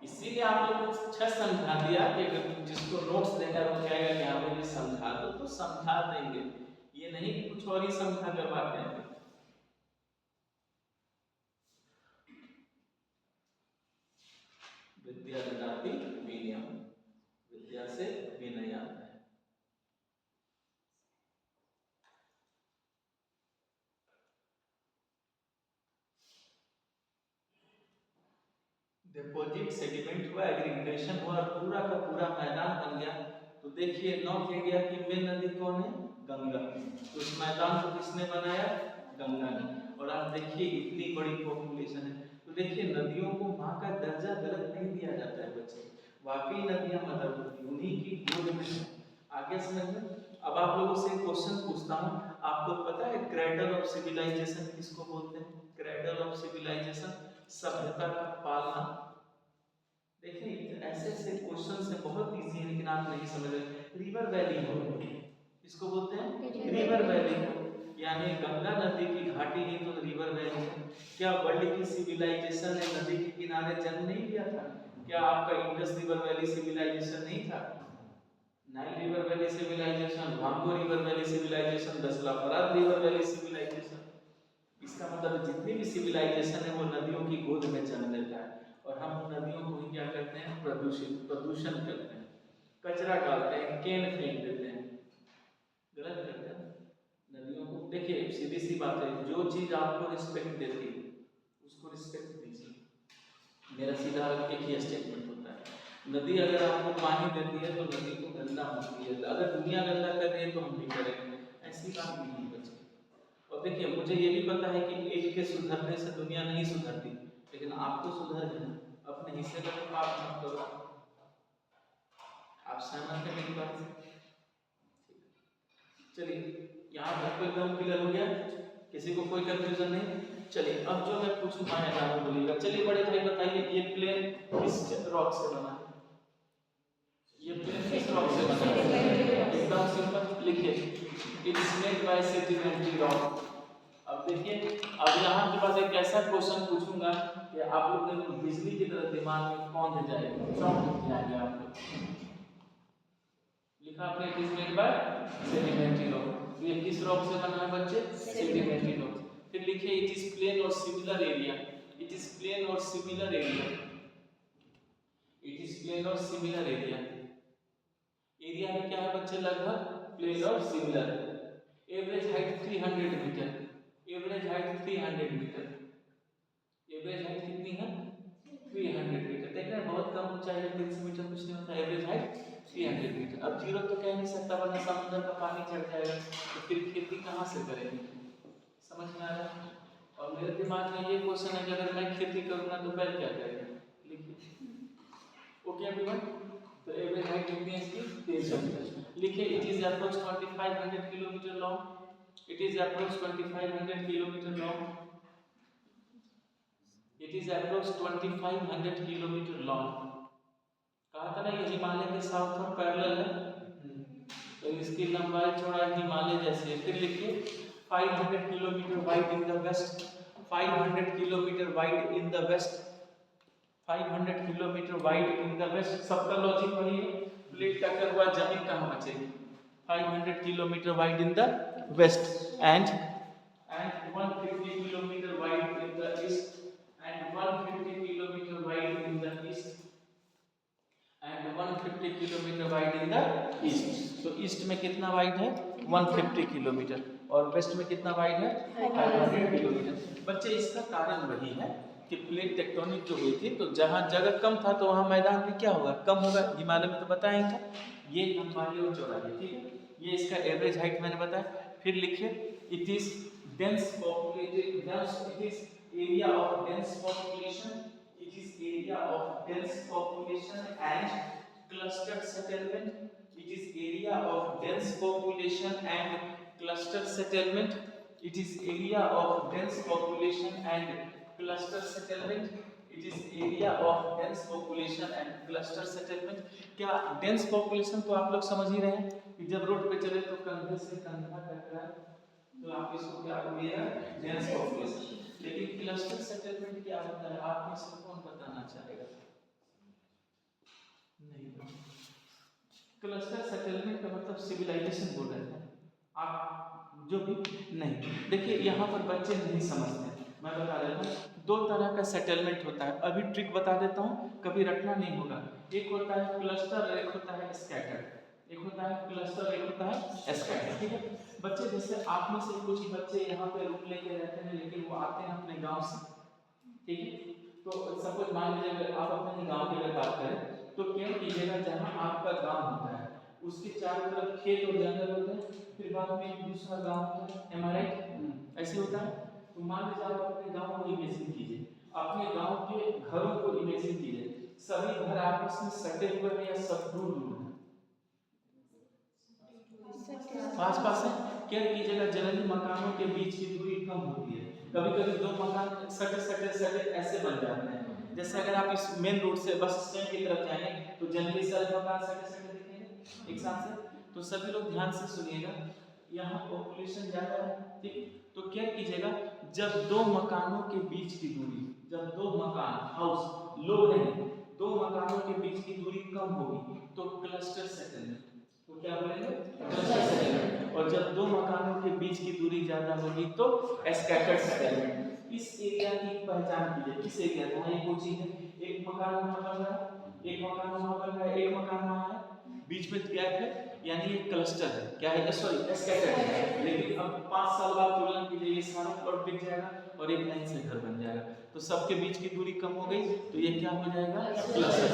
इसीलिए आप लोग को अच्छा समझा दिया कि अगर जिसको नोट्स देना है वो कहेगा कि हाँ मुझे समझा दो, तो समझा देंगे, ये नहीं कि कुछ और ही समझा कर बात करेंगे। विद्या ददाति विनयम, विद्या से विनय आता है। डिपॉजिट सेडिमेंट हुआ, एग्रीगेशन हुआ, और पूरा का पूरा मैदान बन गया। तो देखिए नॉर्थ इंडिया की मेन नदी कौन है, गंगा। तो इस मैदान को किसने बनाया, गंगा ने। और आप देखिए इतनी बड़ी पॉपुलेशन है, तो देखिए नदियों को माँ का दर्जा गलत नहीं दिया जाता है बच्चे, वाकई नदियां मदर होती है, उन्हीं की गोद में है। आगे समझ में। अब आप लोगों से क्वेश्चन पूछता हूँ, आपको पता है क्रेडल ऑफ सिविलाइजेशन किसको बोलते हैं, क्रेडल ऑफ सिविलाइजेशन, सभ्यता का पालना। देखिए ऐसे ऐसे क्वेश्चन से बहुत इजी है, लेकिन आप नहीं समझ रहे। रिवर वैली हो, इसको बोलते हैं रिवर वैली हो, यानी गंगा नदी की घाटी ही तो रिवर वैली है। क्या वर्ल्ड की सिविलाइजेशन ने नदी के किनारे जन्म नहीं लिया था? क्या आपका इंडस रिवर वैली सिविलाइजेशन नहीं था? नाइल रिवर वैली सिविलाइजेशन, वांगो रिवर वैली सिविलाइजेशन, दसलाफराद रिवर वैली सिविलाइजेशन। इसका मतलब जितनी भी सिविलाइजेशन है वो नदियों की गोद में जन्म लेता है, और हम नदियों को ही क्या करते हैं, प्रदूषण करते हैं, कचरा डालते हैं, केन फेंक देते हैं, गलत करते हैं नदियों को। देखिए सीधी सी बात है, जो चीज आपको रिस्पेक्ट देती है उसको रिस्पेक्ट दीजिए। मेरा सीधा एक ही स्टेटमेंट होता है, नदी अगर आपको पानी देती है तो नदी को गंदा मत कीजिए, अगर दुनिया गंदा कर रही है तो हम भी करेंगे, ऐसी बात नहीं है बच्चे। और देखिए मुझे ये भी पता है कि एक के सुधरने से दुनिया नहीं सुधरती, लेकिन आपको सुधर जाए, अपने हिस्से का तो पाप मत करो। आप सहमत हैं मेरी बात से? चलिए यहाँ तक कोई एकदम क्लियर हो गया, किसी को कोई कंफ्यूजन नहीं? चलिए अब जो मैं पूछूंगा है ना बोलिएगा। चलिए बड़े भाई बताइए, ये प्लेन किस रॉक से बना है, ये प्लेन किस रॉक से बना है? एकदम सिंपल, लिखिए it is made bye sedimentary rock. अब देखिए, अब यहाँ के पास एक ऐसा क्वेश्चन पूछूंगा कि आप लोग ने बिजली की तरह दिमाग में कौन दे जाएगा, चौंक जाएंगे आप लोग। लिखा आपने it is made bye sedimentary rock, तो ये किस रॉक से बना है बच्चे, सेडिमेंट्री रॉक। फिर लिखिए इट इज प्लेन और similar area, it is plain और similar area, it is plain और सिमिलर एरिया। एरिया में क्या है बच्चे, लगभग प्लेन और सिमिलर। एवरेज हाइट 300 मीटर, एवरेज हाइट 300 मीटर, एवरेज हाइट कितनी है 300 मीटर। देख रहे हैं बहुत कम ऊंचाई है, 300 मीटर कुछ नहीं होता, एवरेज हाइट 300 मीटर। अब जीरो तो कह नहीं सकता वरना समुद्र का पानी चढ़ जाएगा, तो फिर खेती कहाँ से करेंगे, समझ में आ रहा है? और मेरे दिमाग में ये क्वेश्चन है कि अगर मैं खेती करूंगा तो बैल क्या करेगा, लिखिए। ओके एवरीवन, तो एवरेज हाइट कितनी है इसकी 300 मीटर। लिखिए it is approx 2500 kilometre long, it is approx 2500 kilometer long, it is approx 2500 kilometer long। कहा था ना ये हिमालय के साथ में पैरेलल है, तो इसकी लंबाई चौड़ाई हिमालय जैसी है। फिर लिखिए 500 kilometre wide in the west, 500 kilometre wide in the west, 500 kilometre wide in the west. सबका लॉजिक वही है, प्लेट टक्कर हुआ जमीन कहाँ बचेगी, 500 kilometer wide in the west and 150 kilometre wide in the east. तो ईस्ट में कितना वाइड है 150 किलोमीटर और वेस्ट में कितना वाइड है 500 किलोमीटर। बच्चे इसका कारण वही है कि प्लेट टेक्टोनिक जो हुई थी तो जहाँ जगह कम था तो वहाँ मैदान भी क्या होगा कम होगा। हिमालय में तो बताएंगे ये लंबाई और चौड़ाई, ठीक है, ये इसका एवरेज हाइट मैंने बताया। फिर लिखिए it is dense populated, dense, it is area of dense population, it is area of dense population and clustered settlement, it is area of dense population and clustered settlement, it is area of dense population and cluster settlement, it is area of dense population and cluster settlement। क्या dense population तो आप लोग समझ ही रहे हैं कि जब road पे चले तो कंधे से कंधा टकराए तो आप इसको क्या बोलिएगा डेंस पॉपुलेशन। लेकिन क्लस्टर सेटलमेंट क्या होता है आप में से कौन बताना चाहेगा? नहीं, क्लस्टर सेटलमेंट का मतलब सिविलाइजेशन बोल रहे हैं आप जो भी नहीं। देखिए यहाँ पर बच्चे नहीं समझते, मैं बता देता हूँ। दो तरह का सेटलमेंट होता है, अभी ट्रिक बता देता हूँ, कभी रटना नहीं होगा। एक होता है क्लस्टर, एक होता है स्कैटर्ड। एक होता है क्लस्टर, एक होता है स्कैटर्ड, ठीक है। बच्चे जैसे आप में से कुछ बच्चे यहाँ पे रूम लेके रहते हैं लेकिन वो आते हैं अपने गांव से, ठीक है। तो सपोज मान लीजिए अगर आप अपने गांव की अगर बात करें तो क्या कीजिएगा जहाँ आपका गांव होता है उसके चारों तरफ खेत और जंगल होते हैं, फिर बाद में एक दूसरा गांव होता है, एम आई राइट? ऐसे होता है। तो मान लीजिए आप अपने गांव को इमेजिन कीजिए, अपने गांव के घरों को इमेजिन कीजिए, सभी घर आपस में सटे हुए हैं या सब दूर दूर हैं? पास पास है। क्या कीजिएगा जनरली मकानों के बीच की दूरी कम होती है, कभी कभी दो मकान सटे सटे सटे ऐसे बन जाते हैं। जैसे अगर आप इस मेन रोड से बस स्टैंड की तरफ जाएंगे तो जनरली सारे मकान सटे सटे दिखेंगे एक साथ से। तो सभी लोग ध्यान से सुनिएगा, यहाँ पॉपुलेशन ज्यादा है, ठीक। तो क्या कीजिएगा जब दो मकानों के बीच की दूरी, जब दो मकान हाउस लोग नहीं, दो मकानों के बीच की दूरी कम होगी तो क्लस्टर सेटलमेंट, तो क्या बोलेंगे क्लस्टर सेटलमेंट। और जब दो मकानों के बीच की दूरी ज्यादा होगी तो स्कैटर्ड सेटलमेंट। इस एरिया की पहचान कीजिए, किस एरिया जहाँ ये कोई चीज है, एक मकान वहां बन रहा है, एक मकान वहां बन रहा है, एक मकान वहां है, बीच में गैप है, यानी ये क्लस्टर है। क्या है? सॉरी स्कैटर्ड है। लेकिन अब 5 साल बाद तुलना कीजिए ये सारा प्लॉट बिक जाएगा और एक लाइन से घर बन जाएगा, तो सबके बीच की दूरी कम हो गई तो ये क्या हो जाएगा क्लस्टर।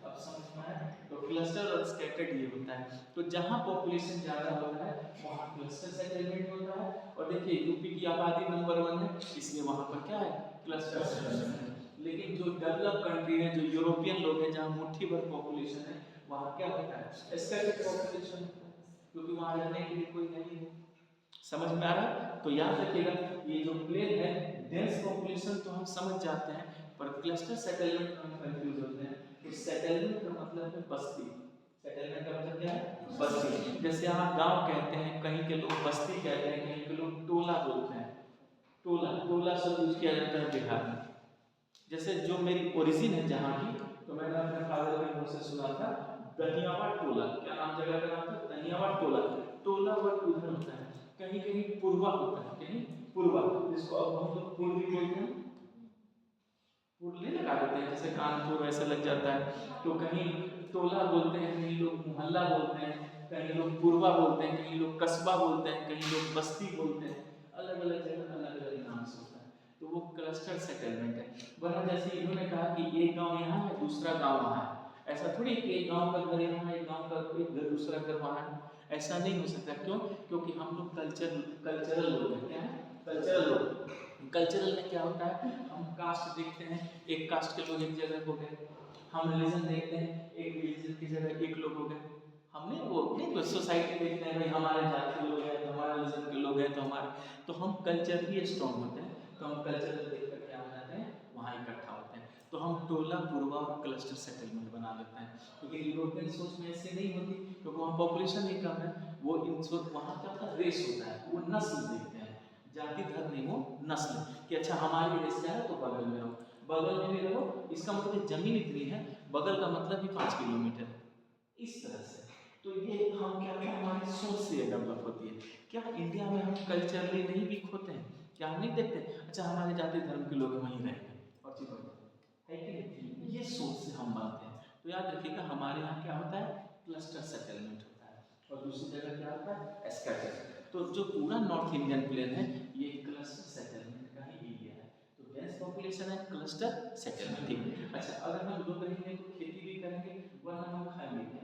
अब समझ में आया? तो क्लस्टर और स्कैटर्ड ये होता है। तो जहां पॉपुलेशन ज्यादा होता है वहां क्लस्टर सेटलमेंट होता है। और देखिए यूपी की आबादी नंबर 1 है इसलिए वहां पर क्या है क्लस्टर सेटलमेंट। लेकिन जो डेवलप कंट्री है, जो यूरोपियन लोग हैं, जहां मुट्ठी भर पॉपुलेशन है वहां क्या होता है स्कैटर्ड पॉपुलेशन, क्योंकि वहां रहने के लिए कोई नहीं है। समझ में आ रहा है? तो याद रखिएगा ये जो प्लेन है डेंस पॉपुलेशन तो हम समझ जाते हैं, पर क्लस्टर सेटलमेंट में हम कंफ्यूज होते हैं। तो सेटलमेंट का मतलब है बस्ती, सेटलमेंट का मतलब क्या है बस्ती। जैसे आप गांव कहते हैं, कहीं के लोग बस्ती कहते हैं, कहीं के लोग टोला बोलते हैं। टोला टोला शब्द यूज किया जाता है बिहार में। जैसे जो मेरी ओरिजिन है जहाँ की, तो मैंने अपने फादर के मुंह से सुना था दनियावाड़ टोला। क्या नाम जगह का नाम था? दनियावाड़ टोला। टोला वर्ड उधर होता है, कहीं कहीं पूर्वा होता है, कहीं पूर्वा, जिसको अब हम लोग पूर्वी बोलते हैं, पूर्वी लगा देते हैं, जैसे कानपुर वैसे लग जाता है। तो कहीं टोला बोलते हैं, कहीं लोग मोहल्ला बोलते हैं, कहीं लोग पूर्वा बोलते हैं, कहीं लोग कस्बा बोलते हैं, कहीं लोग बस्ती बोलते हैं। अलग अलग जगह अलग अलग नाम से होता है। तो वो क्लस्टर सेटलमेंट है। वरना जैसे इन्होंने कहा कि एक गांव यहाँ है दूसरा गांव वहाँ है, ऐसा थोड़ी कि एक गांव का घर यहाँ है, एक गांव का एक घर दूसरा घर वहाँ है, ऐसा नहीं हो सकता। क्यों? क्योंकि हम लोग कल्चरल लोग हैं। क्या है? कल्चरल लोग। कल्चरल में क्या होता है, हम कास्ट देखते हैं, एक कास्ट के लोग एक जगह हो गए। हम रिलीजन देखते हैं, एक रिलीजन की जगह एक लोग हो गए। हमने वो नहीं सोसाइटी देखते हैं, भाई हमारे जाति के लोग हैं तो हमारे रिलीजन के लोग हैं तो हमारे, तो हम कल्चरली स्ट्रॉन्ग होते हैं, तो हम कल्चरल देख कर क्या हो जाते हैं वहाँ इकट्ठा होते हैं। तो हम टोला पूर्वा और क्लस्टर सेटलमेंट बना लेते हैं। क्योंकि यूरोपियन सोच में ऐसे नहीं होती, क्योंकि वहाँ पॉपुलेशन ही कम है। वो इन सोच वहाँ क्या होता है रेस होता है, वो नस्ल देखते हैं, जाति धर्म नहीं, वो नस्ल कि अच्छा हमारी रेस क्या है तो बगल में रहो, बगल में भी रहो। इसका मतलब जमीन इतनी है, बगल का मतलब भी 5 किलोमीटर, इस तरह से। तो ये हम क्या है हमारी सोच से डेवलप होती है। क्या इंडिया में हम कल्चरली नहीं वीक होते हैं? क्या हम नहीं देखते अच्छा हमारे जाति धर्म के लोग वहीं रहेंगे और चीज़ है कि नहीं? ये सोच से हम बनते हैं। तो याद रखिएगा हमारे यहाँ क्या होता है, क्लस्टर सेटलमेंट होता है, और दूसरी जगह क्या होता है, स्कैटर। तो जो पूरा नॉर्थ इंडियन प्लेन है ये क्लस्टर सेटलमेंट का ही एरिया है, तो डेंस पॉपुलेशन है, क्लस्टर सेटलमेंट। ठीक है, अच्छा अगर हम लोग रहेंगे तो खेती भी करेंगे, वरना हम खाएंगे क्या?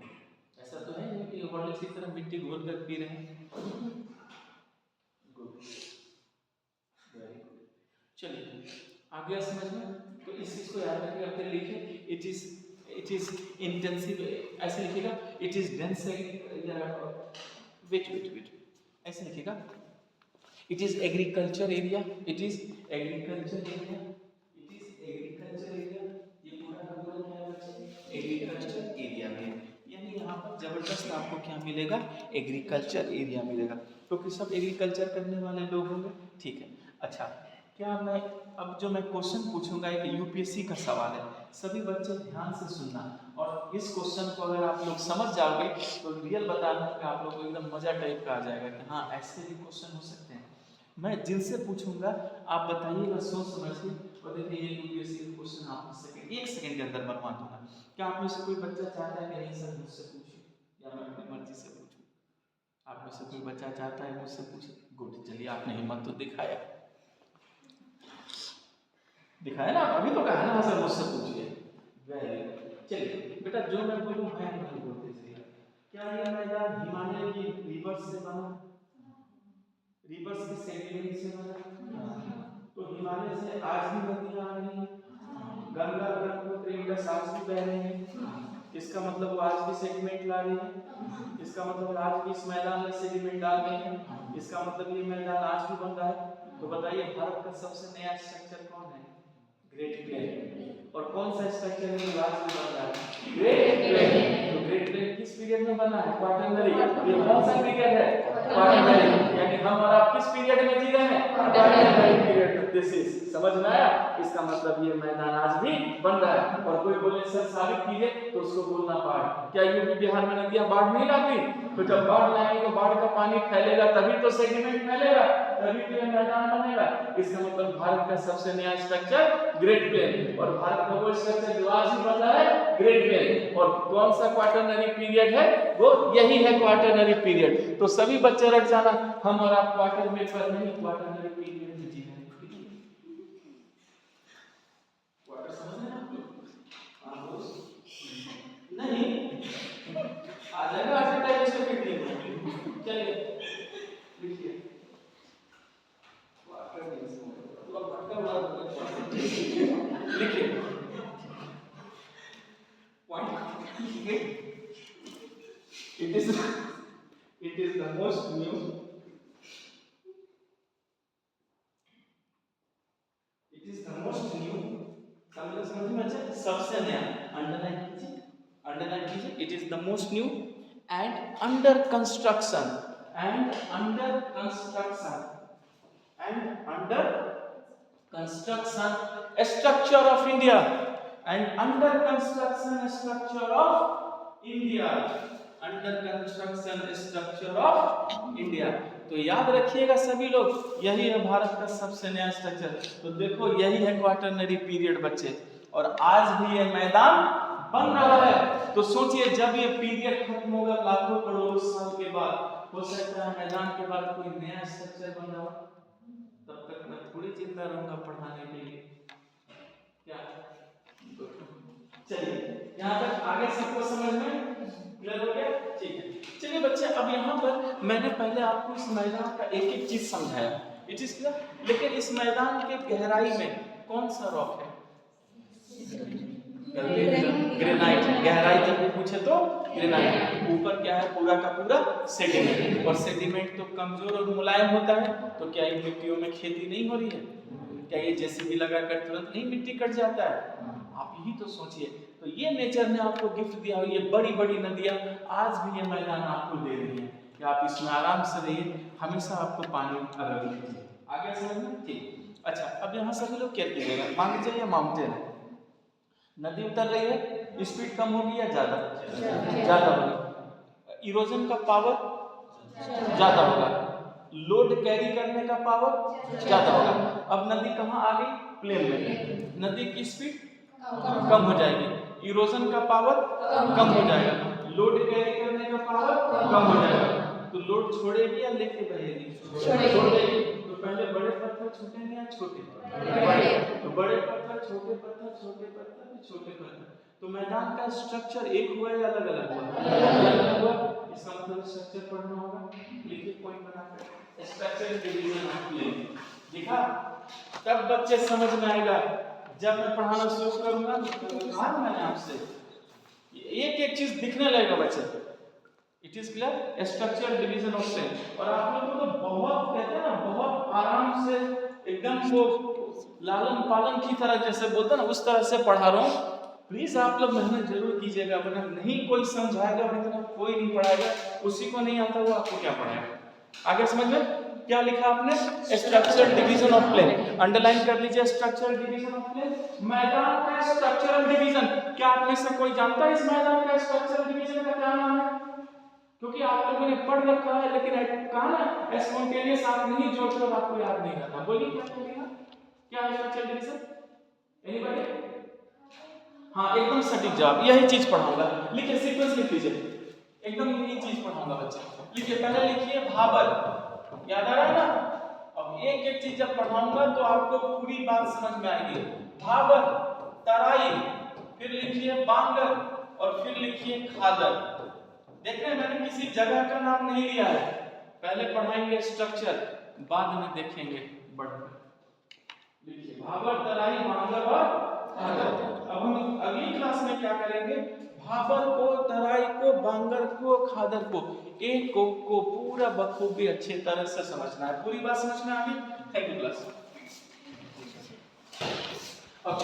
ऐसा तो है नहीं कि हॉर्लिक्स की तरह मिट्टी घोल कर पी रहे हैं। Good, very good. चलिए आगे समझ में, तो इस चीज को याद रखिएगा, फिर लिखिए इट इज इंटेंसिव, ऐसे लिखिएगा इट इज डेंस, वेट ऐसे लिखिएगा, it is agriculture area, it is agriculture area, it is agriculture area, ये पूरा का पूरा क्या है बच्चे, एग्रीकल्चर एरिया में, यानी यहाँ पर जबरदस्त आपको क्या मिलेगा, एग्रीकल्चर एरिया मिलेगा, क्योंकि सब एग्रीकल्चर करने वाले लोग होंगे। ठीक है, अच्छा क्या मैं अब जो मैं क्वेश्चन पूछूंगा एक यूपीएससी का सवाल है, सभी बच्चे ध्यान से सुनना, और इस क्वेश्चन को अगर आप लोग समझ जाओगे तो रियल बताना कि आप लोग को एकदम मजा टाइप का आ जाएगा कि हाँ ऐसे भी क्वेश्चन हो सकते हैं। मैं जिनसे पूछूंगा आप बताइएगा सोच समझ के, और देखिए ये यूपीएससी का क्वेश्चन आप एक सेकंड के अंदर बनवा दूंगा। क्या आप में से कोई बच्चा चाहता है कि नहीं सर मुझसे पूछिए, या मैं अपनी मर्जी से पूछूं? आप में से कोई बच्चा चाहता है मुझसे पूछे? गुड, चलिए आपने हिम्मत तो दिखाया ना, अभी तो कहा ना सर मुझसे पूछिए। वेरी गुड, चलिए बेटा जो मैं बोलूं मैं नहीं बोलते थे। क्या ये मैदान हिमालय की रिवर्स से बना, रिवर्स के सेडिमेंट से बना? तो हिमालय से आज भी नदियां आ रही हैं, गंगा ब्रह्मपुत्र इंडस आज भी बह रहे हैं, इसका मतलब वो आज भी सेडिमेंट ला रही है, इसका मतलब आज भी इस मैदान में सेडिमेंट डाल रहे हैं, इसका मतलब ये मैदान आज भी बन रहा है। तो बताइए भारत का सबसे नया स्ट्रक्चर कौन है? Great plain. और कौन सा स्ट्रक्चर है जो आज भी बन रहा है? Great plain. तो ग्रेट प्लेन किस पीरियड में बना है? क्वाटरनरी। ये कौन सा पीरियड है? क्वाटरनरी। यानी हम और आप किस पीरियड में जी रहे हैं? क्वाटरनरी पीरियड में। दिस इज, समझ में आया? इसका मतलब ये मैदान आज भी बन रहा है। और कोई बोले सर साबित कीजिए, तो उसको बोलना बाढ़। क्या यूपी बिहार में नदियां बाढ़ नहीं लाती? तो जब बाढ़ लाएंगे तो बाढ़ का पानी फैलेगा, तभी तो सेडिमेंट फैलेगा, तभी तो ये मैदान बनेगा। इसका मतलब भारत का सबसे नया स्ट्रक्चर ग्रेट प्लेन, और भारत का वो स्ट्रक्चर जो आज भी बन रहा है ग्रेट प्लेन। और कौन सा क्वाटरनरी पीरियड है? वो यही है क्वाटरनरी पीरियड। तो सभी बच्चे रख जाना, हम और आप क्वार्टर में पर नहीं, क्वाटरनरी पीरियड में जी रहे हैं। क्वार्टर समझ रहे हैं आप लोग? नहीं आ जाएगा आज टाइम इसको फिट नहीं। चलिए लिखिए क्वार्टर मींस मतलब क्वार्टर लिखिए point. it is the most new, it is the most new, समझ में अच्छा, सबसे नया, अंडरलाइन कीजिए, अंडरलाइन कीजिए, it is the most new and under construction, and under construction, and under construction structure of India, and under construction structure of India, under construction structure of India. तो याद रखिएगा सभी लोग, यही है भारत का सबसे नया स्ट्रक्चर। तो देखो यही है क्वाटरनरी पीरियड बच्चे, और आज भी ये मैदान बन रहा है। तो सोचिए जब ये पीरियड खत्म होगा लाखों करोड़ों साल के बाद, हो सकता है मैदान के बाद कोई नया स्ट्रक्चर बन रहा हो, तब तक मैं थोड़ी चिंता रहूंगा पढ़ाने के लिए। क्या चलिए यहाँ तक आगे सबको समझ में क्लियर हो गया? ठीक है, चलिए बच्चे अब यहाँ पर मैंने पहले आपको इस मैदान का एक एक चीज समझाया, इट इज क्लियर। लेकिन इस मैदान के गहराई में कौन सा रॉक है? ग्रेनाइट। गहराई जब भी पूछे तो ग्रेनाइट। ऊपर क्या है? पूरा का पूरा सेडिमेंट, और सेडिमेंट तो कमजोर और मुलायम होता है। तो क्या इन मिट्टियों में खेती नहीं हो रही है? क्या ये जेसीबी लगाकर तुरंत नहीं मिट्टी कट जाता है? आप यही तो सोचिए। तो ये नेचर ने आपको गिफ्ट दिया हो, ये बड़ी बड़ी नदियां आज भी ये मैदान आपको दे रही है कि आप इसमें आराम से रहिए, हमेशा आपको पानी अवेलेबल कीजिए। आगे समझ में? ठीक। अच्छा अब यहाँ सभी लोग क्या कीजिएगा, मान लीजिए ये माउंटेन है, नदी उतर रही है, स्पीड कम होगी या ज्यादा? ज्यादा होगी। इरोजन का पावर ज्यादा होगा, लोड कैरी करने का पावर ज्यादा होगा। अब नदी कहाँ आ गई? प्लेन में। नदी की स्पीड कम हो जाएगी, इरोजन का पावर कम हो जाएगा, लोड कैरी करने का पावर कम हो जाएगा। तो लोड छोड़ेगी या लेके बहेगी? छोड़ेगी। तो पहले बड़े पत्थर छूटेंगे या छोटे? तो बड़े पत्थर, छोटे पत्थर, छोटे पत्थर, छोटे पत्थर। तो मैदान का स्ट्रक्चर एक हुआ या अलग अलग हुआ? अलग हुआ। इसका मतलब स्ट्रक्चर पढ़ना होगा। लिखिए पॉइंट बनाकर, स्ट्रक्चर डिवीजन ऑफ प्लेन। देखा, तब बच्चे समझ में आएगा जब मैं पढ़ाना शुरू करूंगा। कहा मैंने आपसे एक एक चीज दिखने लगेगा बच्चे। It is clear, structural division of plain. और आप लोगों को तो बहुत कहते हैं ना, बहुत आराम से एकदम वो लालन पालन की तरह जैसे बोलते हैं ना, उस तरह से पढ़ा रहा हूँ। प्लीज आप लोग मेहनत जरूर कीजिएगा, वरना नहीं कोई समझाएगा और इतना कोई नहीं पढ़ाएगा। उसी को नहीं आता वो आपको क्या पढ़ाएगा? आगे समझ में क्या लिखा आपने? Structural division of plain. Underline कर लीजिए स्ट्रक्चरल डिवीजन ऑफ प्लेन। मैदान का स्ट्रक्चरल डिवीजन, क्या आप में से कोई जानता है इस मैदान का स्ट्रक्चरल डिवीजन का क्या नाम है? क्योंकि आप लोगों ने पढ़ रखा है, लेकिन कहा ना स्पॉन्टेनियस आप नहीं जोड़ते और आपको याद नहीं रहता। बोलिए क्या बोलिएगा, क्या है स्ट्रक्चरल डिवीजन? एनीबॉडी? हाँ, एकदम सटीक जवाब, यही चीज पढ़ाऊंगा। लिखिए, सीक्वेंस लिख लीजिए, एकदम यही चीज पढ़ाऊंगा बच्चे। लिखिए, पहले लिखिए भाबर, याद आ रहा है ना? अब एक एक चीज जब पढ़ाऊंगा तो आपको पूरी बात समझ में आएगी। भाबर, तराई, फिर लिखिए बांगर, और फिर लिखिए खादर। देख रहे हैं, मैंने किसी जगह का नाम नहीं लिया है। पहले पढ़ाएंगे स्ट्रक्चर, बाद में देखेंगे बढ़कर। लिखिए भाबर, तराई, बांगर और खादर। अब हम अगली क्लास में क्या करेंगे? भाबर को, तराई को, बांगर को, खादर को, एक को पूरा बखूबी अच्छी तरह से समझना है। पूरी बात समझ में आ गई? Thank you class.